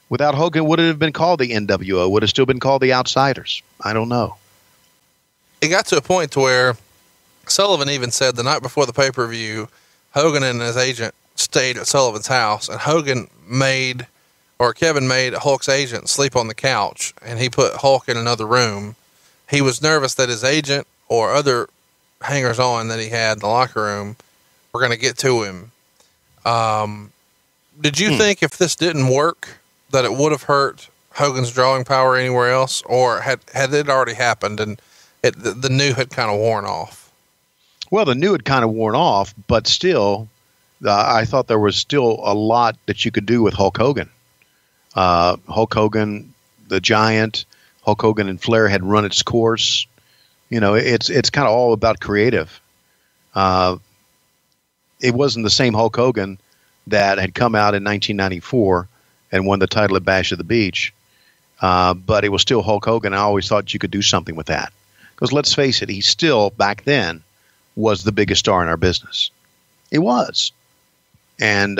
Without Hogan, would it have been called the NWO? Would it still been called the Outsiders? I don't know. It got to a point to where Sullivan even said the night before the pay-per-view, Hogan and his agent stayed at Sullivan's house, and Kevin made Hulk's agent sleep on the couch, and he put Hulk in another room. He was nervous that his agent or other hangers-on that he had in the locker room were going to get to him. Did you think if this didn't work that it would have hurt Hogan's drawing power anywhere else, or had it already happened and the new had kind of worn off? Well, the new had kind of worn off, but still, I thought there was still a lot that you could do with Hulk Hogan. Hulk Hogan, the Giant, Hulk Hogan and Flair had run its course. It's kind of all about creative. It wasn't the same Hulk Hogan that had come out in 1994 and won the title at Bash at the Beach. But it was still Hulk Hogan. I always thought you could do something with that. Because let's face it, he still, back then, was the biggest star in our business. He was. And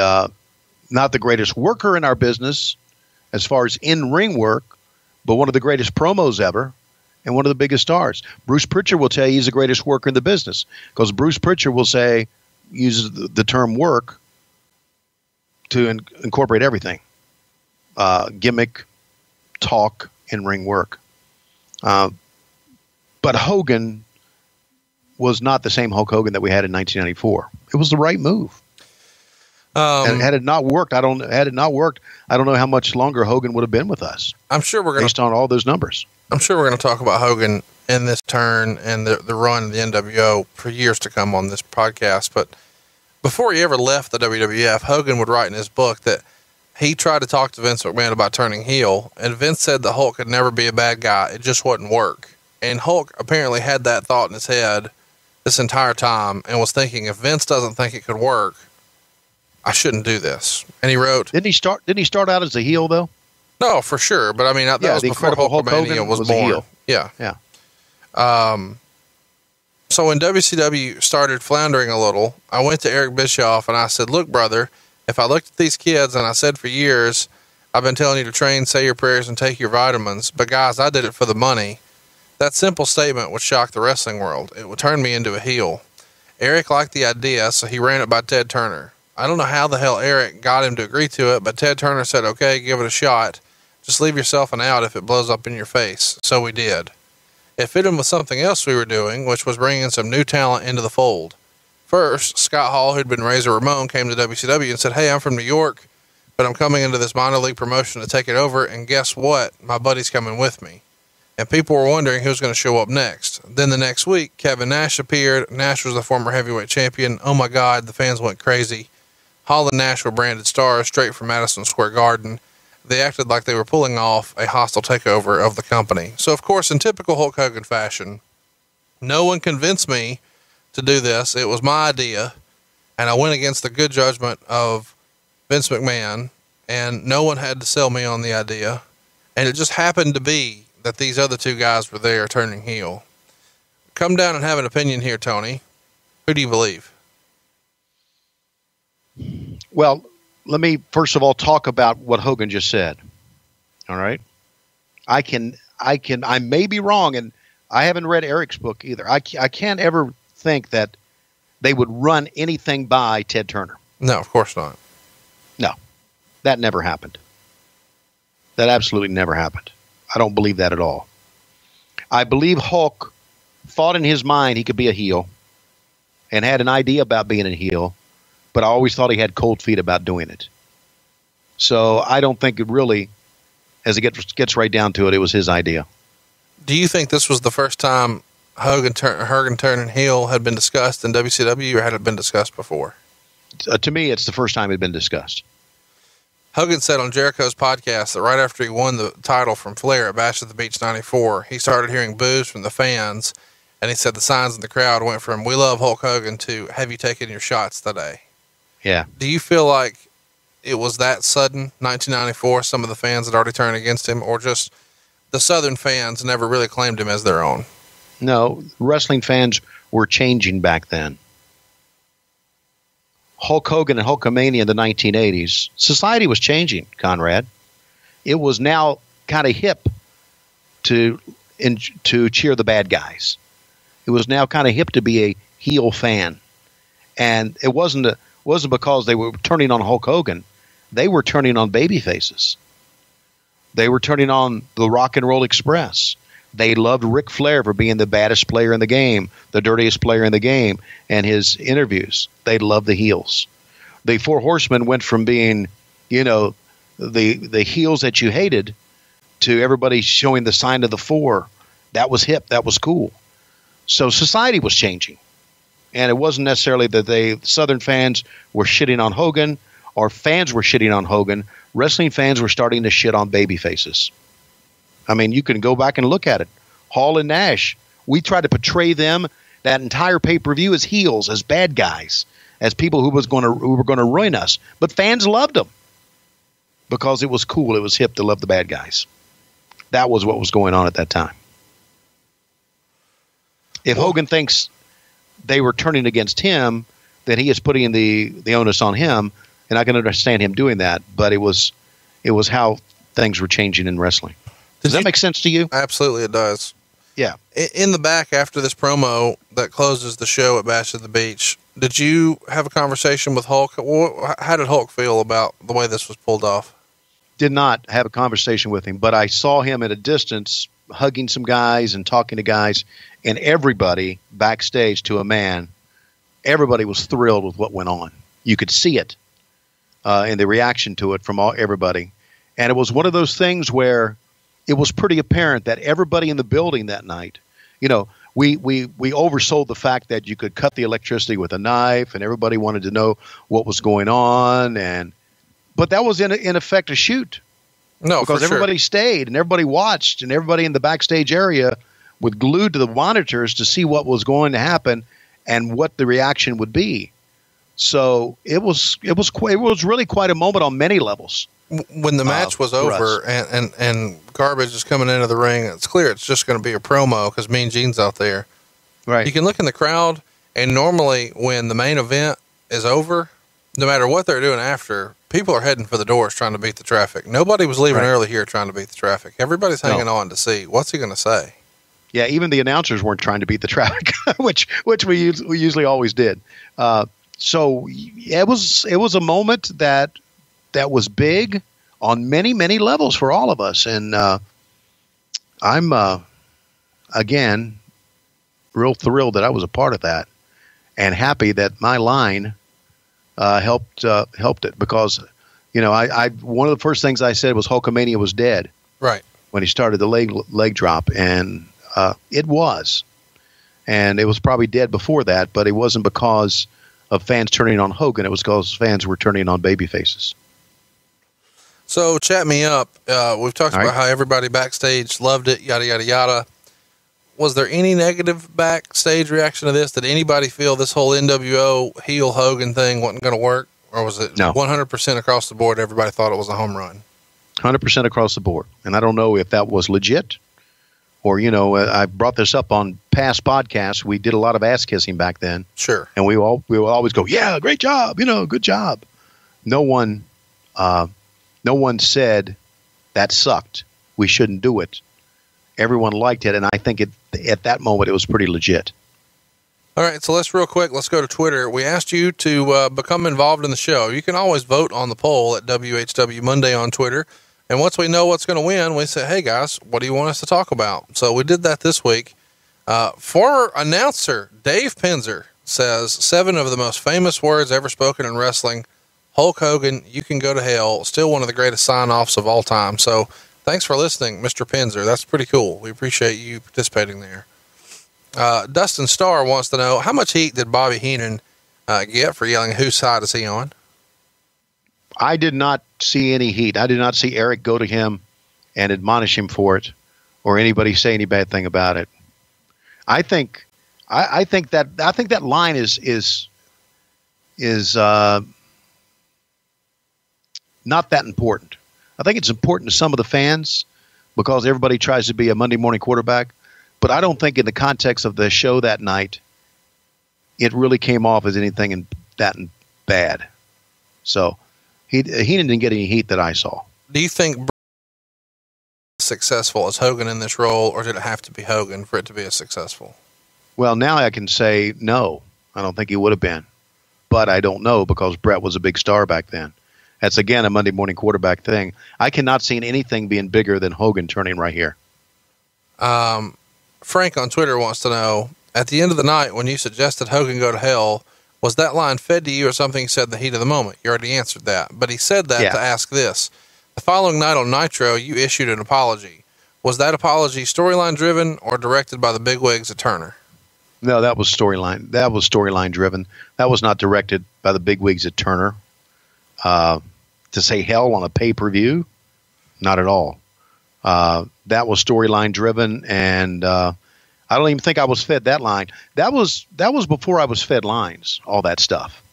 not the greatest worker in our business as far as in-ring work, but one of the greatest promos ever and one of the biggest stars. Bruce Prichard will tell you he's the greatest worker in the business because Bruce Prichard will say, uses the term work to incorporate everything. Gimmick, talk, in-ring work. But Hogan was not the same Hulk Hogan that we had in 1994. It was the right move. And had it not worked, I don't know how much longer Hogan would have been with us. I'm sure we're going based on all those numbers. I'm sure we're going to talk about Hogan in this turn and the run of the NWO for years to come on this podcast. But before he ever left the WWF, Hogan would write in his book that he tried to talk to Vince McMahon about turning heel, and Vince said that Hulk could never be a bad guy. It just wouldn't work. And Hulk apparently had that thought in his head this entire time and was thinking, if Vince doesn't think it could work, I shouldn't do this. And he wrote, Didn't he start out as a heel though? No, for sure. But I mean, that was before Hulk Hogan was born. A heel. Yeah. So when WCW started floundering a little, I went to Eric Bischoff and I said, look, brother, if I looked at these kids and I said for years, I've been telling you to train, say your prayers, and take your vitamins, but guys, I did it for the money. That simple statement would shock the wrestling world. It would turn me into a heel. Eric liked the idea, so he ran it by Ted Turner. I don't know how the hell Eric got him to agree to it, but Ted Turner said, okay, give it a shot. Just leave yourself an out if it blows up in your face. So we did. It fit in with something else we were doing, which was bringing some new talent into the fold. First, Scott Hall, who'd been Razor Ramon, came to WCW and said, hey, I'm from New York, but I'm coming into this minor league promotion to take it over, and guess what? My buddy's coming with me. And people were wondering who's going to show up next. Then the next week, Kevin Nash appeared. Nash was the former heavyweight champion. Oh my God, the fans went crazy. Hall and Nash were branded stars straight from Madison Square Garden. They acted like they were pulling off a hostile takeover of the company. So, of course, in typical Hulk Hogan fashion, no one convinced me to do this. It was my idea, and I went against the good judgment of Vince McMahon, and no one had to sell me on the idea. And it just happened to be that these other two guys were there turning heel. Come down and have an opinion here, Tony. Who do you believe? Well, let me first of all talk about what Hogan just said. All right. I may be wrong, and I haven't read Eric's book either. I can't ever think that they would run anything by Ted Turner. No, of course not. No, that never happened. That absolutely never happened. I don't believe that at all. I believe Hulk thought in his mind he could be a heel and had an idea about being a heel, but I always thought he had cold feet about doing it. So I don't think it really, as it gets right down to it, it was his idea. Do you think this was the first time Hogan turning heel had been discussed in WCW, or had it been discussed before? To me, it's the first time it had been discussed. Hogan said on Jericho's podcast that right after he won the title from Flair at Bash at the Beach 94, he started hearing boos from the fans, and he said the signs in the crowd went from "We love Hulk Hogan" to "Have you taken your shots today?" Yeah. Do you feel like it was that sudden, 1994, some of the fans had already turned against him, or just the Southern fans never really claimed him as their own? No, wrestling fans were changing back then. Hulk Hogan and Hulkamania in the 1980s, society was changing, Conrad. It was now kind of hip to cheer the bad guys. It was now kind of hip to be a heel fan. And it wasn't because they were turning on Hulk Hogan. They were turning on baby faces. They were turning on the Rock and Roll Express. They loved Ric Flair for being the baddest player in the game, the dirtiest player in the game, and his interviews. They loved the heels. The Four Horsemen went from being, the heels that you hated to everybody showing the sign of the four. That was hip. That was cool. So society was changing. And it wasn't necessarily that Southern fans were shitting on Hogan or fans were shitting on Hogan. Wrestling fans were starting to shit on baby faces. I mean, you can go back and look at it. Hall and Nash, we tried to portray them, that entire pay-per-view, as heels, as bad guys. as people who were going to ruin us. But fans loved them because it was cool. It was hip to love the bad guys. That was what was going on at that time. If Hogan thinks they were turning against him, then he is putting the onus on him, and I can understand him doing that. But it was how things were changing in wrestling. Does that make sense to you? Absolutely, it does. Yeah. In the back, after this promo that closes the show at Bash at the Beach, did you have a conversation with Hulk? How did Hulk feel about the way this was pulled off? Did not have a conversation with him, but I saw him at a distance hugging some guys and talking to guys, and everybody backstage, to a man, everybody was thrilled with what went on. You could see it in the reaction to it from everybody. And it was one of those things where it was pretty apparent that everybody in the building that night, we oversold the fact that you could cut the electricity with a knife, and everybody wanted to know what was going on. But that was in effect a shoot. No, because everybody stayed and everybody watched, and everybody in the backstage area was glued to the monitors to see what was going to happen and what the reaction would be. So it was really quite a moment on many levels. When the match was over and Garbage is coming into the ring, it's clear it's just going to be a promo because Mean Gene's out there. Right. You can look in the crowd, and normally when the main event is over, no matter what they're doing after, people are heading for the doors trying to beat the traffic. Nobody was leaving early here trying to beat the traffic. Everybody's hanging on to see what's he going to say. Yeah, even the announcers weren't trying to beat the traffic, which we usually always did. So it was a moment that was big on many, many levels for all of us. And I'm, again, real thrilled that I was a part of that, and happy that my line helped it, because, I one of the first things I said was Hulkamania was dead. Right. When he started the leg drop, and it was. And it was probably dead before that, but it wasn't because of fans turning on Hogan. It was because fans were turning on baby faces. So chat me up. We've talked about how everybody backstage loved it, yada, yada, yada. Was there any negative backstage reaction to this? Did anybody feel this whole NWO heel Hogan thing wasn't going to work? Or was it 100% across the board? Everybody thought it was a home run. 100% across the board. And I don't know if that was legit, or, I brought this up on past podcasts. We did a lot of ass kissing back then. Sure. And we will always go, yeah, great job. Good job. No one said that sucked. We shouldn't do it. Everyone liked it. And I think at that moment, it was pretty legit. All right. So let's go to Twitter. We asked you to become involved in the show. You can always vote on the poll at WHW Monday on Twitter. And once we know what's going to win, we say, hey guys, what do you want us to talk about? So we did that this week. Former announcer Dave Penzer says 7 of the most famous words ever spoken in wrestling. Hulk Hogan, you can go to hell. Still one of the greatest sign-offs of all time. So thanks for listening, Mr. Penzer. That's pretty cool. We appreciate you participating there. Dustin Starr wants to know, how much heat did Bobby Heenan get for yelling, whose side is he on? I did not see any heat. I did not see Eric go to him and admonish him for it, or anybody say any bad thing about it. I think that line is not that important. I think it's important to some of the fans because everybody tries to be a Monday morning quarterback, but I don't think in the context of the show that night, it really came off as anything that bad. So Heenan didn't get any heat that I saw. Do you think successful as Hogan in this role, or did it have to be Hogan for it to be as successful? Well, now I can say no. I don't think he would have been. But I don't know because Brett was a big star back then. That's, again, a Monday morning quarterback thing. I cannot see anything being bigger than Hogan turning right here. Frank on Twitter wants to know, at the end of the night when you suggested Hogan go to hell, was that line fed to you or something he said in the heat of the moment? You already answered that. But he said that to ask this. The following night on Nitro, you issued an apology. Was that apology storyline driven or directed by the bigwigs at Turner? No, that was storyline. That was storyline driven. That was not directed by the bigwigs at Turner. To say hell on a pay-per-view? Not at all. That was storyline driven, and I don't even think I was fed that line. That was before I was fed lines, all that stuff.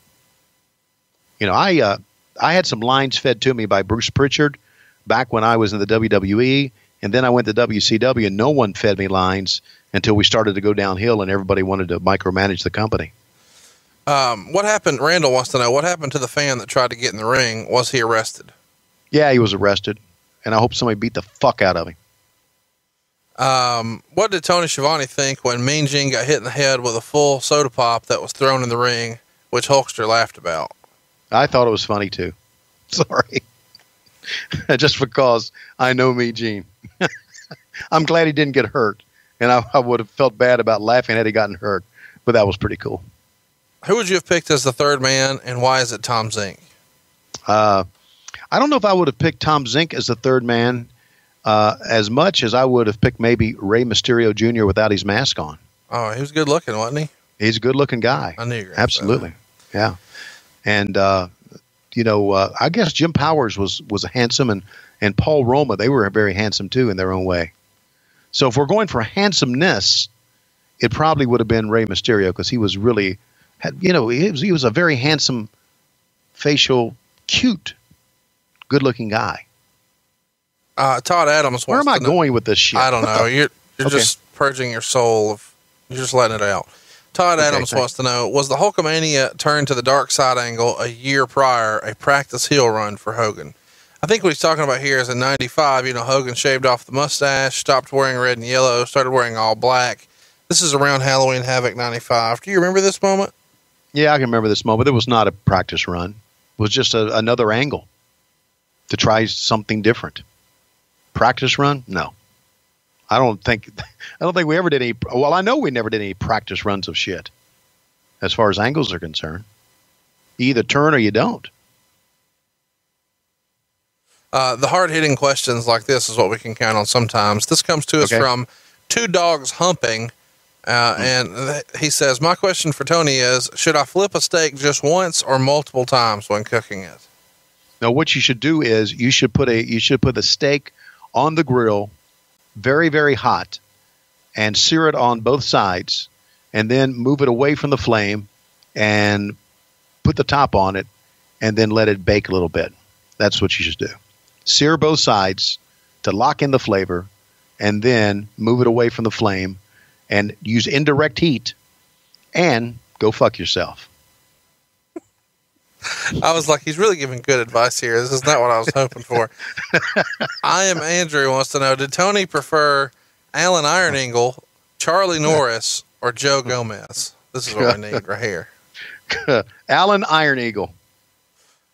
You know, I had some lines fed to me by Bruce Pritchard back when I was in the WWE, and then I went to WCW, and no one fed me lines until we started to go downhill, and everybody wanted to micromanage the company. What happened? Randall wants to know what happened to the fan that tried to get in the ring. Was he arrested? Yeah, he was arrested, and I hope somebody beat the fuck out of him. What did Tony Schiavone think when Mean Gene got hit in the head with a full soda pop that was thrown in the ring, which Hulkster laughed about? I thought it was funny too. Sorry. Just because I know Mean Gene. I'm glad he didn't get hurt, and I would have felt bad about laughing had he gotten hurt, but that was pretty cool. Who would you have picked as the third man, and why is it Tom Zink? I don't know if I would have picked Tom Zink as the third man as much as I would have picked maybe Rey Mysterio Jr. without his mask on. Oh, he was good looking, wasn't he? He's a good looking guy. I knew you were absolutely. Yeah. And, I guess Jim Powers was handsome, and Paul Roma, they were very handsome too in their own way. So if we're going for handsomeness, it probably would have been Rey Mysterio, because he was really, he was a very handsome, facial, cute, good-looking guy. Todd Adams. Where am I going with this shit? I don't know. You're Okay. just purging your soul. You're just letting it out. Todd Adams wants to know, was the Hulkamania turn to the dark side angle a year prior a practice heel run for Hogan? I think what he's talking about here is in 95, Hogan shaved off the mustache, stopped wearing red and yellow, started wearing all black. This is around Halloween Havoc 95. Do you remember this moment? Yeah, I can remember this moment. It was not a practice run. It was just another angle to try something different. Practice run? No. I don't think we ever did any. Well, I know we never did any practice runs of shit as far as angles are concerned. You either turn or you don't. The hard-hitting questions like this is what we can count on sometimes. This comes to us from Two Dogs Humping. And he says, my question for Tony is, should I flip a steak just once or multiple times when cooking it? Now, what you should do is you should put the steak on the grill very, very hot and sear it on both sides, and then move it away from the flame and put the top on it, and then let it bake a little bit. That's what you should do. Sear both sides to lock in the flavor, and then move it away from the flame and use indirect heat, and go fuck yourself. I was like, he's really giving good advice here. This is not what I was hoping for. I am Andrew wants to know, did Tony prefer Alan Iron Eagle, Charlie Norris, or Joe Gomez? This is what we need right here. Alan Iron Eagle.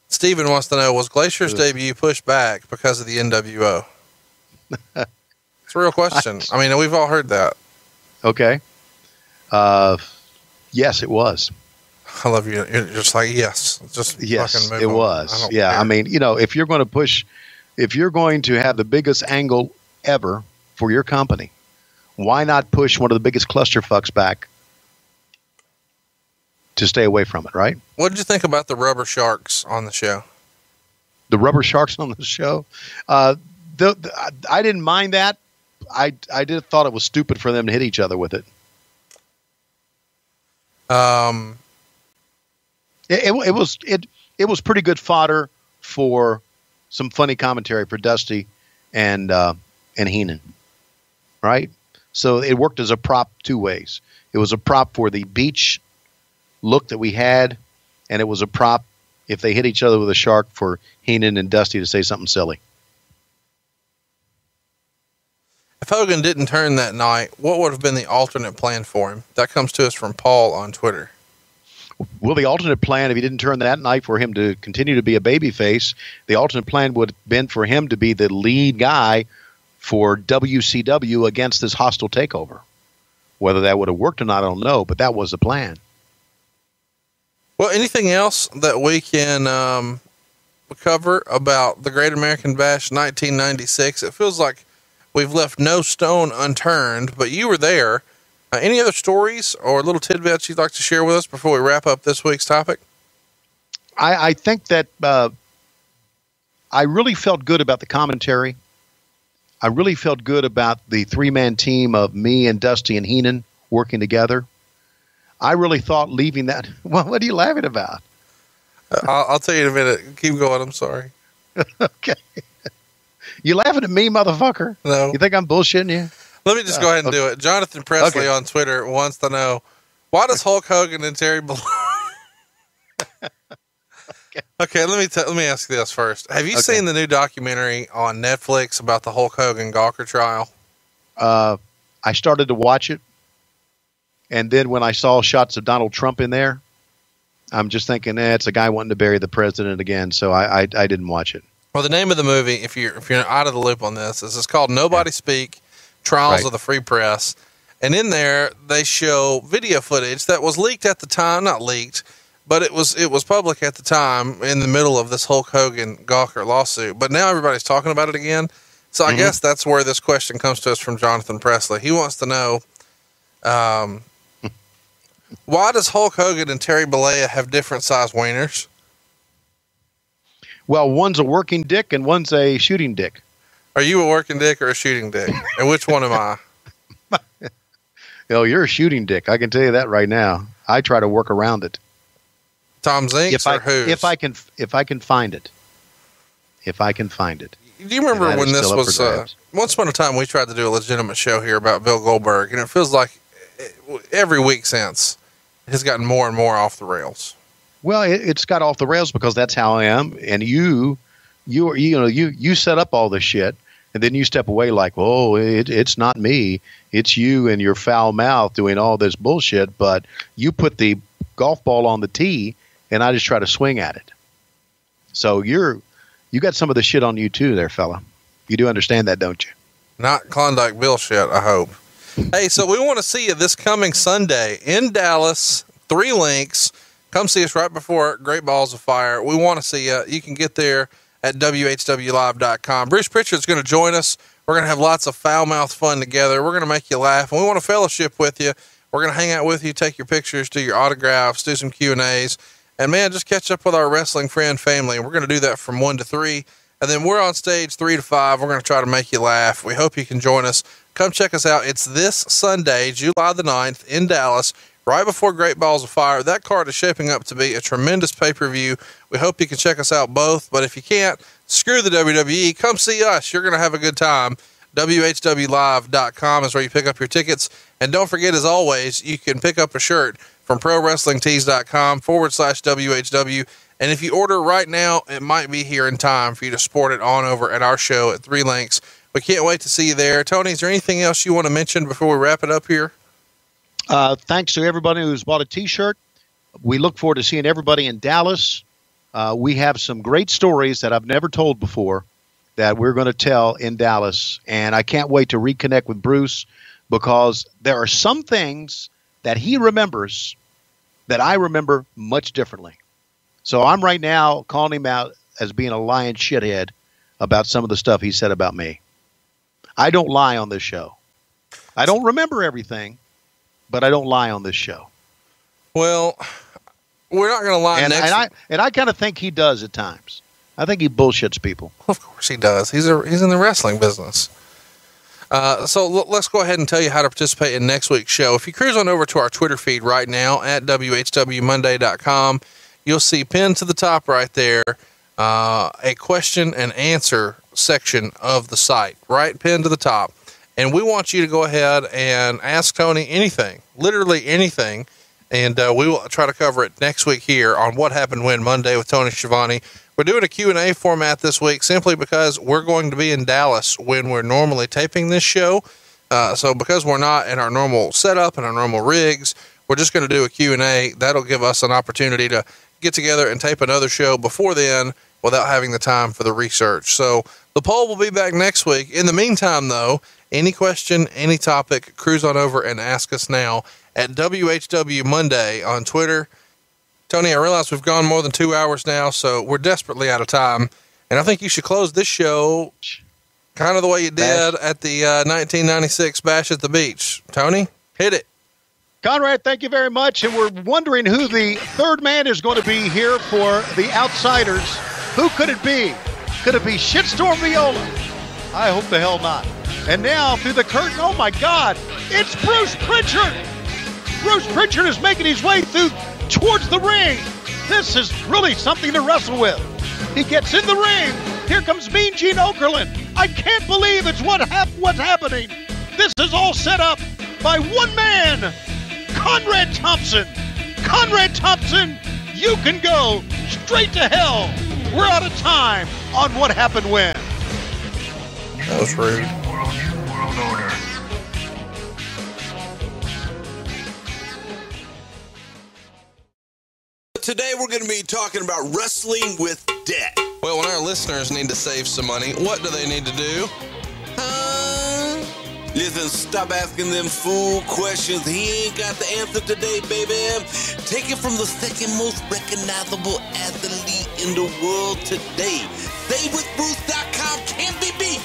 Steven wants to know, was Glacier's debut pushed back because of the NWO? It's a real question. I mean, we've all heard that. Okay. Yes, it was. I love you. You're just like, yes, just yes, fucking move it on. was. Yeah. Care. I mean, if you're going to have the biggest angle ever for your company, why not push one of the biggest clusterfucks back to stay away from it, right? What did you think about the rubber sharks on the show? The rubber sharks on the show? I didn't mind that. I did thought it was stupid for them to hit each other with it. It was pretty good fodder for some funny commentary for Dusty and Heenan, right? So it worked as a prop two ways. It was a prop for the beach look that we had, and it was a prop if they hit each other with a shark for Heenan and Dusty to say something silly. If Hogan didn't turn that night, what would have been the alternate plan for him? That comes to us from Paul on Twitter. Well, the alternate plan, if he didn't turn that night for him to continue to be a babyface, the alternate plan would have been for him to be the lead guy for WCW against this hostile takeover. Whether that would have worked or not, I don't know, but that was the plan. Well, anything else that we can cover about the Great American Bash 1996? It feels like we've left no stone unturned, but you were there. Any other stories or little tidbits you'd like to share with us before we wrap up this week's topic? I think that I really felt good about the commentary. I really felt good about the three-man team of me and Dusty and Heenan working together. I really thought leaving that... Well, what are you laughing about? I'll tell you in a minute. Keep going. I'm sorry. Okay. You laughing at me, motherfucker? No. You think I'm bullshitting you? Let me just go ahead and do it. Jonathan Presley on Twitter wants to know, why does Hulk Hogan and Terry Okay, let me ask you this first. Have you seen the new documentary on Netflix about the Hulk Hogan Gawker trial? I started to watch it, and then when I saw shots of Donald Trump in there, I'm just thinking, it's a guy wanting to bury the president again, so I didn't watch it. Well, the name of the movie, if you're out of the loop on this, is called Nobody Speak: Trials of the Free Press. And in there, they show video footage that was leaked at the time, not leaked, but it was public at the time in the middle of this Hulk Hogan Gawker lawsuit. But now everybody's talking about it again. So I guess that's where this question comes to us from Jonathan Presley. He wants to know, why does Hulk Hogan and Terry Bollea have different size wieners? Well, one's a working dick and one's a shooting dick. Are you a working dick or a shooting dick? And which one am I? You're a shooting dick. I can tell you that right now. I try to work around it. Tom Zinks or who's? If I can find it. If I can find it. Do you remember when this was, once upon a time we tried to do a legitimate show here about Bill Goldberg, and it feels like every week since has gotten more and more off the rails. Well, it's got off the rails because that's how I am. And you set up all this shit, and then you step away like, oh, it's not me. It's you and your foul mouth doing all this bullshit. But you put the golf ball on the tee, and I just try to swing at it. So you got some of the shit on you too there, fella. You do understand that, don't you? Not Klondike Bill shit, I hope. Hey, so we want to see you this coming Sunday in Dallas, 3 Links. Come see us right before Great Balls of Fire. We want to see you. You can get there at WHWLive.com. Bruce Pritchard's going to join us. We're going to have lots of foul-mouthed fun together. We're going to make you laugh, and we want to fellowship with you. We're going to hang out with you, take your pictures, do your autographs, do some Q&As. And, man, just catch up with our wrestling friend family. And we're going to do that from 1 to 3. And then we're on stage 3 to 5. We're going to try to make you laugh. We hope you can join us. Come check us out. It's this Sunday, July the 9th in Dallas, right before Great Balls of Fire. That card is shaping up to be a tremendous pay-per-view. We hope you can check us out both. But if you can't, screw the WWE. Come see us. You're going to have a good time. WHWLive.com is where you pick up your tickets. And don't forget, as always, you can pick up a shirt from ProWrestlingTees.com/WHW. And if you order right now, it might be here in time for you to sport it on over at our show at 3 Links. We can't wait to see you there. Tony, is there anything else you want to mention before we wrap it up here? Thanks to everybody who's bought a T-shirt. We look forward to seeing everybody in Dallas. We have some great stories that I've never told before that we're going to tell in Dallas. And I can't wait to reconnect with Bruce because there are some things that he remembers that I remember much differently. So I'm right now calling him out as being a lying shithead about some of the stuff he said about me. I don't lie on this show. I don't remember everything, but I don't lie on this show. Well, we're not going to lie and I kind of think he does at times. I think he bullshits people. Of course he does. He's in the wrestling business. So let's go ahead and tell you how to participate in next week's show. If you cruise on over to our Twitter feed right now at WHWMonday.com, you'll see pinned to the top right there a question and answer section of the site, right pinned to the top. And we want you to go ahead and ask Tony anything, literally anything. And we will try to cover it next week here on What Happened When Monday with Tony Schiavone. We're doing a Q&A format this week simply because we're going to be in Dallas when we're normally taping this show. So because we're not in our normal setup and our normal rigs, we're just going to do a Q&A. That'll give us an opportunity to get together and tape another show before then without having the time for the research. So the poll will be back next week. In the meantime, though, any question, any topic, cruise on over and ask us now at WHW Monday on Twitter. Tony, I realize we've gone more than 2 hours now, so we're desperately out of time. And I think you should close this show kind of the way you did at the 1996 Bash at the Beach. Tony, hit it. Conrad, thank you very much. And we're wondering who the third man is going to be here for the Outsiders. Who could it be? Could it be Shitstorm Viola? I hope the hell not. And now, through the curtain, oh my God, it's Bruce Pritchard. Bruce Pritchard is making his way towards the ring. This is really something to wrestle with. He gets in the ring. Here comes Mean Gene Okerlund. I can't believe it's what's happening. This is all set up by one man, Conrad Thompson. Conrad Thompson, you can go straight to hell. We're out of time on What Happened When. That was rude. World order. Today we're going to be talking about wrestling with debt. Well, when our listeners need to save some money, what do they need to do? Listen, stop asking them fool questions. He ain't got the answer today, baby. Take it from the second most recognizable athlete in the world today. SaveWithBruce.com can't be beat.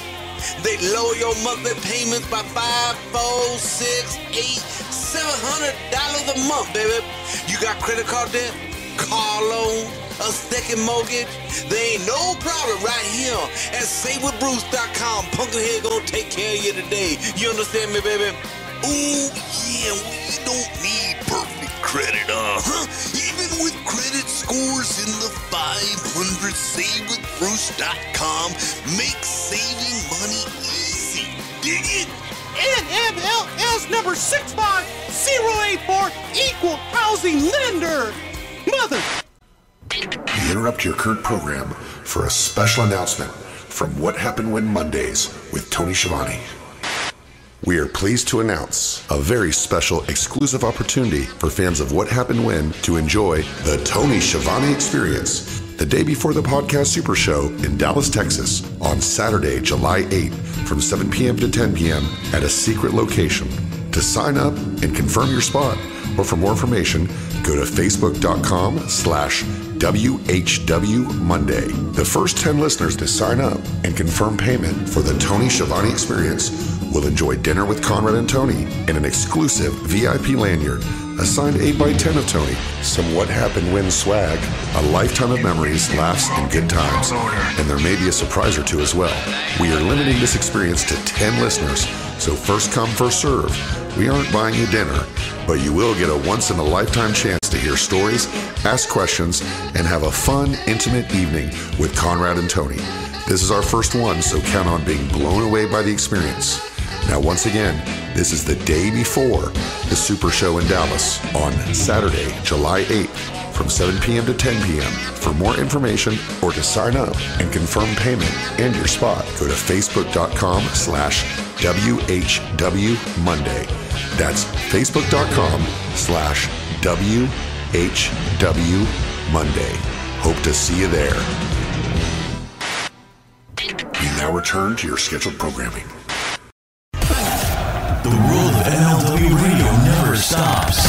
They lower your monthly payments by $5, $4, $6, $8, $700 a month, baby. You got credit card debt, car loan, a second mortgage? There ain't no problem right here at SaveWithBruce.com. Pumpkinhead gonna take care of you today. You understand me, baby? Ooh, yeah, we don't need perfect credit, Even with credit scores in the 500, SaveWithBruce.com makes saving money easy. Dig it? NMLS number 65084, Equal Housing Lender. Mother. We interrupt your current program for a special announcement from What Happened When Mondays with Tony Schiavone. We are pleased to announce a very special exclusive opportunity for fans of What Happened When to enjoy the Tony Schiavone Experience the day before the podcast Super Show in Dallas, Texas on Saturday, July 8th from 7 p.m. to 10 p.m. at a secret location. To sign up and confirm your spot, or for more information, go to facebook.com/WHW Monday. The first 10 listeners to sign up and confirm payment for the Tony Schiavone Experience will enjoy dinner with Conrad and Tony and an exclusive VIP lanyard, a signed 8x10 of Tony, some What Happened When swag, a lifetime of memories, laughs, and good times. And there may be a surprise or two as well. We are limiting this experience to 10 listeners, so first come, first serve. We aren't buying you dinner, but you will get a once-in-a-lifetime chance to hear stories, ask questions, and have a fun, intimate evening with Conrad and Tony. This is our first one, so count on being blown away by the experience. Now, once again, this is the day before the Super Show in Dallas on Saturday, July 8th from 7 p.m. to 10 p.m. For more information or to sign up and confirm payment and your spot, go to facebook.com/WHW Monday. That's facebook.com/WHW Monday. Hope to see you there. We now return to your scheduled programming. The world of MLW radio never stops.